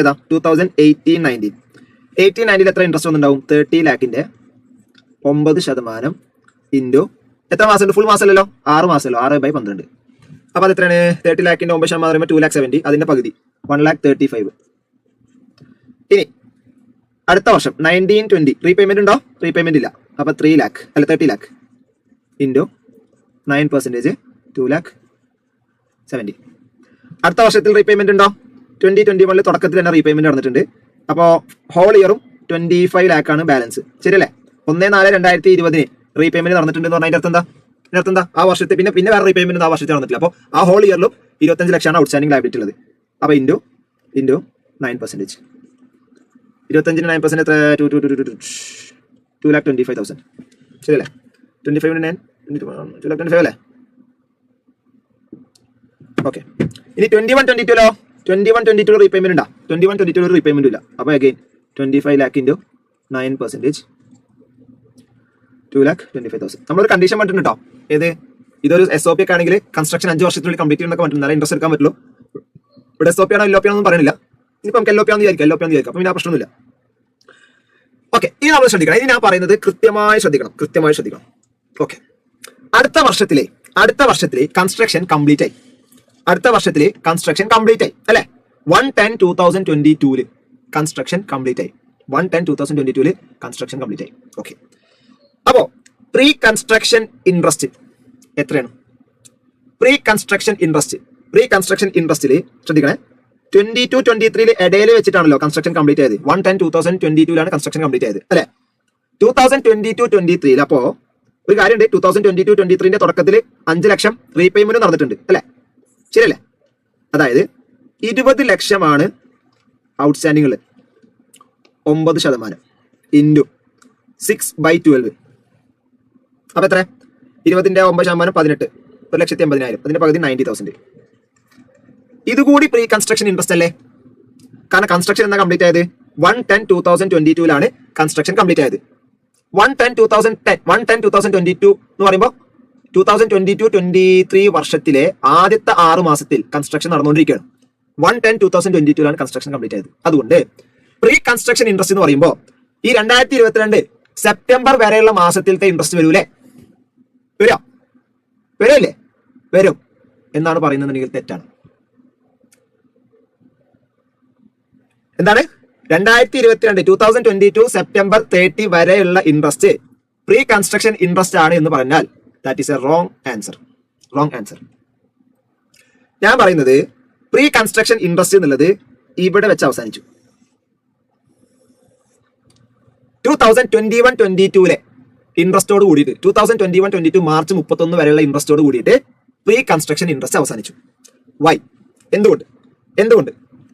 ഏതാ? 2018-19 എത്ര ഇൻട്രസ്റ്റ് വന്നിട്ടുണ്ടാവും? 30 lakhന്റെ 9% ഇൻറ്റു എത്ര മാസം? ഫുൾ മാസമല്ലോ, 6 മാസമല്ലോ, 6/12. അപ്പൊ അത് എത്രയാണ്? 30 lakhന്റെ 9% പറയുമ്പോൾ 2,70,000, അതിന്റെ പകുതി 1,35,000. ഇനി അടുത്ത വർഷം 19-20 റീപേയ്മെന്റ് ഉണ്ടോ? റീപേയ്മെന്റ് ഇല്ല. അപ്പൊ 30 lakh ഇൻറ്റു 9% 2,70,000. അടുത്ത വർഷത്തിൽ റീപേയ്മെന്റ് ഉണ്ടോ? 2021 തുടക്കത്തിൽ തന്നെ റീപേയ്മെന്റ് നടന്നിട്ടുണ്ട്. അപ്പോൾ ഹോൾ ഇയറും 25 lakh ആണ് ബാലൻസ്. ശരിയല്ലേ? 1/4/2020 റീപേയ്മെന്റ് നടന്നിട്ടുണ്ട് എന്ന് പറഞ്ഞാൽ അതിന്റെ അർത്ഥം എന്താ? ആ വർഷത്തെ പിന്നെ വേറെ റീപേയ്മെന്റ് ആ വർഷത്തിൽ നടന്നിട്ടില്ല. അപ്പോൾ ആ ഹോൾ ഇയറിലും 25 ലക്ഷമാണ് ഔട്ട്സ്റ്റാൻഡിംഗ് ലയബിലിറ്റി ഉള്ളത്. അപ്പൊ ഇൻറ്റു 9%. 25-ന് 9% എത്ര? 2,25,000. ശരിയല്ലേ? 25-ന് 2,25,000 അല്ലേ? ഓക്കെ. ഇനി 21-22 21-22 റീപേയ്മെന്റ് ഉണ്ടാ? 21-22 റീപേയ്മെന്റ് ഇല്ല. അപ്പൊ അഗൈൻ 25 lakh ഇൻറ്റു 9% 2,25,000. നമ്മളൊരു കണ്ടീഷൻ പറ്റുന്നുണ്ട് കേട്ടോ. ഏത്? ഇതൊരു SOP ഒക്കെ ആണെങ്കിൽ കൺസ്ട്രക്ഷൻ 5 വർഷത്തിനുള്ളിൽ കംപ്ലീറ്റ് ചെയ്യുന്നൊക്കെ പറ്റും, ഇൻട്രസ്റ്റ് എടുക്കാൻ പറ്റുള്ളൂ. ഇവിടെ SOP ആണോ LOP ആണോ പറയുന്നില്ല. ഇനിയിപ്പം നമുക്ക് LOP ആണെന്ന് വിചാരിക്കാം. അപ്പൊ പിന്നെ ആ പ്രശ്നമൊന്നുമില്ല. ഓക്കെ, ഇനി നമ്മൾ ശ്രദ്ധിക്കണം. ഇനി ഞാൻ പറയുന്നത് കൃത്യമായി ശ്രദ്ധിക്കണം. ഓക്കെ, അടുത്ത വർഷത്തിലെ കൺസ്ട്രക്ഷൻ കംപ്ലീറ്റ് ആയി. അല്ലെ? 1/10/2022 കൺസ്ട്രക്ഷൻ കംപ്ലീറ്റ് ആയി. 1/10/2022 കൺസ്ട്രക്ഷൻ കംപ്ലീറ്റ് ആയി. ഓക്കെ, അപ്പോ പ്രീ കൺസ്ട്രക്ഷൻ ഇൻട്രസ്റ്റ് എത്രയാണ്? പ്രീ കൺസ്ട്രക്ഷൻ ഇൻട്രസ്റ്റിൽ ശ്രദ്ധിക്കണേ, 22-23 ഇടയിൽ വെച്ചിട്ടാണല്ലോ കൺസ്ട്രക്ഷൻ കംപ്ലീറ്റ് ആയത്. 1/10/2022 കൺസ്ട്രക്ഷൻ കംപ്ലീറ്റ് ആയത് അല്ലെ. 2022-23 അപ്പോ ഒരു കാര്യമുണ്ട്, 2022-23 തുടക്കത്തിൽ 5 ലക്ഷം റീപേയ്മെന്റ് നടന്നിട്ടുണ്ട് അല്ലെ, ശരിയല്ലേ? അതായത് 20 ലക്ഷമാണ് ഔട്ട്സ്റ്റാൻഡിങ്ങൾ, 9% ഇൻറ്റു 6/12. അപ്പൊ എത്ര? 20ന്റെ 9% 18, 1,80,000. അതിന്റെ പകുതി 90,000. ഇതുകൂടി പ്രീ കൺസ്ട്രക്ഷൻ ഇൻട്രസ്റ്റ് അല്ലേ? കാരണം കൺസ്ട്രക്ഷൻ എന്നാ കംപ്ലീറ്റ് ആയത് 1/10/2022 കൺസ്ട്രക്ഷൻ കംപ്ലീറ്റ് ആയത്. 1/10/2022 എന്ന് പറയുമ്പോൾ 2022-23 വർഷത്തിലെ ആദ്യത്തെ 6 മാസത്തിൽ കൺസ്ട്രക്ഷൻ നടന്നുകൊണ്ടിരിക്കുകയാണ്. 1/10/2022 കൺസ്ട്രക്ഷൻ കംപ്ലീറ്റ് ആയത്. അതുകൊണ്ട് പ്രീ കൺസ്ട്രക്ഷൻ ഇൻട്രസ്റ്റ് എന്ന് പറയുമ്പോൾ ഈ 2022 സെപ്റ്റംബർ വരെയുള്ള മാസത്തിലത്തെ ഇൻട്രസ്റ്റ് വരൂലേ? വരില്ലേ? വരും എന്നാണ് പറയുന്നതെങ്കിൽ തെറ്റാണ്. എന്താണ്? 2022 സെപ്റ്റംബർ 30 വരെയുള്ള ഇൻട്രസ്റ്റ് പ്രീ കൺസ്ട്രക്ഷൻ ഇൻട്രസ്റ്റ് ആണ് എന്ന് പറഞ്ഞാൽ that is A wrong answer. ഞാൻ പറയുന്നത് പ്രീ കൺസ്ട്രക്ഷൻ ഇൻട്രസ്റ്റ് എന്നുള്ളത് ഇവിടെ വെച്ച് അവസാനിച്ചു. 2021-22 ഇൻട്രസ്റ്റോട് കൂടിയിട്ട് 2021-22 മാർച്ച് 31 വരെയുള്ള ഇൻട്രസ്റ്റോട് കൂടിയിട്ട് പ്രീ കൺസ്ട്രക്ഷൻ ഇൻട്രസ്റ്റ് അവസാനിച്ചു. വൈ? എന്തുകൊണ്ട്?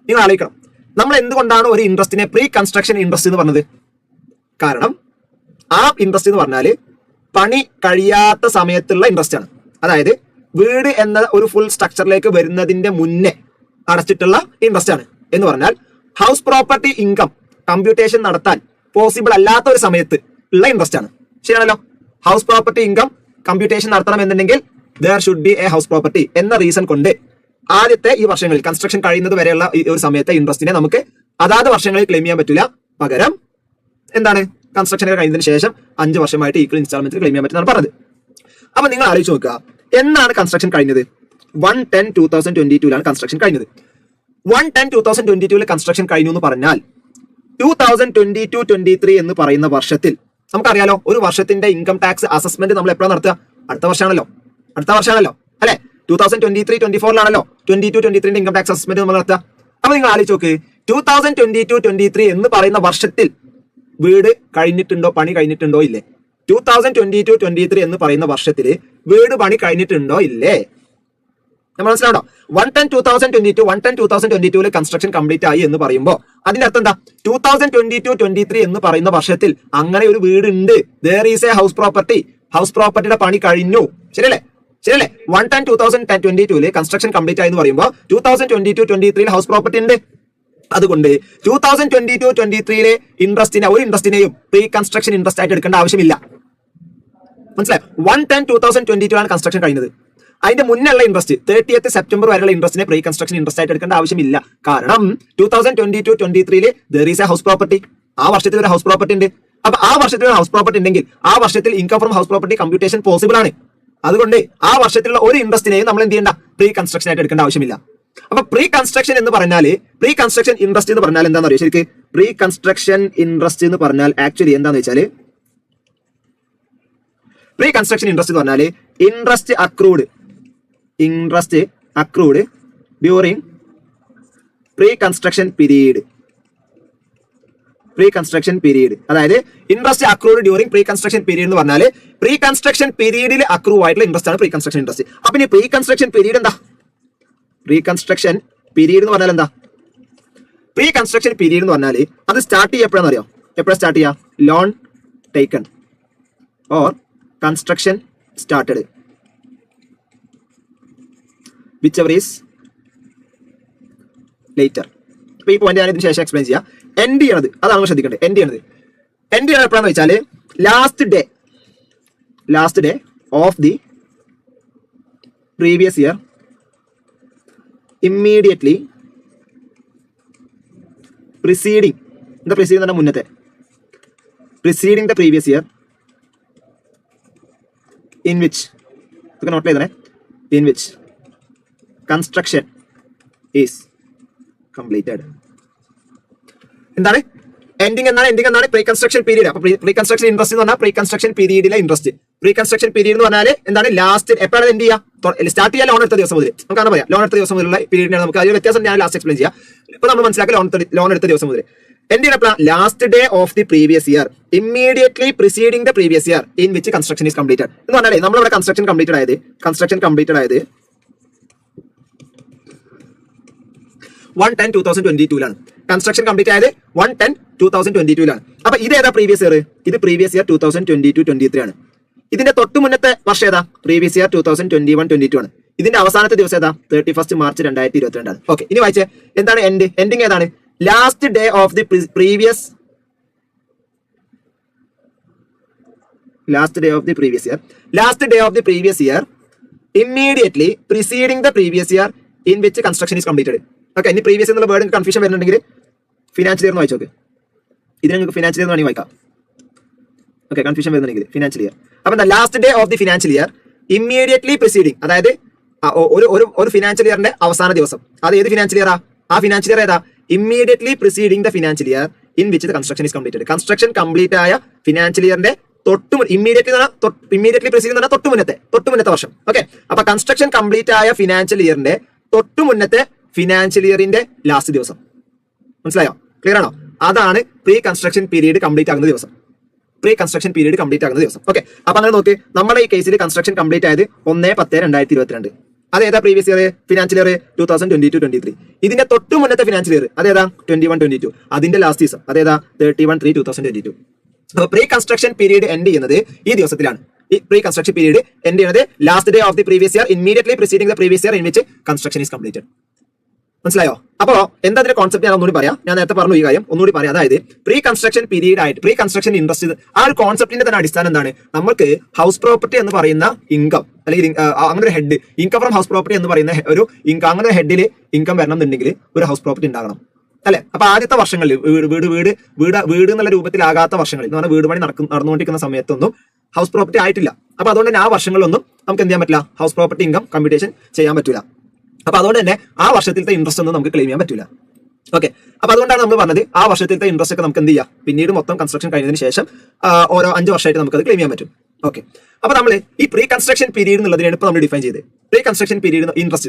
നിങ്ങൾ ആലോചിക്കണം, നമ്മൾ എന്തുകൊണ്ടാണ് ഒരു ഇൻട്രസ്റ്റിനെ പ്രീ കൺസ്ട്രക്ഷൻ ഇൻട്രസ്റ്റ് എന്ന് പറഞ്ഞത്? കാരണം ആ ഇൻട്രസ്റ്റ് എന്ന് പറഞ്ഞാൽ പണി കഴിയാത്ത സമയത്തുള്ള ഇൻട്രസ്റ്റ് ആണ്. അതായത് വീട് എന്ന ഒരു ഫുൾ സ്ട്രക്ചറിലേക്ക് വരുന്നതിന്റെ മുന്നേ അടച്ചിട്ടുള്ള ഇൻട്രസ്റ്റ് ആണ് എന്ന് പറഞ്ഞാൽ ഹൗസ് പ്രോപ്പർട്ടി ഇൻകം കമ്പ്യൂട്ടേഷൻ നടത്താൻ പോസിബിൾ അല്ലാത്ത ഒരു സമയത്ത് ഉള്ള ഇൻട്രസ്റ്റ് ആണ്. ശരിയാണല്ലോ? ഹൗസ് പ്രോപ്പർട്ടി ഇൻകം കമ്പ്യൂട്ടേഷൻ നടത്തണം എന്നുണ്ടെങ്കിൽ there should be A house property എന്ന റീസൺ കൊണ്ട് ആദ്യത്തെ ഈ വർഷങ്ങളിൽ കൺസ്ട്രക്ഷൻ കഴിയുന്നത് വരെയുള്ള ഈ ഒരു സമയത്തെ ഇൻട്രസ്റ്റിനെ നമുക്ക് അതാത് വർഷങ്ങളിൽ ക്ലെയിം ചെയ്യാൻ പറ്റില്ല. പകരം എന്താണ്? കൺസ്ട്രക്ഷൻ കഴിഞ്ഞതിന് ശേഷം 5 വർഷമായിട്ട് ഈക്വൽ ഇൻസ്റ്റാൾമെന്റിൽ ക്ലെയിം ചെയ്യാൻ പറ്റുന്നതാണ് പറഞ്ഞത്. അപ്പൊ നിങ്ങൾ ആലോചിച്ച് നോക്കുക, എന്നാണ് കൺസ്ട്രക്ഷൻ കഴിഞ്ഞത്? 1/10/2022 കൺസ്ട്രക്ഷൻ കഴിഞ്ഞത്. 1/10/2022 കൺസ്ട്രക്ഷൻ കഴിഞ്ഞു എന്ന് പറഞ്ഞാൽ 2022-23 എന്ന് പറയുന്ന വർഷത്തിൽ നമുക്കറിയാലോ, ഒരു വർഷത്തിന്റെ ഇൻകം ടാക്സ് അസസ്മെന്റ് നമ്മൾ എപ്പോഴാണ് നടത്തുക? അടുത്ത വർഷമാണല്ലോ അല്ലെ? 2023-24 22-23 ഇൻകം ടാക്സ് അസസ്മെന്റ് നമ്മൾ നടത്തുക. അപ്പൊ നിങ്ങൾ ആലോചിച്ച് നോക്ക്, 2022-23 എന്ന് പറയുന്ന വർഷത്തിൽ വീട് കഴിഞ്ഞിട്ടുണ്ടോ, പണി കഴിഞ്ഞിട്ടുണ്ടോ ഇല്ലേ? 2022-23 എന്ന് പറയുന്ന വർഷത്തിൽ വീട് പണി കഴിഞ്ഞിട്ടുണ്ടോ ഇല്ലേ? നമ്മൾ മനസ്സിലാവോ? 1/10/2022 കൺസ്ട്രക്ഷൻ കംപ്ലീറ്റ് ആയി എന്ന് പറയുമ്പോൾ അതിന്റെ അർത്ഥം എന്താ? 2022-23 എന്ന് പറയുന്ന വർഷത്തിൽ അങ്ങനെ ഒരു വീട് ഉണ്ട്, there is a ഹൗസ് പ്രോപ്പർട്ടിയുടെ പണി കഴിഞ്ഞു. ശരിയല്ലേ? 1/10/2022 കൺസ്ട്രക്ഷൻ കംപ്ലീറ്റ് ആയി എന്ന് പറയുമ്പോൾ 2022-23 ഹൗസ് പ്രോപ്പർട്ടി ഉണ്ട്. അതുകൊണ്ട് 2022-23 ഇൻട്രസ്റ്റിനെയും പ്രീ കൺസ്ട്രക്ഷൻ ഇൻട്രസ്റ്റ് ആയിട്ട് എടുക്കേണ്ട ആവശ്യമില്ല. മനസ്സിലായി? 1/10/2022 ആണ് കൺസ്ട്രക്ഷൻ കഴിഞ്ഞത്. അതിന്റെ മുന്നുള്ള ഇൻട്രസ്റ്റ് 30th സെപ്റ്റംബർ വരെയുള്ള ഇൻട്രസ്റ്റിനെ പ്രീ കൺസ്ട്രക്ഷൻ ഇൻട്രസ്റ്റ് ആയിട്ട് എടുക്കേണ്ട ആവശ്യമില്ല. കാരണം 2022-23 there is a house property. ആ വർഷത്തിൽ ഒരു ഹൗസ് പ്രോപ്പർട്ടി ഉണ്ട്. അപ്പൊ ആ വർഷത്തിൽ ഒരു ഹൗസ് പ്രോപ്പർട്ടി ഉണ്ടെങ്കിൽ ആ വർഷത്തിൽ income from house property computation possible ആണ്. അതുകൊണ്ട് ആ വർഷത്തിലുള്ള ഒരു ഇൻട്രസ്റ്റിനെയും നമ്മൾ എന്ത് ചെയ്യേണ്ട? പ്രീ കൺസ്ട്രക്ഷൻ ആയിട്ട് എടുക്കേണ്ട ആവശ്യമില്ല. അപ്പൊ പ്രീ കൺസ്ട്രക്ഷൻ എന്ന് പറഞ്ഞാൽ, പ്രീ കൺസ്ട്രക്ഷൻ ഇൻട്രസ്റ്റ് എന്ന് പറഞ്ഞാൽ എന്താണെന്ന് അറിയോ? ശരിക്കും പ്രീ കൺസ്ട്രക്ഷൻ ഇൻട്രസ്റ്റ് എന്ന് പറഞ്ഞാൽ ആക്ച്വലി എന്താന്ന് വെച്ചാല്, പ്രീ കൺസ്ട്രക്ഷൻ ഇൻട്രസ്റ്റ് എന്ന് പറഞ്ഞാൽ interest accrued during pre construction period. അതായത് interest accrued during pre construction period എന്ന് പറഞ്ഞാൽ പ്രീ കൺസ്ട്രക്ഷൻ പീരീഡിൽ അക്രൂ ആയിട്ടുള്ള ഇൻട്രസ്റ്റ് ആണ് പ്രീ കൺസ്ട്രക്ഷൻ ഇൻട്രസ്റ്റ്. അപ്പൊ ഇനി പ്രീ കൺസ്ട്രക്ഷൻ പീരീഡ് എന്താ? പ്രീ കൺസ്ട്രക്ഷൻ പീരീഡ് എന്ന് പറഞ്ഞാൽ എന്താ? പ്രീ കൺസ്ട്രക്ഷൻ പീരീഡ് എന്ന് പറഞ്ഞാൽ അത് സ്റ്റാർട്ട് ചെയ്യുക എപ്പോഴാണെന്ന് അറിയോ? എപ്പോഴാണ് സ്റ്റാർട്ട് ചെയ്യുക? Loan taken or construction started, whichever is later. ഇപ്പൊ ഈ പോയിന്റ് ഞാൻ ഇതിന് ശേഷം എക്സ്പ്ലെയിൻ ചെയ്യാം. എൻഡ് ചെയ്യണത് അതാണ് ശ്രദ്ധിക്കേണ്ടത്. എൻഡ് ചെയ്യണത് എപ്പോഴാന്ന് വെച്ചാൽ last day of the previous year immediately preceding മുന്നത്തെ preceding the previous year in which, ഇതൊക്കെ നോട്ട് ചെയ്തേ, in which construction is completed. എന്താണ് എൻഡിങ്? എന്താണ് പ്രീ കൺസ്ട്രക്ഷൻ പീരീഡ്. അപ്പൊ പ്രീ കൺസ്ട്രക്ഷൻ ഇൻട്രസ്റ്റ് എന്ന് പറഞ്ഞാൽ പ്രീ കൺസ്ട്രക്ഷൻ പീരീഡിലെ ഇൻട്രസ്റ്റ്. പ്രീ കൺസ്ട്രക്ഷൻ പീരീഡ് എന്ന് പറഞ്ഞാൽ എന്താണ്? ലാസ്റ്റ് എപ്പോഴാണ് എന്ത് ചെയ്യുക? സ്റ്റാർട്ട് ചെയ്യാൻ ലോൺ എടുത്ത ദിവസം മുതൽ നമുക്കാണ് പറയാം. ലോൺ എടുത്ത ദിവസം മുതലുള്ള പീരീഡിനാണ് നമുക്ക് അതിൽ വ്യത്യാസം ഞാൻ ലാസ്റ്റ് എക്സ്പ്ലെയിൻ ചെയ്യാം. ഇപ്പൊ നമ്മൾ മനസ്സിലാക്കുക ലോൺ എടുത്ത ദിവസം മുതൽ എന്ത് ചെയ്യണം? Last day of the previous year immediately preceding the previous year in which construction is completed എന്ന് പറഞ്ഞാൽ നമ്മളിവിടെ കൺസ്ട്രക്ഷൻ കംപ്ലീറ്റഡ് ആയത് 1/10/2022 കൺസ്ട്രക്ഷൻ കംപ്ലീറ്റ് ആയത് 1/10/2022 അപ്പൊ ഇത് ഏതാ പ്രീവിയസ് ഇയർ? ഇത് പ്രീവിയസ് ഇയർ 2022-23 ആണ്. ഇതിന്റെ തൊട്ട് മുന്നത്തെ വർഷം ഏതാ? പ്രീവിയസ് ഇയർ 2021-22 ആണ്. ഇതിന്റെ അവസാനത്തെ ദിവസം ഏതാ? 31 മാർച്ച് 2022 ആണ്. ഓക്കെ, ഇനി വായിച്ചേ എന്താണ് എൻഡിങ് ഏതാണ്? Last day of the previous year immediately preceding the previous year in which construction is completed. Okay, ഇനി പ്രീവിയസ് എന്നുള്ള വേർഡ് കൺഫ്യൂഷൻ വരുന്നുണ്ടെങ്കിൽ ഫിനാൻഷ്യൽ ഇയർ എന്ന് വായിച്ചോക്ക്. ഇത് നിങ്ങൾക്ക് ഫിനാൻഷ്യൽ ഇയർ എന്ന് വേണമെങ്കിൽ വായിക്കാം. ഓക്കെ, കൺഫ്യൂഷൻ വരുന്നുണ്ടെങ്കിൽ ഫിനാൻഷ്യൽ ഇയർ. അപ്പൊ എന്താ? Last day of the financial year immediately preceding, അതായത് ഒരു ഫിനാൻഷ്യൽ ഇയറിന്റെ അവസാന ദിവസം. അത് ഏത് ഫിനാൻഷ്യൽ ഇയറാ? ആ ഫിനാൻഷ്യൽ ഇയർ ഏതാ? Immediately preceding the financial year in which the construction is completed. Construction complete ആയ ഫിനാൻഷ്യൽ ഇയറിന്റെ ഇമ്മീഡിയറ്റ്ലി പ്രിസീഡിംഗ് എന്ന് പറഞ്ഞാൽ തൊട്ട് മുന്നത്തെ വർഷം. ഓക്കെ, അപ്പൊ കൺസ്ട്രക്ഷൻ കംപ്ലീറ്റ് ആയ ഫിനാൻഷ്യൽ ഇയറിന്റെ തൊട്ട് മുന്നത്തെ ഫിനാൻഷ്യൽ ഇയറിന്റെ ലാസ്റ്റ് ദിവസം. മനസ്സിലായോ? ക്ലിയർ ആണോ? അതാണ് പ്രീ കൺസ്ട്രക്ഷൻ പീരീഡ് കംപ്ലീറ്റ് ആകുന്ന ദിവസം. ഓക്കെ, അപ്പൊ അങ്ങനെ നോക്ക്, നമ്മുടെ ഈ കേസിൽ കൺസ്ട്രക്ഷൻ കംപ്ലീറ്റ് ആയത് 1/10/2022. അതേതാ പ്രീവിയസ് ഇയർ? Financial year 2022-23. ഇതിന്റെ തൊട്ട് മുന്നത്തെ ഫിനാൻഷ്യൽ ഇയർ അതേതാ? 21-22. അതിന്റെ ലാസ്റ്റ് ദിവസം അതേതാ? 31/3/2022. അപ്പൊ പ്രീ കൺസ്ട്രക്ഷൻ പീരീഡ് എൻഡ് ചെയ്യുന്നത് ഈ ദിവസത്തിലാണ്. ഈ പ്രീ കൺസ്ട്രക്ഷൻ പീരീഡ് എൻഡ് ചെയ്യുന്നത് last day of the previous year immediately preceding the previous year in which construction is completed. മനസ്സിലായോ? അപ്പോ എന്താ അതിന്റെ കോൺസെപ്റ്റ് ഞാൻ ഒന്നുകൂടി പറയാം. ഞാൻ നേരത്തെ പറഞ്ഞു ഈ കാര്യം ഒന്നുകൂടി പറയാം. അതായത് പ്രീ കൺസ്ട്രക്ഷൻ പീരീഡ് ആയിട്ട് പ്രീ കൺസ്ട്രക്ഷൻ ഇൻട്രസ്റ്റ്, ആ ഒരു കോൺസെപ്റ്റിന്റെ തന്നെ അടിസ്ഥാനം എന്താണ്? നമുക്ക് ഹൗസ് പ്രോപ്പർട്ടി എന്ന് പറയുന്ന ഇൻകം, അല്ലെങ്കിൽ അങ്ങനെ ഒരു head, income from house property എന്ന് പറയുന്ന ഒരു ഇൻകം, അങ്ങനെ ഒരു ഹെഡിൽ ഇൻകം വരണം എന്നുണ്ടെങ്കിൽ ഒരു ഹൗസ് പ്രോപ്പർട്ടി ഉണ്ടാകണം, അല്ലെ? അപ്പൊ ആദ്യത്തെ വർഷങ്ങളിൽ വീട് എന്നുള്ള രൂപത്തിലാകാത്ത വർഷങ്ങളിൽ എന്ന് പറഞ്ഞാൽ വീട് പണി നടന്നുകൊണ്ടിരിക്കുന്ന സമയത്തൊന്നും ഹൗസ് പ്രോപ്പർട്ടി ആയിട്ടില്ല. അപ്പൊ അതുകൊണ്ട് തന്നെ ആ വർഷങ്ങളിലൊന്നും നമുക്ക് എന്ത് ചെയ്യാൻ പറ്റില്ല? ഹൗസ് പ്രോപ്പർട്ടി ഇൻകം കമ്പ്യൂട്ടേഷൻ ചെയ്യാൻ പറ്റില്ല. അപ്പൊ അതുകൊണ്ട് തന്നെ ആ വർഷത്തിലത്തെ ഇൻട്രസ്റ്റ് ഒന്നും നമുക്ക് ക്ലെയിം ചെയ്യാൻ പറ്റില്ല. ഓക്കെ, അപ്പൊ അതുകൊണ്ടാണ് നമ്മൾ പറഞ്ഞത് ആ വർഷത്തിലത്തെ ഇൻട്രസ്റ്റ് ഒക്കെ നമുക്ക് എന്ത് ചെയ്യാം? പിന്നീട് മൊത്തം കൺസ്ട്രക്ഷൻ കഴിഞ്ഞതിന് ശേഷം ഓരോ 5 വർഷമായിട്ട് നമുക്ക് അത് ക്ലെയിം ചെയ്യാൻ പറ്റും. ഓക്കെ, അപ്പൊ നമ്മൾ ഈ പ്രീ കൺസ്ട്രക്ഷൻ പീരീഡ് എന്നുള്ളതിനാണ് ഇപ്പൊ നമ്മൾ ഡിഫൈൻ ചെയ്ത്. പ്രീ കൺസ്ട്രക്ഷൻ ഇൻട്രസ്റ്റ്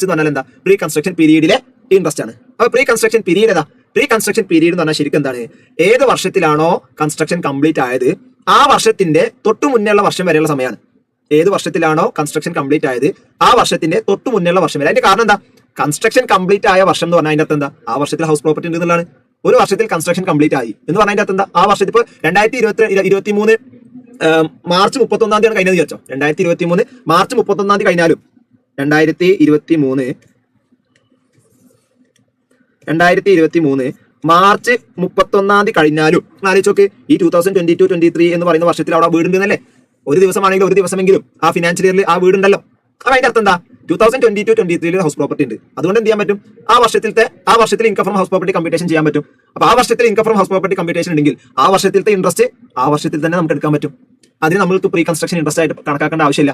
എന്ന് പറഞ്ഞാൽ എന്താ? പ്രീ കൺസ്ട്രക്ഷൻ പീരീഡിലെ ഇൻട്രസ്റ്റ് ആണ്. അപ്പൊ പ്രീ കൺസ്ട്രക്ഷൻ പീരീഡ് ഏതാ? പ്രീ കൺസ്ട്രക്ഷൻ പീരീഡ് എന്ന് പറഞ്ഞാൽ ശരിക്കും എന്താണ്? ഏത് വർഷത്തിലാണോ കൺസ്ട്രക്ഷൻ കംപ്ലീറ്റ് ആയത് ആ വർഷത്തിന്റെ തൊട്ടു മുന്നേയുള്ള വർഷം വരെയുള്ള സമയമാണ്. ഏത് വർഷത്തിലാണോ കൺസ്ട്രക്ഷൻ കംപ്ലീറ്റ് ആയത് ആ വർഷത്തിന്റെ തൊട്ടു മുന്നേയുള്ള വർഷം വരെ. അതിന്റെ കാരണം എന്താ? കൺസ്ട്രക്ഷൻ കംപ്ലീറ്റ് ആയ വർഷം എന്ന് പറഞ്ഞാൽ അതിന്റെ അർത്ഥം എന്താ? ആ വർഷത്തിൽ ഹൗസ് പ്രോപ്പർട്ടി ഉണ്ട് എന്നുള്ളതാണ്. ഒരു വർഷത്തിൽ കൺസ്ട്രക്ഷൻ കംപ്ലീറ്റ് ആയി എന്ന് പറഞ്ഞതിന്റെ അർത്ഥം എന്താ? ആ വർഷത്തിൽ ഇപ്പൊ 2023 മാർച്ച് 31 കഴിഞ്ഞത് വിചാരിച്ചോ. 2023 മാർച്ച് 31 കഴിഞ്ഞാലും 2023 മാർച്ച് 31 കഴിഞ്ഞാലും ആലോചിച്ചോക്ക്, ഈ 2022-23 എന്ന് പറയുന്ന വർഷത്തിൽ അവിടെ വീടുണ്ടെന്നല്ലേ? ഒരു ദിവസമാണെങ്കിൽ ഒരു ദിവസമെങ്കിലും ആ ഫിനാൻഷ്യൽ ഇയറിൽ ആ വീടുണ്ടല്ലോ. അപ്പൊ അതിന്റെ അർത്ഥം എന്താ? 2022-23 ഹൗസ് പ്രോപ്പർട്ടി ഉണ്ട്. അതുകൊണ്ട് എന്ത് ചെയ്യാൻ പറ്റും? ആ വർഷത്തിൽ income from house property computation ചെയ്യാൻ പറ്റും. അപ്പൊ ആ വർഷത്തിൽ income from house property computation ഉണ്ടെങ്കിൽ ആ വർഷത്തിലത്തെ ഇൻട്രസ്റ്റ് ആ വർഷത്തിൽ തന്നെ നമുക്ക് എടുക്കാൻ പറ്റും. അതിന് നമ്മൾക്ക് പ്രീ കൺസ്ട്രക്ഷൻ ഇൻട്രസ്റ്റ് ആയിട്ട് കണക്കാക്കേണ്ട ആവശ്യമില്ല.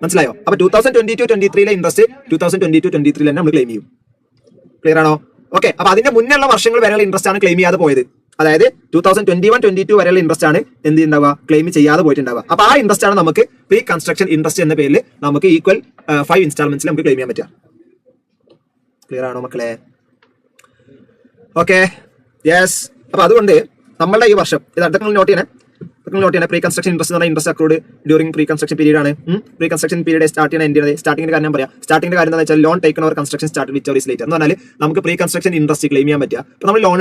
മനസ്സിലായോ? അപ്പൊ 2022-23 ഇൻട്രസ്റ്റ് 2022-23 തന്നെ നമ്മൾ ക്ലെയിം ചെയ്യും. ക്ലിയർ ആണോ? ഓക്കെ, അപ്പൊ അതിന്റെ മുന്നുള്ള വർഷങ്ങൾ വരെയുള്ള ഇൻട്രസ്റ്റ് ആണ് ക്ലെയിം ചെയ്യാതെ പോയത്. അതായത് 2021-22 വരെയുള്ള ഇൻട്രസ്റ്റ് ആണ് എന്ത് ഉണ്ടാവുക? ക്ലെയിം ചെയ്യാതെ പോയിട്ടുണ്ടാവുക. അപ്പൊ ആ ഇൻട്രസ്റ്റ് ആണ് നമുക്ക് പ്രീ കൺസ്ട്രക്ഷൻ ഇൻട്രസ്റ്റ് എന്ന പേരിൽ നമുക്ക് ഈക്വൽ 5 ഇൻസ്റ്റാൾമെന്റ്സിൽ നമുക്ക് ക്ലെയിം ചെയ്യാൻ പറ്റുക. ക്ലിയർ ആണോ മക്കളെ? Okay, yes. അപ്പൊ അതുകൊണ്ട് നമ്മളുടെ ഈ വർഷം ഇത് അടുത്ത നോട്ട് ചെയ്യണേ. പ്രീ കൺസ്ട്രക്ഷൻ ഇൻട്രസ്റ്റ് എന്ന് പറഞ്ഞാൽ interest accrued during pre construction period ആണ്. പ്രീ കൺസ്ട്രക്ഷൻ പീരീഡ് സ്റ്റാർട്ട് ചെയ്യുന്ന എൻഡ് ചെയ്യുന്നത്. സ്റ്റാർട്ടിംഗിന്റെ കാര്യം പറയാം. സ്റ്റാർട്ടിംഗിന്റെ കാര്യം എന്താ വെച്ചാൽ loan taken over construction start which or is later എന്ന് പറഞ്ഞാൽ നമുക്ക് പ്രീ കൺസ്ട്രക്ഷൻ ഇൻട്രസ്റ്റ് ക്ലെയിം ചെയ്യാൻ പറ്റുക. അപ്പൊ നമ്മൾ ലോൺ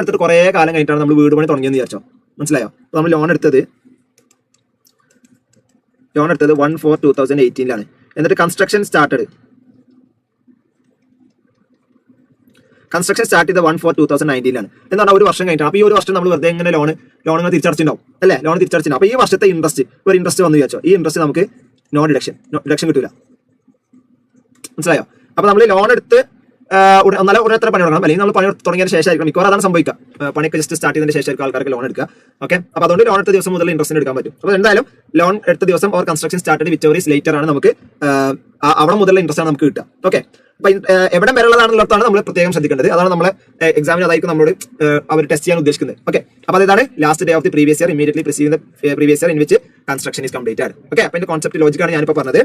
എടുത്തിട്ട് കുറേ കാലം കഴിഞ്ഞിട്ടാണ് നമ്മൾ വീട് പണി തുടങ്ങിയെന്ന് വിചാരിച്ചോ. മനസ്സിലായോ? അപ്പൊ നമ്മൾ ലോൺ എടുത്തത് 1/4/2018 എന്നിട്ട് കൺസ്ട്രക്ഷൻ സ്റ്റാർട്ട് ചെയ്ത് 1/4/2019 എന്ന് പറഞ്ഞാൽ ഒരു വർഷം കഴിഞ്ഞിട്ടാണ്. അപ്പൊ ഈ ഒരു വർഷം നമ്മൾ വെറുതെ എങ്ങനെ ലോൺ തിരിച്ചടച്ചിട്ടുണ്ടാവും, അല്ലേ? ലോൺ തിരിച്ചടച്ചിട്ടുണ്ടാവും. അപ്പൊ ഈ വർഷത്തെ ഇൻട്രസ്റ്റ് വന്നു വിചാരിച്ചോ. ഈ ഇൻട്രസ്റ്റ് നമുക്ക് ഡിഡക്ഷൻ കിട്ടൂല. മനസ്സിലായോ? അപ്പൊ നമ്മൾ ലോൺ എടുത്ത് ഉടനെ എത്ര പണി തുടങ്ങണം, അല്ലെങ്കിൽ നമ്മൾ പണി തുടങ്ങിയതിന് ശേഷമായിരിക്കും മിക്കവാറും അതാണ് സംഭവിക്കുക. പണിയൊക്കെ ജസ്റ്റ് സ്റ്റാർട്ട് ചെയ്തതിന് ശേഷമായിരിക്കും ആൾക്കാർക്ക് ലോൺ എടുക്കുക. ഓക്കെ, അപ്പൊ അതുകൊണ്ട് ലോൺ എടുത്ത ദിവസം മുതൽ ഇൻട്രസ്റ്റ് എടുക്കാൻ പറ്റും. അപ്പൊ എന്തായാലും ലോൺ എടുത്ത ദിവസം or construction started which or is later ആണ് നമുക്ക് അവിടെ മുതലുള്ള ഇൻട്രസ്റ്റ് ആണ് നമുക്ക് കിട്ടുക. ഓക്കെ, അപ്പൊ എവിടെ വരെയുള്ളതാണെന്നുള്ളതാണ് നമ്മൾ പ്രത്യേകം ശ്രദ്ധിക്കേണ്ടത്. അതാണ് നമ്മളെ എക്സാമിന് അതായിരിക്കും നമ്മളോട് അവർ ടെസ്റ്റ് ചെയ്യാൻ ഉദ്ദേശിക്കുന്നത്. ഓക്കെ, അപ്പൊ അതാണ് last day of the previous year immediately preceding the previous year in which construction is completed. Okay, അപ്പൊ ഇതിന്റെ കോൺസെപ്റ്റ് ലോജിക്കാണ് ഞാനിപ്പോ പറഞ്ഞത്.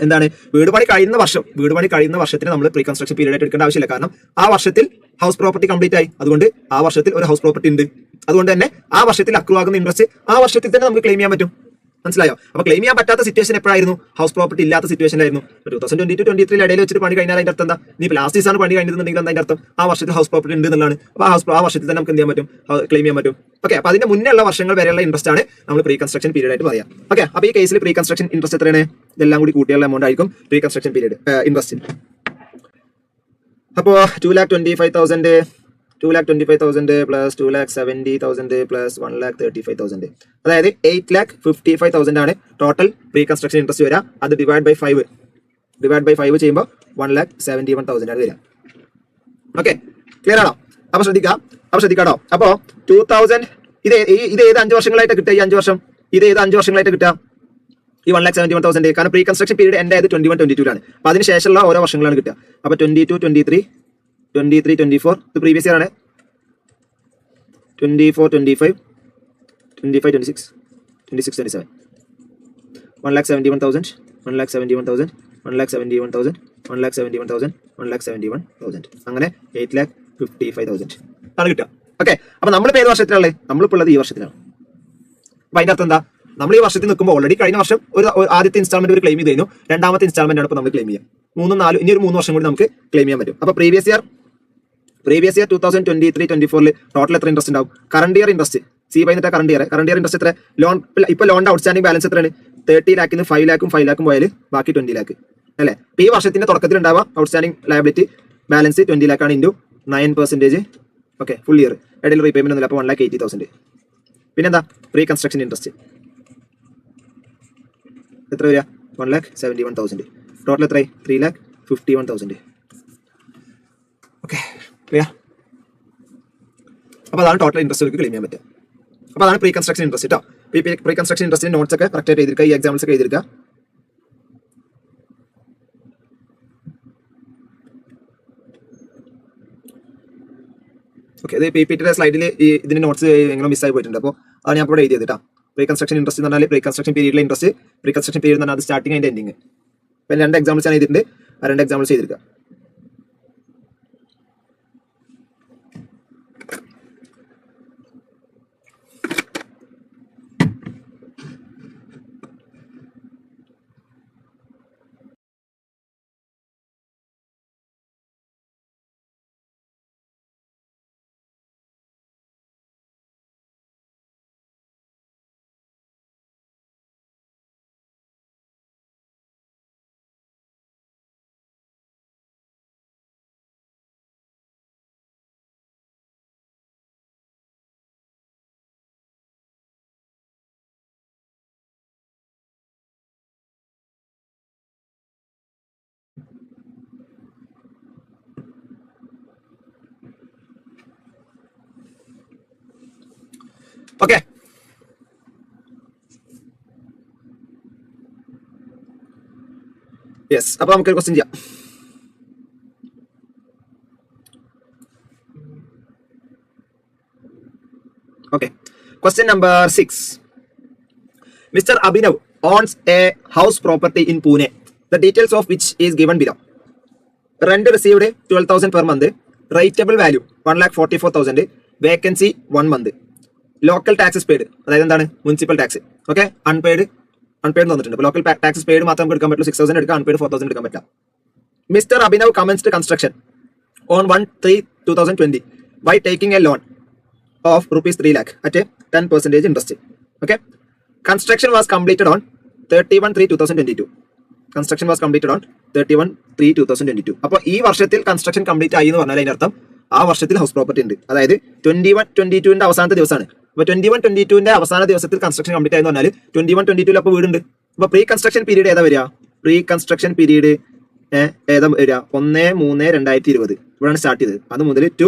എന്താണ് വീട് പണി കഴിയുന്ന വർഷത്തിന് നമ്മൾ പ്രീ കൺസ്ട്രക്ഷൻ പീരീഡ് ആയിട്ട് എടുക്കേണ്ട ആവശ്യമില്ല. കാരണം ആ വർഷത്തിൽ ഹൗസ് പ്രോപ്പർട്ടി കംപ്ലീറ്റ് ആയി. അതുകൊണ്ട് ആ വർഷത്തിൽ ഒരു ഹൗസ് പ്രോപ്പർട്ടി ഉണ്ട്. അതുകൊണ്ട് തന്നെ ആ വർഷത്തിൽ അക്രൂ ആകുന്ന ഇൻട്രസ്റ്റ് ആ വർഷത്തിൽ തന്നെ നമുക്ക് ക്ലെയിം ചെയ്യാൻ പറ്റും. മനസ്സിലായോ? അപ്പൊ ക്ലെയിം ചെയ്യാൻ പറ്റാത്ത സിറ്റുവേഷൻ എപ്പോഴായിരുന്നു? ഹൗസ് പ്രോപ്പർട്ടി ഇല്ലാത്ത സിറ്റുവേഷനിലായിരുന്നു. 2022-23 ഇടയിൽ വെച്ചിട്ട് പണി കഴിഞ്ഞാൽ അതിന്റെ അർത്ഥം എന്താ? നീ ലാസ്റ്റ് സീസൺ പണി കഴിഞ്ഞിട്ടുണ്ടെങ്കിൽ അതിന്റെ അർത്ഥം ആ വർഷത്തിൽ ഹൗസ് പ്രോപ്പർട്ടി ഉണ്ട് എന്നുള്ളതാണ്. അപ്പൊ ആ വർഷത്തിൽ തന്നെ നമുക്ക് എന്ത് ചെയ്യാൻ പറ്റും? ക്ലെയിം ചെയ്യാൻ പറ്റും. ഓക്കെ, അപ്പൊ അതിന്റെ മുന്നേ ഉള്ള വർഷങ്ങൾ വരെയുള്ള ഇൻട്രസ്റ്റ് ആണ് നമ്മൾ പ്രീ കൺസ്ട്രക്ഷൻ പീരീഡ് ആയിട്ട് പറയാം. ഓക്കെ, അപ്പൊ ഈ കേസിൽ പ്രീ കൺസ്ട്രക്ഷൻ ഇൻട്രസ്റ്റ് എത്രയാണ്? ഇതെല്ലാം കൂടി കൂട്ടിയുള്ള എമൗണ്ട് ആയിരിക്കും പ്രീ കൺസ്ട്രക്ഷൻ പീരീഡ് ഇൻട്രസ്റ്റ്. അപ്പോ 2,25,000 പ്ലസ് 2,70,000 പ്ലസ് 1,35,000, അതായത് 8,55,000 ആണ് ടോട്ടൽ പ്രീ കൺസ്ട്രക്ഷൻ ഇൻട്രസ്റ്റ് വരിക. അത് ഡിവൈഡ് ബൈ 5 ചെയ്യുമ്പോൾ 1,71,000 ആണ് വരിക. ഓക്കെ, ക്ലിയർ ആണോ? അപ്പൊ ശ്രദ്ധിക്കാട്ടോ. അപ്പോ 2000 ഇത് ഏത് 5 വർഷങ്ങളായിട്ട് കിട്ടുക? ഈ 5 വർഷം ഇത് ഏത് 5 വർഷങ്ങളായിട്ട് കിട്ടുക? ഈ 1,71,000. കാരണം പ്രീ കൺസ്ട്രക്ഷൻ പീരീഡ് എൻഡ് ആയത് 21-22 ആണ്. അപ്പൊ അതിന് ശേഷമുള്ള ഓരോ വർഷങ്ങളാണ് കിട്ടുക. അപ്പൊ 22-23, 23-24 ഇത് പ്രീവിയസ് ഇയർ ആണ്. 24-25, 25-26, 26-27, 1,71,000, 1,71,000, 1,71,000, 1,71,000, 1,71,000, അങ്ങനെ 8,55,000 ആണ് കിട്ടുക. ഓക്കെ, അപ്പൊ നമ്മളിപ്പോ ഏത് വർഷത്തിലാണല്ലേ? നമ്മളിപ്പോൾ ഉള്ളത് ഈ വർഷത്തിലാണ്. അപ്പൊ അതിന്റെ അർത്ഥം എന്താ? നമ്മൾ ഈ വർഷത്തിൽ നിൽക്കുമ്പോൾ ഓൾറെഡി കഴിഞ്ഞ വർഷം ഒരു ആദ്യത്തെ ഇൻസ്റ്റാൾമെന്റ് ഒരു ക്ലെയിം ചെയ്ത് കഴിഞ്ഞു. രണ്ടാമത്തെ ഇൻസ്റ്റാൾമെന്റ് ആണ് ഇപ്പോൾ നമുക്ക് ക്ലെയിം ചെയ്യാം. 3, 4 ഇനി ഒരു 3 വർഷം കൂടി നമുക്ക് ക്ലെയിം ചെയ്യാൻ പറ്റും. അപ്പൊ പ്രീവിയസ് ഇയർ 2023-24 ടോട്ടൽ എത്ര ഇൻട്രസ്റ്റ് ഉണ്ടാവും? കറണ്ട് ഇയർ ഇൻട്രസ്റ്റ് സി കഴിഞ്ഞിട്ട് കറണ്ട് ഇയർ ഇൻട്രസ്റ്റ് എത്ര? ലോൺ ഇപ്പൊ ലോണിന്റെ ഔട്ട്സ്റ്റാൻഡിംഗ് ബാലൻസ് എത്രയാണ്? 30 ലാഖിന് 5 ലാഖും പോയാൽ ബാക്കി 20 ലാഖ് അല്ലേ? ഈ വർഷത്തിന്റെ തുടക്കത്തിൽ ഉണ്ടാവുക ഔട്ട്സ്റ്റാൻഡിംഗ് ലയബിലിറ്റി ബാലൻസ് 20 ലാഖാണ് ഇൻറ്റു 9%. ഓക്കെ, ഫുൾ ഇയർ ഇടയിൽ റീപേയ്മെന്റ് ഒന്നുമില്ല. അപ്പോൾ 1,80,000. പിന്നെന്താ പ്രീ കൺസ്ട്രക്ഷൻ ഇൻട്രസ്റ്റ് എത്ര വരിക? 1,71,000. ടോട്ടൽ എത്രയായി? 3,51,000. Okay, clear? അപ്പോൾ അതാണ് ടോട്ടൽ ഇൻട്രസ്റ്റ് ക്ലെയിം ചെയ്യാൻ പറ്റുക. അപ്പോൾ അതാണ് പ്രീ കൺസ്ട്രക്ഷൻ ഇൻട്രസ്റ്റ് കേട്ടോ. പ്രീ കൺസ്ട്രക്ഷൻ ഇൻട്രസ്റ്റിന്റെ നോട്ട്സ് ഒക്കെ കറക്റ്റ് ആയിട്ട് എഴുതിയിരിക്കുക. ഈ എക്സാമ്പിൾസ് ഒക്കെ എഴുതിയിരിക്കുക. ഓക്കെ, ഇത് PPT സ്ലൈഡിൽ ഇതിന്റെ നോട്ട്സ് എങ്ങനെ മിസ്സായി പോയിട്ടുണ്ട്. അപ്പോൾ അതാണ് ഞാൻ ഇവിടെ എഴുതിയത് കേട്ടോ. പ്രീ കൺസ്ട്രക്ഷൻ ഇൻട്രസ്റ്റ് എന്ന് പറഞ്ഞാൽ പ്രീ കൺസ്ട്രക്ഷൻ പീരീഡിലെ ഇൻട്രസ്റ്റ്, പ്രീ കൺസ്ട്രക്ഷൻ പീരീഡ് എന്ന് പറഞ്ഞാൽ അത് സ്റ്റാർട്ടിംഗ് അതിന്റെ എൻഡിങ്. ഇപ്പം 2 എക്സാമ്പിൾസ് ഞാൻ ചെയ്തിട്ടുണ്ട്. ആ 2 എക്സാമ്പിൾസ് ചെയ്തിരിക്കുക. Okay, yes. അപ്പൊ നമുക്ക് ക്വസ്റ്റ്യൻ ചെയ്യാം. Okay, question number 6. Mr. Abhinav owns a house property in Pune, the details of which is given below. Rent received 12,000 per month, rateable value 1,44,000, vacancy 1 month, local taxes paid, അതായത് എന്താണ്? Municipal tax. ഓക്കെ, അൺപെയ്ഡ് തന്നിട്ടുണ്ട്. അപ്പോൾ ലോക്കൽ ടാക്സസ് പെയ്ഡ് മാത്രം നമുക്ക് എടുക്കാൻ പറ്റുള്ളൂ. 6,000 എടുക്കാം, അൺപെയ്ഡ് 4,000 എടുക്കാൻ പറ്റില്ല. Mister Abhinav commenced construction on 1/3/2020 by taking a loan of rupees 3 lakh at a 10% interest. Okay, construction was completed on 31/3/2022. Construction was completed on 31/3/2022. അപ്പോൾ ഈ വർഷത്തിൽ കൺസ്ട്രക്ഷൻ കംപ്ലീറ്റ് ആയി എന്ന് പറഞ്ഞാൽ അതിനർത്ഥം ആ വർഷത്തിൽ ഹൗസ് പ്രോപ്പർട്ടി ഉണ്ട്. അതായത് 21-22 അവസാനത്തെ ദിവസമാണ്. അപ്പോൾ 21-22 അവസാന ദിവസത്തിൽ കൺസ്ട്രക്ഷൻ കംപ്ലീറ്റ് ആയെന്ന് പറഞ്ഞാൽ 21-22 അപ്പോൾ വീടുണ്ട്. അപ്പോൾ പ്രീ കൺസ്ട്രക്ഷൻ പീരീഡ് ഏതാ വരിക? പ്രീ കൺസ്ട്രക്ഷൻ പീരീഡ് ഏതാ വരിക? 1/3/2020 ഇവിടെയാണ് സ്റ്റാർട്ട് ചെയ്തത്. അത് മുതൽ ടു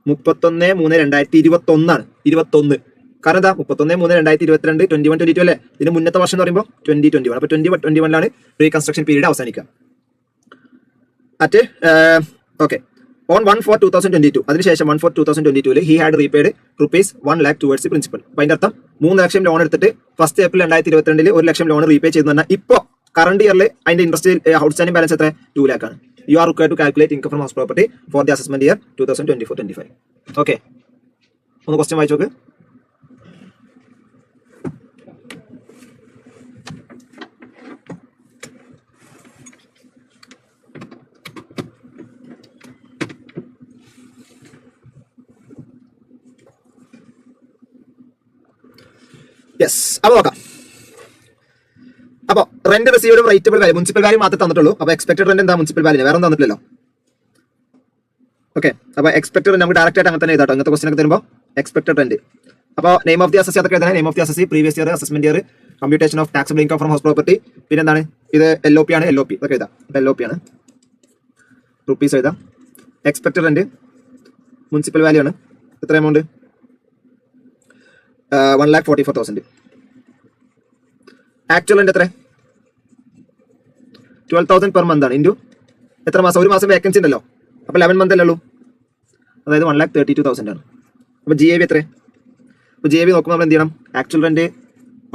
31/3/2021 ആണ്. 21. കാരണം എന്താ? 31/3/2022 21-22 അല്ലേ? ഇതിന് മുന്നത്തെ വർഷം എന്ന് പറയുമ്പോൾ 2021. അപ്പോൾ 2021 പ്രീ കൺസ്ട്രക്ഷൻ പീരീഡ് അവസാനിക്കുക. അറ്റ് ഓക്കെ ഓൺ 1/4/2022 അതിനുശേഷം 1/4/2022 he had repaid ₹1 lakh towards principal. അപ്പൊ അതിന്റെ അർത്ഥം 3 ലക്ഷം ലോൺ എടുത്തിട്ട് 1 April 2022 1 ലക്ഷം ലോൺ റീപേ ചെയ്തു പറഞ്ഞാൽ ഇപ്പോൾ കറണ്ട് ഇയറിൽ അതിന്റെ ഇൻട്രസ്റ്റ് ഔട്ട്സ്റ്റാൻഡിംഗ് ബാലൻസ് എത്ര 2 lakh ആണ്. You are required to calculate income from house property for the assessment year 2024-25. Okay, ഒന്ന് ക്വസ്റ്റ്യൻ വായിച്ചു നോക്ക്. യെസ്, അപ്പോൾ നോക്കാം. അപ്പോൾ rent received rateable value municipal value മാത്രമേ തന്നിട്ടുള്ളൂ. അപ്പോൾ എക്സ്പെക്ടഡ് റെന്റ് എന്താ മുനിസിപ്പൽ വാല്യൂ, വേറെ ഒന്നും തന്നിട്ടില്ലല്ലോ. ഓക്കെ, അപ്പോൾ എക്സ്പെക്ടഡ് നമുക്ക് ഡയറക്റ്റ് ആയിട്ട് അങ്ങനെ തന്നെ എഴുതാട്ടോ. അങ്ങനത്തെ ക്വസ്റ്റൻ ഒക്കെ തരുമ്പോൾ എക്സ്പെക്ടഡ് റെന്റ്. അപ്പോൾ നെയിം ഓഫ് ദി അസസ് അതൊക്കെ എഴുതാൻ name of the assess, previous year, assessment year, computation of taxable income from house property. പിന്നെ എന്താണ് ഇത് LOP ആണ്, LOP അതൊക്കെ എഴുതാം. LOP ആണ്, റുപ്പീസ് എഴുതാം. എക്സ്പെക്ടഡ് റെന്റ് മുനിസിപ്പൽ വാല്യൂ ആണ്. എത്ര എമൗണ്ട് 1,44,000. ആക്ച്വൽ റെന്റ് എത്ര 12,000 പെർ മന്ത് ആണ്. ഇൻറ്റു എത്ര മാസം, ഒരു മാസം വേക്കൻസി ഉണ്ടല്ലോ, അപ്പോൾ 11 മന്ത് അല്ലേ ഉള്ളൂ, അതായത് 1,32,000 ആണ്. അപ്പോൾ GAV എത്ര, അപ്പോൾ GAV നോക്കുമ്പോൾ നമ്മൾ എന്ത് ചെയ്യണം, ആക്ച്വൽ റെന്റ്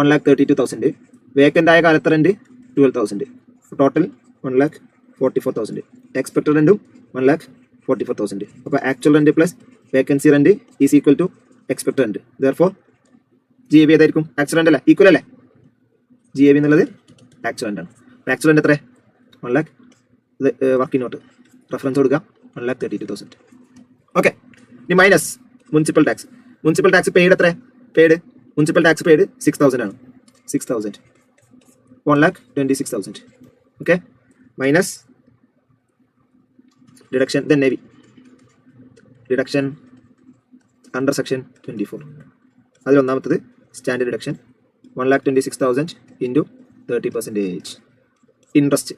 1,32,000, വേക്കൻ്റ് ആയ കാലത്തെ റെന്റ് 12,000, ടോട്ടൽ 1,44,000. എക്സ്പെക്ടഡ് റെന്റും 1,44,000. അപ്പോൾ actual rent plus vacancy rent is equal to expected rent. Therefore GAV ഏതായിരിക്കും, ആക്ച്വൽ റെന്റ് അല്ലേ, ഈക്വൽ അല്ലേ. GAV എന്നുള്ളത് ആക്ച്വൽ റെന്റ് ആണ്. ആക്ച്വൽ റെന്റ് എത്ര 1 lakh, ഇത് വർക്കിംഗ് നോട്ട് റെഫറൻസ് കൊടുക്കുക 1,32,000. ഓക്കെ, ഇനി minus municipal tax. Municipal tax paid എത്ര, മുനിസിപ്പൽ ടാക്സ് പെയ്ഡ് 6,000 ആണ്. 6,000 1,26,000. ഓക്കെ, മൈനസ് ഡിഡക്ഷൻ, ദെൻ നേവി ഡിഡക്ഷൻ അണ്ടർ സെക്ഷൻ 24. അതിൽ ഒന്നാമത്തത് സ്റ്റാൻഡേർഡ് ഡിഡക്ഷൻ 1,26,000 ഇൻറ്റു 30%.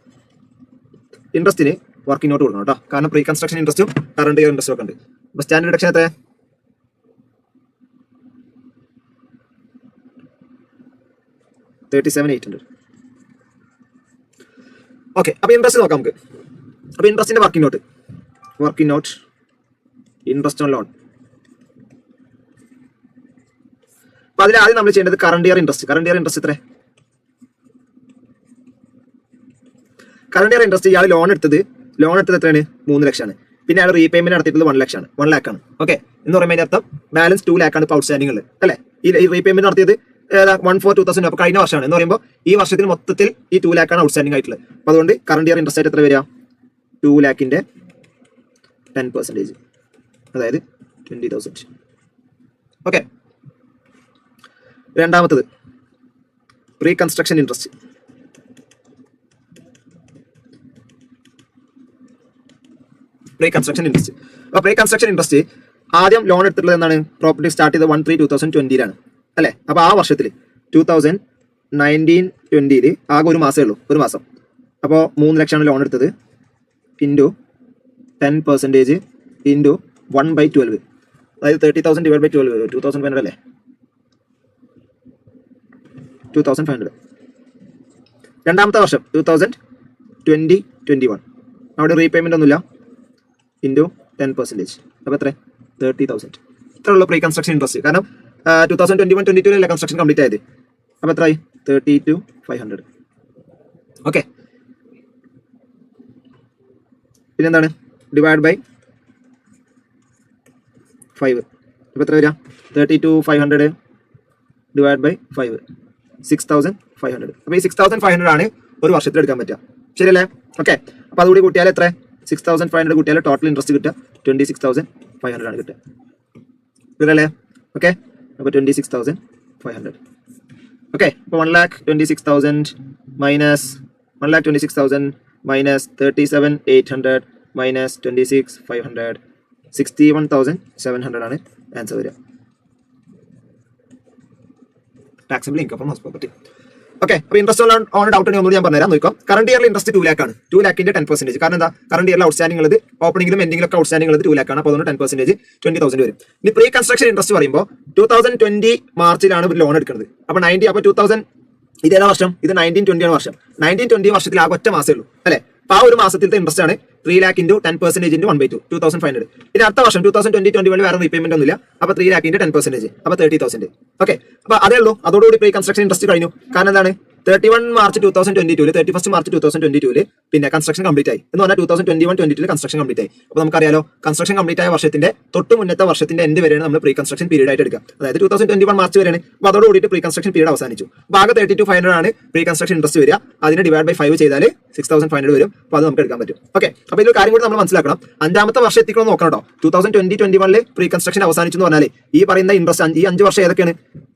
ഇൻട്രസ്റ്റിന് വർക്കിംഗ് നോട്ട് കൊടുക്കണം കേട്ടോ, കാരണം പ്രീ കൺസ്ട്രക്ഷൻ ഇൻട്രസ്റ്റും കറണ്ട് ഇയർ ഇൻട്രസ്റ്റും ഒക്കെ ഉണ്ട്. അപ്പോൾ സ്റ്റാൻഡേർഡ് ഡിഡക്ഷൻ എത്ര 37,800. ഓക്കെ, അപ്പോൾ ഇൻട്രസ്റ്റ് നോക്കാം നമുക്ക്. അപ്പോൾ ഇൻട്രസ്റ്റിന്റെ working note interest on loan. അപ്പോൾ അതിൽ ആദ്യം നമ്മൾ ചെയ്യേണ്ടത് കറണ്ട് ഇയർ ഇൻട്രസ്റ്റ് എത്ര, കറണ്ട് ഇയർ ഇൻട്രസ്റ്റ് ഇയാൾ ലോൺ എടുത്തത് എത്രയാണ് 3 ലക്ഷമാണ്. പിന്നെ അയാൾ റീപേയ്മെന്റ് നടത്തിയിട്ടുള്ളത് 1 ലക്ഷമാണ്, 1 lakh ആണ്. ഓക്കെ, എന്ന് പറയുമ്പോൾ അർത്ഥം ബാലൻസ് 2 lakh ആണ് ഇപ്പോൾ ഔട്ട്സ്റ്റാൻഡിംഗ് ഉള്ളത് അല്ലേ. ഈ റീപേയ്മെന്റ് നടത്തിയത് 1/4/2000, അപ്പോൾ കഴിഞ്ഞ വർഷമാണ്. എന്ന് പറയുമ്പോൾ ഈ വർഷത്തിൽ മൊത്തത്തിൽ ഈ 2 lakh ആണ് ഔട്ട്സ്റ്റാൻഡിംഗ് ആയിട്ടുള്ളത്. അപ്പോൾ അതുകൊണ്ട് കറണ്ട് ഇയർ ഇൻട്രസ്റ്റ് ആയിട്ട് എത്ര വരിക 2 lakhന്റെ 10%, അതായത് 20,000. ഓക്കെ, രണ്ടാമത്തത് പ്രീ കൺസ്ട്രക്ഷൻ ഇൻട്രസ്റ്റ്. അപ്പോൾ പ്രീ കൺസ്ട്രക്ഷൻ ഇൻട്രസ്റ്റ് ആദ്യം ലോൺ എടുത്തിട്ടുള്ളത് എന്താണ്, പ്രോപ്പർട്ടി സ്റ്റാർട്ട് ചെയ്ത് 1/3/2020 അല്ലേ. അപ്പോൾ ആ വർഷത്തിൽ 2019-20 ആകെ ഒരു മാസമേ ഉള്ളൂ, ഒരു മാസം. അപ്പോൾ 3 ലക്ഷമാണ് ലോൺ എടുത്തത് ഇൻറ്റു 10% ഇൻറ്റു 1/12, അതായത് 30,000 ഡിവൈഡ് ബൈ 12, 2,500 അല്ലേ, 2,500. രണ്ടാമത്തെ വർഷം 2020-21 അവിടെ റീപേയ്മെന്റ് ഒന്നുമില്ല, ഇൻറ്റു 10%, അപ്പോൾ എത്ര 30,000. ഇത്രയുള്ള പ്രീ കൺസ്ട്രക്ഷൻ ഇൻട്രസ്റ്റ്. കാരണം 2021-22 കൺസ്ട്രക്ഷൻ കംപ്ലീറ്റ് ആയത്. അപ്പോൾ എത്രയായി 32,500. ഓക്കെ, പിന്നെന്താണ് ഡിവൈഡ് ബൈ 5, അപ്പോൾ എത്ര വരിക 32,500 ഡിവൈഡ് ബൈ 5, 6,500. അപ്പോൾ ഈ 6,500 ആണ് ഒരു വർഷത്തിൽ എടുക്കാൻ പറ്റുക, ശരിയല്ലേ. ഓക്കെ, അപ്പോൾ അതുകൂടി കൂട്ടിയാൽ എത്ര 6,500 കൂട്ടിയാൽ ടോട്ടൽ ഇൻട്രസ്റ്റ് കിട്ടുക 26,500 ആണ് കിട്ടുക, ക്ലിയറല്ലേ. ഓക്കെ, അപ്പോൾ 26,500. ഓക്കെ, അപ്പോൾ 1,26,000 മൈനസ് 1,26,000 മൈനസ് 37,800 മൈനസ് 26,500 61,700 ആണ് ആൻസർ വരിക. Taxable income from house property. Okay, അപ്പോൾ ഇൻട്രസ്റ്റ് ഓൺ ഡൗട്ട് ഉണ്ടെങ്കിൽ ഒന്നുകൂടി ഞാൻ പറഞ്ഞുതരാം. നോക്കാം, കറണ്ട് ഇയറിൽ ഇൻട്രസ്റ്റ് 2 lakh ആണ്. 2 lakhന്റെ 10%. കാരണം എന്താ, കറണ്ട് ഇയറിൽ ഔട്ട്സ്റ്റാൻഡിംഗ് ഉള്ളത് ഓപ്പണിംഗിലും എൻഡിംഗിലും ഒക്കെ ഔട്ട്സ്റ്റാൻഡിംഗ് ഉള്ളത് 2 lakh ആണ്. അപ്പോൾ അതുകൊണ്ട് 10% 20,000 വരും. ഇനി പ്രീ കൺസ്ട്രക്ഷൻ ഇൻട്രസ്റ്റ് പറയുമ്പോൾ 2020 മാർച്ചിലാണ് ഒരു ലോൺ എടുക്കുന്നത്. അപ്പോൾ 90, അപ്പോൾ 2000 ഇതേതാ വർഷം, ഇത് 19-20 ആണ് വർഷം. 19-20 വർഷത്തിൽ ആകെ ഒറ്റ മാസമേ ഉള്ളൂ അല്ലേ. അപ്പോൾ ആ ഒരു മാസത്തിലത്തെ ഇൻട്രസ്റ്റ് ആണ് 3 lakh into 10% into 1/2 2500. ഇനി അടുത്ത വർഷം 2020-21 വേറെ റീപേയ്മെന്റ് ഒന്നുമില്ല. അപ്പൊ 3 lakh into 10%, അപ്പൊ 30,000. ഓക്കെ, അപ്പൊ അതേ ഉള്ളൂ. അതോടുകൂടി പ്രീ കൺസ്ട്രക്ഷൻ ഇൻട്രസ്റ്റ് കഴിഞ്ഞു. കാരണം എന്താണ്, 31 മാർച്ച് 2022 31 മാർച്ച് 2022 പിന്നെ കൺസ്ട്രക്ഷൻ കംപ്ലീറ്റ് ആയി എന്ന് പറഞ്ഞാൽ 2021-22 കൺസ്ട്രക്ഷൻ കംപ്ലീറ്റ് ആയി. അപ്പൊ നമുക്കറിയാലോ, കൺസ്ട്രക്ഷൻ കംപ്ലീറ്റ് ആയ വർഷത്തിന്റെ തൊട്ട് മുന്നത്തെ വർഷത്തിന്റെ എൻഡ് വരെയാണ് നമ്മൾ പ്രീ കൺസ്ട്രക്ഷൻ പീരീഡ് ആയിട്ട് എടുക്കുക. അതായത് 2021 മാർച്ച് വരെയാണ്. അപ്പൊ അതോടുകൂടി പ്രീ കൺസ്ട്രക്ഷൻ പീരീഡ് അവസാനിച്ചു. ഭാഗം 32,500 ആണ് പ്രീ കൺസ്ട്രക്ഷൻ ഇൻട്രസ്റ്റ് വരിക. അതിനെ ഡിവൈഡ് ബൈ 5 ചെയ്താൽ 6,500 വരും. അപ്പൊ അത് നമുക്ക് എടുക്കാൻ പറ്റും. ഓക്കെ, അപ്പൊ ഇതൊരു കാര്യം കൂടി നമ്മൾ മനസ്സിലാക്കണം. അഞ്ചാമത്തെ വർഷം എത്തിക്കണം നോക്കണം കേട്ടോ. 2020-21 പ്രീ കൺസ്ട്രക്ഷൻ അവസാനിച്ചു എന്ന് പറഞ്ഞാൽ ഈ പറയുന്ന ഇൻട്രസ്റ്റ് ഈ 5 വർഷം ഏതൊക്കെയാണ്?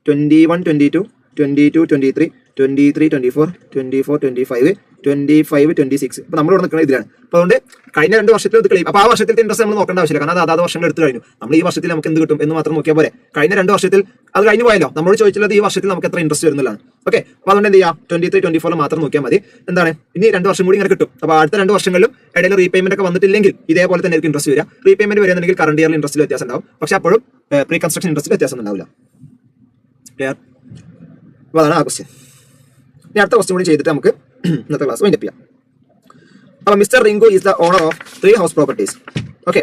21-22 22-23 23-24 24-25 25-26. അപ്പൊ നമ്മൾ ഇവിടെ നിൽക്കുന്ന ഇതിലാണ്. അപ്പൊ അതുകൊണ്ട് കഴിഞ്ഞ 2 വർഷത്തിൽ ഇത് ക്ലെയിം. അപ്പൊ ആ വർഷത്തിൽ ഇൻട്രസ്റ്റ് നമ്മൾ നോക്കേണ്ട ആവശ്യമില്ല. കാരണം അത് അതാത് വർഷങ്ങൾ എടുത്തു കഴിഞ്ഞു. നമ്മൾ ഈ വർഷത്തിൽ നമുക്ക് എന്ത് കിട്ടും എന്ന് മാത്രം നോക്കിയാൽ പോരെ. കഴിഞ്ഞ 2 വർഷത്തിൽ അത് കഴിഞ്ഞു പോയല്ലോ. നമ്മളോട് ചോദിച്ചുള്ളത് ഈ വർഷത്തിൽ നമുക്ക് എത്ര ഇൻട്രസ്റ്റ് വരുന്നതാണ്. ഓക്കെ, അപ്പൊ അതുകൊണ്ട് എന്ത് ചെയ്യാം, 23-24 മാത്രം നോക്കിയാൽ മതി. എന്താണ്, ഇനി 2 വർഷം കൂടി ഇങ്ങനെ കിട്ടും. അപ്പൊ അടുത്ത 2 വർഷങ്ങളിലും ഇടയിൽ റീപേയ്മെന്റ് ഒക്കെ വന്നിട്ടില്ലെങ്കിൽ ഇതേപോലെ തന്നെ ഇൻട്രസ്റ്റ് വരിക. റീപേയ്മെന്റ് വരുന്നുണ്ടെങ്കിൽ കറണ്ട് ഇയറിൽ ഇൻട്രസ്റ്റിൽ വ്യത്യാസം ഉണ്ടാവും. പക്ഷെ അപ്പോഴും പ്രീ കൺസ്ട്രക്ഷൻ ഇൻട്രസ്റ്റ് വ്യത്യാസം ഉണ്ടാവില്ല. ക്ലിയർ? അപ്പൊ അതാണ് ആ ക്വസ്റ്റ്യൻ. ഇനി അടുത്ത ക്വസ്റ്റ്യൻ കൂടി ചെയ്തിട്ട് നമുക്ക് ഇന്നത്തെ ക്ലാസ് വൈൻഡപ്പ് ചെയ്യാം. അപ്പോൾ mister Rinku is the owner of 3 house properties. Okay,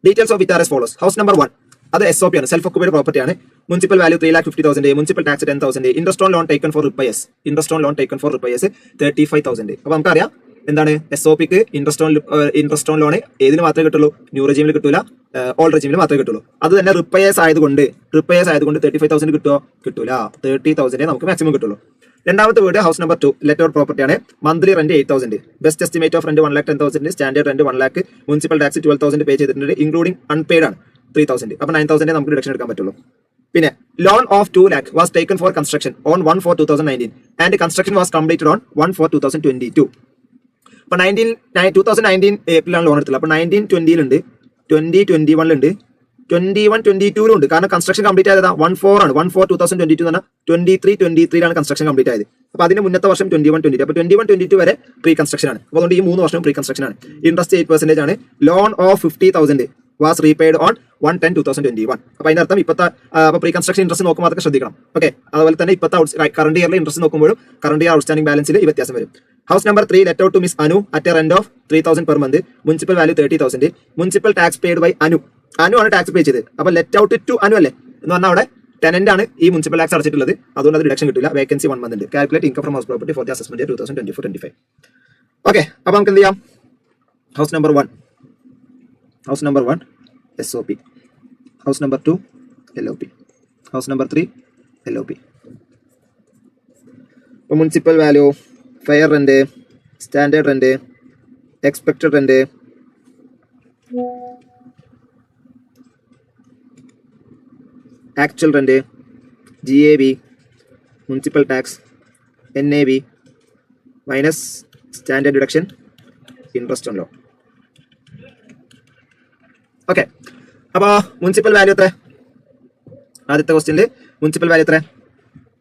details of it are as follows. House number 1 അത് SOP ആണ്, സെൽഫ് ഒക്യുപൈഡ് പ്രോപ്പർട്ടി ആണ്. Municipal value 3,50,000, municipal tax 10,000, interest on loan taken for repairs 35,000. അപ്പോൾ നമുക്കറിയാം എന്താണ് SOPക്ക് ഇൻട്രസ്റ്റ് ഓൺ ലോൺ ഏതിന് മാത്രമേ കിട്ടുള്ളൂ? ന്യൂ റെജീമിൽ കിട്ടൂല, ഓൾഡ് റെജീമിൽ മാത്രമേ കിട്ടുള്ളൂ. അത് തന്നെ റിപ്പയേഴ്സ് ആയതുകൊണ്ട് 35,000 കിട്ടുമോ? കിട്ടൂല. 30,000 നമുക്ക് മാക്സിമം കിട്ടുള്ളൂ. രണ്ടാമത്തെ വീട് house number 2 let out property ആണ്. Monthly rent 8,000, best estimate of rent 1,10,000, standard rent 1 lakh, municipal tax 12,000 pay ചെയ്തിട്ടുണ്ട്, ഇൻക്ലൂഡിംഗ് അൺപെയ്ഡ് ആണ് 3,000. അപ്പൊ 9,000 നമുക്ക് ഡിഡക്ഷൻ എടുക്കാൻ പറ്റുള്ളൂ. പിന്നെ loan of 2 lakh was taken four construction on 1/4/2019 and construction was completed on 1/4/2022. അപ്പൊ 2019 ഏപ്രിലാണ് ലോൺ എടുത്തുള്ളത്. അപ്പൊ 19-20 20-21 21-22 ഉണ്ട്. കാരണം കൺസ്ട്രക്ഷൻ കംപ്ലീറ്റ് ആയത് 1/4 ആണ്. 1/4/2022 എന്ന് പറഞ്ഞാൽ 23-23 കൺസ്ട്രക്ഷൻ കംപ്ലീറ്റ് ആയത്. അപ്പൊ അതിന് മുന്നത്തെ വർഷം 21-22. അപ്പൊ 21-22 വരെ പ്രീ കൺസ്ട്രക്ഷൻ ആണ്. അപ്പൊ അതുകൊണ്ട് ഈ 3 വർഷം പ്രീ കൺസ്ട്രക്ഷൻ ആണ്. ഇൻട്രസ്റ്റ് 8% ആണ്. Loan of 50,000 was repaid on 1/10/2021. അപ്പൊ അതിനർത്ഥം ഇപ്പത്തെ പ്രീ കൺസ്ട്രക്ഷൻ ഇൻട്രസ്റ്റ് നോക്കുമ്പോൾ അതൊക്കെ ശ്രദ്ധിക്കണം. ഓക്കെ, അതുപോലെ തന്നെ ഇപ്പത്തെ കറണ്ട് ഇയറിലെ ഇൻട്രസ്റ്റ് നോക്കുമ്പോഴും കറണ്ട് ഇയർ ഔട്ട്സ്റ്റാൻഡിംഗ് ബാലൻസിൽ ഈ വ്യത്യാസം വരും. House number 3 let out to miss Anu at a rent of 3,000 per month, municipal value 30,000, municipal tax paid by Anu ആണ് ടാക്സ് പേ ചെയ്തത്. അപ്പൊ ലെറ്റ് ഔട്ട് ടു അനു അല്ലേ എന്ന് പറഞ്ഞാൽ അവിടെ ടെനന്റ് ആണ് ഈ മുനിസിപ്പൽ ടാക്സ് അടച്ചിട്ടുള്ളത്. അതുകൊണ്ട് അത് ഡിഡക്ഷൻ കിട്ടില്ല. വേക്കൻസി 1 month ഉണ്ട്. Calculate income from house property for the assessment 2024-25. Okay, അപ്പൊ നമുക്ക് എന്ത് ചെയ്യാം? House number 1 SOP, house number 2 LOP, house number 3 LOP. അപ്പോൾ municipal value, fair rent, standard rent, expected rent, actual rent, GAV, municipal tax, NAV minus standard deduction, interest on loan. Okay, അപ്പോൾ മുനിസിപ്പൽ വാല്യൂ എത്ര? ആദ്യത്തെ ക്വസ്റ്റ്യനിൽ മുനിസിപ്പൽ വാല്യൂ എത്ര?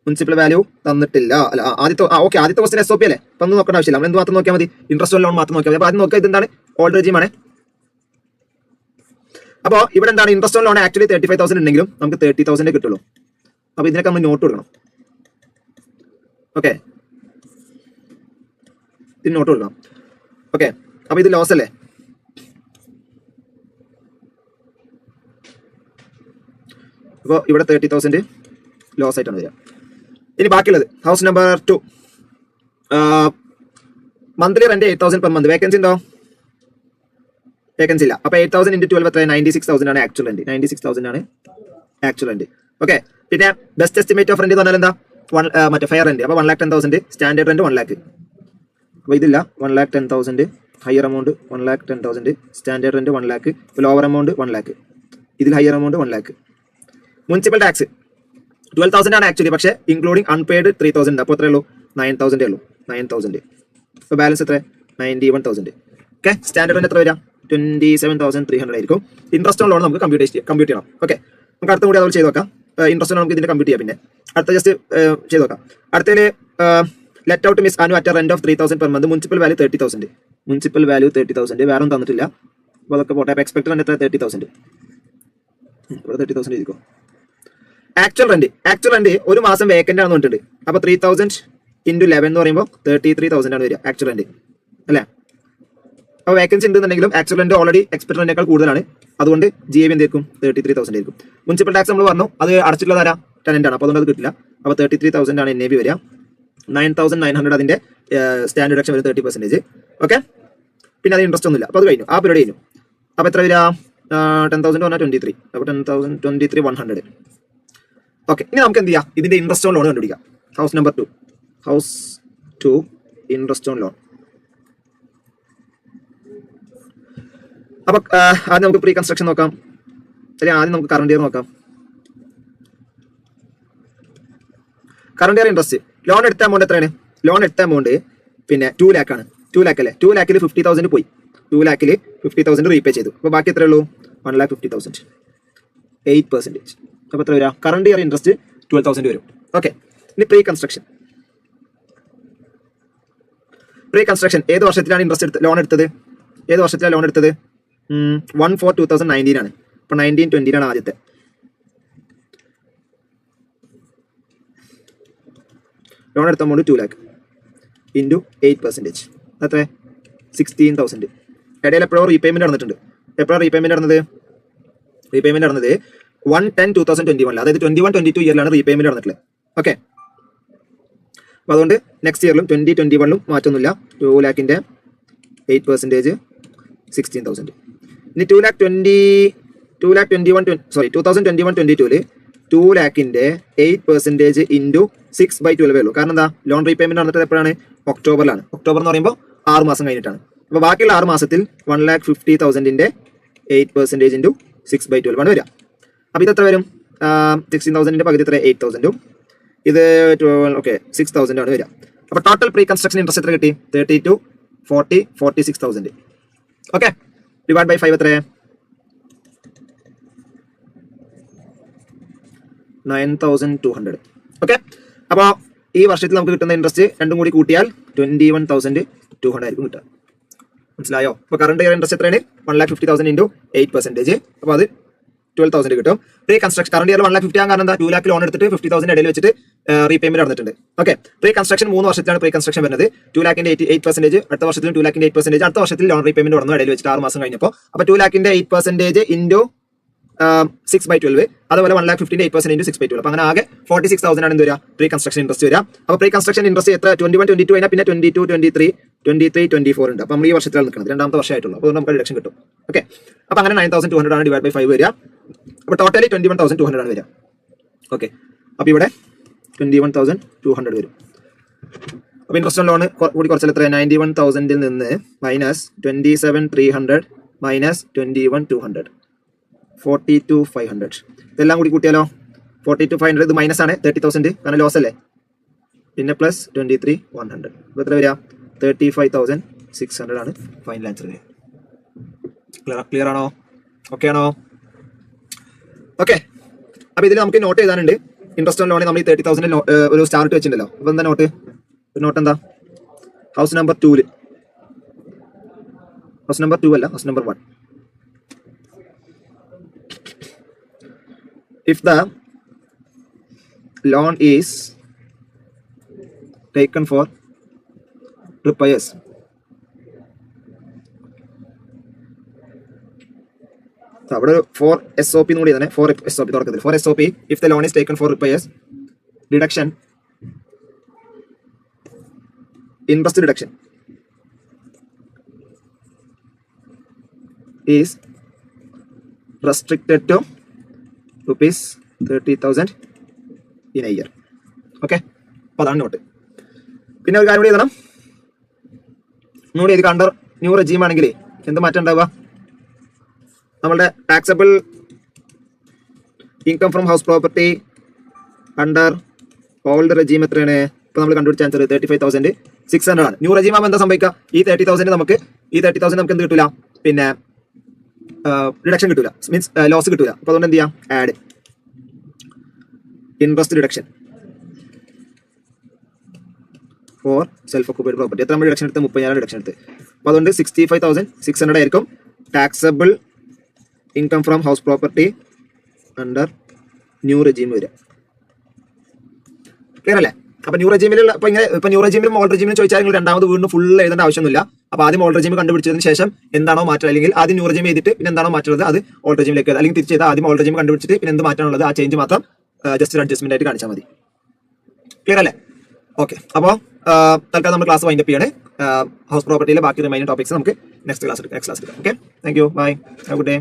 മുനിസിപ്പൽ വാല്യൂ തന്നിട്ടില്ല. അല്ല, ആദ്യത്തെ ക്വസ്റ്റ്യൻ SOP അല്ലേ? അപ്പം ഒന്നും നോക്കേണ്ട ആവശ്യമില്ല. നമ്മൾ എന്ത് മാത്രം നോക്കിയാൽ മതി? ഇൻട്രസ്റ്റ് ഓൺ ലോൺ മാത്രം നോക്കിയാൽ മതി. അപ്പോൾ ആദ്യം നോക്കുക ഇതെന്താണ്? ഓൾഡ് റെജീമാണ്. അപ്പോൾ ഇവിടെ എന്താണ്? ഇൻട്രസ്റ്റ് ഓൺ ലോൺ ആക്ച്വലി 35,000 ഉണ്ടെങ്കിലും നമുക്ക് 30,000 കിട്ടുള്ളൂ. അപ്പോൾ ഇതിനൊക്കെ നമ്മൾ നോട്ട് കൊടുക്കണം. ഓക്കെ, ഇതിന് നോട്ട് കൊടുക്കണം. ഓക്കെ, അപ്പോൾ ഇത് ലോസ് അല്ലേ? അപ്പോൾ ഇവിടെ 30,000 ലോസ് ആയിട്ടാണ് വരിക. ഇനി ബാക്കിയുള്ളത് house number 2 monthly rent 8,000 per month. Vacancy ഉണ്ടോ? വേക്കൻസി ഇല്ല. അപ്പോൾ 8,000 × 12 എത്ര? 96,000 ആണ് ആക്ച്വൽ റെന്റ്. 96,000 ആണ് ആക്ച്വൽ റെന്റ്. ഓക്കെ, പിന്നെ ബെസ്റ്റ് എസ്റ്റിമേറ്റ് ഓഫ് റെന്റ് എന്ന് പറഞ്ഞാൽ എന്താ? മറ്റേ ഫെയർ റെന്റ്. അപ്പോൾ 1,10,000, സ്റ്റാൻഡേർഡ് റെന്റ് 1 lakh. അപ്പോൾ ഇതില്ല 1,10,000, higher amount 1,10,000, standard rent 1 lakh, lower amount 1 lakh. ഇതിൽ higher amount 1 lakh. Municipal tax 12,000 ആണ് ആക്ച്വലി, പക്ഷേ ഇൻക്ലൂഡിംഗ് അൺപെയ്ഡ് 3,000. അപ്പോൾ എത്രയേ ഉള്ളൂ? 9,000 ഉള്ളൂ. 9,000. അപ്പോൾ ബാലൻസ് എത്ര? 91,000. ഓക്കെ, സ്റ്റാൻഡേർഡ് റെന്റ് എത്ര വരിക? 27,300 ആയിരിക്കും. ഇൻട്രസ്റ്റ് ഓൺ ലോൺ നമുക്ക് കമ്പ്യൂട്ട് ചെയ്യണം. ഓക്കെ, നമുക്ക് അടുത്ത കൂടി അതുപോലെ ചെയ്ത് നോക്കാം. ഇൻട്രസ്റ്റ് ഓൺ നമുക്ക് ഇതിന്റെ കമ്പ്യൂട്ട് ചെയ്യാം. പിന്നെ അടുത്ത ജസ്റ്റ് ചെയ്ത് നോക്കാം. അടുത്തതിൽ let out miss Anu at rent of 3,000 per month, municipal value 30,000. Municipal value 30,000 വേറെ ഒന്നും തന്നിട്ടില്ല. അപ്പോൾ അതൊക്കെ പോട്ടെ. അപ്പോൾ എക്സ്പെക്ടഡ് റെന്റ് എത്ര? 30,000. ഇവിടെ 30,000 എഴുതിക്കോ. ആക്ച്വൽ റെന്റ് ഒരു മാസം വേക്കൻ്റ് ആണെന്ന് പറഞ്ഞിട്ടുണ്ട്. അപ്പോൾ 3,000 × 11 എന്ന് പറയുമ്പോൾ 33,000 ആണ് വരിക ആക്ച്വൽ റെന്റ് അല്ലേ? അപ്പോൾ വേക്കൻസി ഉണ്ടെന്നുണ്ടെങ്കിലും ആക്ച്വൽ റെന്റ് ഓൾറെഡി എക്സ്പെക്ട് റെന്റിനേക്കാൾ കൂടുതലാണ്. അതുകൊണ്ട് GAV എന്തായിരിക്കും 33,000 ആയിരിക്കും. മുനിസിപ്പൽ ടാക്സ് നമ്മൾ പറഞ്ഞു അത് അടച്ചിട്ടുള്ള തരാം ടെനന്റ് ആണ്, അപ്പോൾ അതുകൊണ്ട് അത് കിട്ടില്ല. അപ്പോൾ 33,000 ആണ് NAV വരിക. 9,900 അതിന്റെ സ്റ്റാൻഡ് ഡിഡക്ഷൻ വരും 30%. ഓക്കെ, പിന്നെ അത് ഇൻട്രസ്റ്റ് ഒന്നുമില്ല. അപ്പോൾ അത് കഴിഞ്ഞു, ആ പരിപാടി കഴിഞ്ഞു. അപ്പോൾ എത്ര വരിക? 10,000 പറഞ്ഞാൽ 23. അപ്പോൾ 10,000 23,100. ഓക്കെ, ഇനി നമുക്ക് എന്ത് ചെയ്യാം? ഇതിന്റെ ഇൻട്രസ്റ്റ് ഓൺ ലോൺ കണ്ടുപിടിക്കാം. House number 2 interest on loan. അപ്പൊ ആദ്യം നമുക്ക് പ്രീ കൺസ്ട്രക്ഷൻ നോക്കാം, അല്ലെങ്കിൽ ആദ്യം നമുക്ക് കറണ്ട് ഇയർ നോക്കാം. കറണ്ട് ഇയർ ഇൻട്രസ്റ്റ് ലോൺ എടുത്ത എമൗണ്ട് എത്രയാണ്? ലോൺ എടുത്ത എമൗണ്ട് പിന്നെ 2 lakh ആണ്. 2 lakh അല്ലേ? 2 lakhൽ 50,000 പോയി. 2 lakhൽ 50,000 റീപേ ചെയ്തു. അപ്പോൾ ബാക്കി എത്രയേ ഉള്ളൂ? 1,50,000. 8%. അപ്പോൾ എത്ര വരിക? കറണ്ട് ഇയർ ഇൻട്രസ്റ്റ് 12,000 വരും. ഓക്കെ, ഇനി പ്രീ കൺസ്ട്രക്ഷൻ. പ്രീ കൺസ്ട്രക്ഷൻ ഏത് വർഷത്തിലാണ് ഇൻട്രസ്റ്റ് ലോൺ എടുത്തത്? ഏത് വർഷത്തിലാണ് ലോൺ എടുത്തത്? 1/4/2019 ആണ്. അപ്പോൾ 19-20 ആദ്യത്തെ. ലോൺ എടുത്ത എമൗണ്ട് 2 lakh ഇൻറ്റു 8%. അത്ര 16,000. ഇടയിൽ എപ്പോഴോ റീപേയ്മെന്റ് നടന്നിട്ടുണ്ട്. എപ്പോഴാണ് റീപേയ്മെന്റ് നടന്നത്? റീപേയ്മെന്റ് നടന്നത് 1/10/2021, അതായത് 21-22 ഇയറിലാണ് റീപേയ്മെന്റ് നടന്നിട്ടുള്ളത്. ഓക്കെ, അപ്പോൾ അതുകൊണ്ട് നെക്സ്റ്റ് ഇയറിലും 20-21 മാറ്റൊന്നുമില്ല. 2 lakhന്റെ 8% 16,000. ഇനി 2021-22 2 lakhന്റെ 8% ഇൻറ്റു 6/12 ഉള്ളൂ. കാരണം എന്താ? ലോൺ റീപേയ്മെന്റ് നടന്നിട്ട് എപ്പോഴാണ്? ഒക്ടോബറിലാണ്. ഒക്ടോബർ എന്ന് പറയുമ്പോൾ 6 മാസം കഴിഞ്ഞിട്ടാണ്. അപ്പോൾ ബാക്കിയുള്ള 6 മാസത്തിൽ 1,50,000ന്റെ 8% ഇൻറ്റു 6/12 ആണ് വരിക. അപ്പോൾ ഇത് എത്ര വരും? 16,000ന്റെ പകുതി എത്ര? 8,000. ഇത് 6,000 ആണ് വരിക. അപ്പോൾ ടോട്ടൽ പ്രീ കൺസ്ട്രക്ഷൻ ഇൻട്രസ്റ്റ് എത്ര കിട്ടി? 32, 40, 46,000. ഓക്കെ, ഡിവൈഡ് ബൈ 5 എത്ര? 9,200. ഓക്കെ, അപ്പോൾ ഈ വർഷത്തിൽ നമുക്ക് കിട്ടുന്ന ഇൻട്രസ്റ്റ് രണ്ടും കൂടി കൂട്ടിയാൽ 21,200 ആയിരിക്കും കിട്ടുക. മനസ്സിലായോ? അപ്പോൾ കറണ്ട് ഇയർ ഇൻട്രസ്റ്റ് എത്രയാണ്? 1,50,000 ഇൻറ്റു 8%. അപ്പോൾ അത് 12,000 കിട്ടും. പ്രീ കൺസ്ട്രക്ഷൻ കറണ്ട് ഇയർ 1,50,000 കാരണം എന്താ? 2 lakh ലോൺ എടുത്തിട്ട് 50,000 ഇടയിൽ വെച്ചിട്ട് റീപേയ്മെന്റ് നടന്നിട്ടുണ്ട്. ഓക്കെ, പ്രീ കൺസ്ട്രക്ഷൻ 3 വർഷത്തിലാണ് പ്രീ കൺസ്ട്രക്ഷൻ വരുന്നത്. 2 lakhന്റെ 8%, അടുത്ത വർഷത്തിൽ 2 lakhന്റെ 8%, അടുത്ത വർഷത്തിൽ ലോൺ റീപേയ്മെന്റ് നടന്നു ഇടയിൽ വെച്ചിട്ട് 6 മാസം കഴിഞ്ഞപ്പോൾ. അപ്പോൾ 2 lakhന്റെ 8% ഇൻറ്റു 6/12, അതുപോലെ 1,50,000ന്റെ 8% ഇൻറ്റു 6/12. അപ്പോൾ അങ്ങനെ ആകെ 46,000 ആണ് എന്ത് വരിക? പ്രീ കൺസ്ട്രക്ഷൻ ഇൻട്രസ്റ്റ് വരിക. അപ്പോൾ പ്രീ കൺസ്ട്രക്ഷൻ ഇൻട്രസ്റ്റ് എത്ര? 21-22 കഴിഞ്ഞാൽ പിന്നെ 22-23 ഉണ്ട്. അപ്പോൾ നമ്മൾ ഈ വർഷത്തിലാണ് നിൽക്കുന്നത്, രണ്ടാമത്തെ വർഷമായിട്ടുള്ളൂ. അപ്പോൾ നമുക്ക് ഡിഡക്ഷൻ കിട്ടും. ഓക്കെ, അപ്പോൾ അങ്ങനെ 9,200 ആണ് ഡിവൈഡ് ബൈ 5 വരിക. അപ്പോൾ ടോട്ടലി 21,200 ആണ് വരിക. ഓക്കെ, അപ്പോൾ ഇവിടെ 21,200 വരും. അപ്പോൾ ഇൻട്രസ്റ്റ് ലോൺ കൂടി കുറച്ചാൽ എത്ര? 91,000ൽ നിന്ന് മൈനസ് 27,300 മൈനസ് 21,200 42,500. ഇതെല്ലാം കൂടി കൂട്ടിയാലോ? 42,500. ഇത് മൈനസ് ആണ് 30,000 കാരണം ലോസ് അല്ലേ. പിന്നെ പ്ലസ് 23,100. അപ്പോൾ എത്ര വരിക? 35,600 ആണ് ഫൈനൽ ആൻസർ വരിക. ക്ലിയർ ആണോ? ഓക്കെ ആണോ? ഓക്കെ, അപ്പോൾ ഇതിൽ നമുക്ക് നോട്ട് എഴുതാനുണ്ട്. ഇൻട്രസ്റ്റ് ഓൺ ലോണിൽ നമ്മൾ ഈ 30,000 ഒരു സ്റ്റാർ ഇട്ട് വെച്ചിട്ടുണ്ടല്ലോ. അപ്പോൾ എന്താ നോട്ട്? നോട്ട് എന്താ? ഹൗസ് നമ്പർ 2 ഹൗസ് നമ്പർ 2 അല്ല, house number 1. If the loan is taken for repairs, അവിടെ 4 SOP എന്ന് കൂടി തന്നെ 4 SOP തുറക്കത്തില്ല. 4 SOP if the loan is taken for repairs, deduction interest deduction is restricted to ₹30,000 in a year. Okay, അപ്പോൾ അതാണ് നോട്ട്. പിന്നെ ഒരു കാര്യം കൂടി എഴുതണം. ഒന്നുകൂടി ഇത് അണ്ടർ ന്യൂ റെജീം ആണെങ്കിൽ എന്ത് മാറ്റം ഉണ്ടാവുക? നമ്മളുടെ taxable income from house property under old regime എത്രയാണ്? ഇപ്പോൾ നമ്മൾ കണ്ടുപിടിച്ച ആൻസർ 35,600 ആണ്. ന്യൂ റെജീം ആകുമ്പോൾ എന്താ സംഭവിക്കുക? ഈ 30,000 നമുക്ക് എന്ത് കിട്ടില്ല? പിന്നെ റിഡക്ഷൻ കിട്ടില്ല, മീൻസ് ലോസ് കിട്ടില്ല. അപ്പോൾ അതുകൊണ്ട് എന്ത് ചെയ്യാം? Add interest reduction for self occupied property. എത്ര നമ്മൾ റിഡക്ഷൻ എടുത്ത്? 30,000 റിഡക്ഷൻ എടുത്ത്. അപ്പോൾ അതുകൊണ്ട് 65,600 ആയിരിക്കും taxable income from house property under new regime വരിക. ക്ലിയർ അല്ലേ? അപ്പൊ ന്യൂ റെജീമിലുള്ള ഇപ്പൊ ന്യൂ റെജീമിലും ഓൾഡ് റെജീമിലും ചോദിച്ചാൽ നിങ്ങൾ രണ്ടാമത് വീണ്ടും ഫുൾ എഴുതേണ്ട ആവശ്യമൊന്നുമില്ല. അപ്പൊ ആദ്യം ഓൾഡ് റെജീം കണ്ടുപിടിച്ചതിന് ശേഷം എന്താണോ മാറ്റം, അല്ലെങ്കിൽ ആദ്യം ന്യൂ റെജീം ചെയ്തിട്ട് പിന്നെ എന്താണോ മാറ്റുള്ളത് അത് ഓൾഡ് റെജീമിലേക്ക്, അല്ലെങ്കിൽ തിരിച്ച് ചെയ്താൽ ആദ്യം ഓൾഡ് റെജീം കണ്ടുപിടിച്ചിട്ട് പിന്നെ എന്ത് മാറ്റാനുള്ളത് ആ ചേഞ്ച് മാത്രം ജസ്റ്റ് ഒരു അഡ്ജസ്റ്റ്മെന്റ് ആയിട്ട് കാണിച്ചാൽ മതി. ക്ലിയർ അല്ലേ? ഓക്കെ, അപ്പോൾ തൽക്കാലം നമ്മൾ ക്ലാസ് വൈൻഡപ്പ് ചെയ്യണേ. ഹൗസ് പ്രോപ്പർട്ടിയിലെ ബാക്കി റിമൈനിങ് ടോപ്പിക്സ് നമുക്ക് നെക്സ്റ്റ് ക്ലാസ് എടുക്കാം. Okay, thank you, bye, have a good day.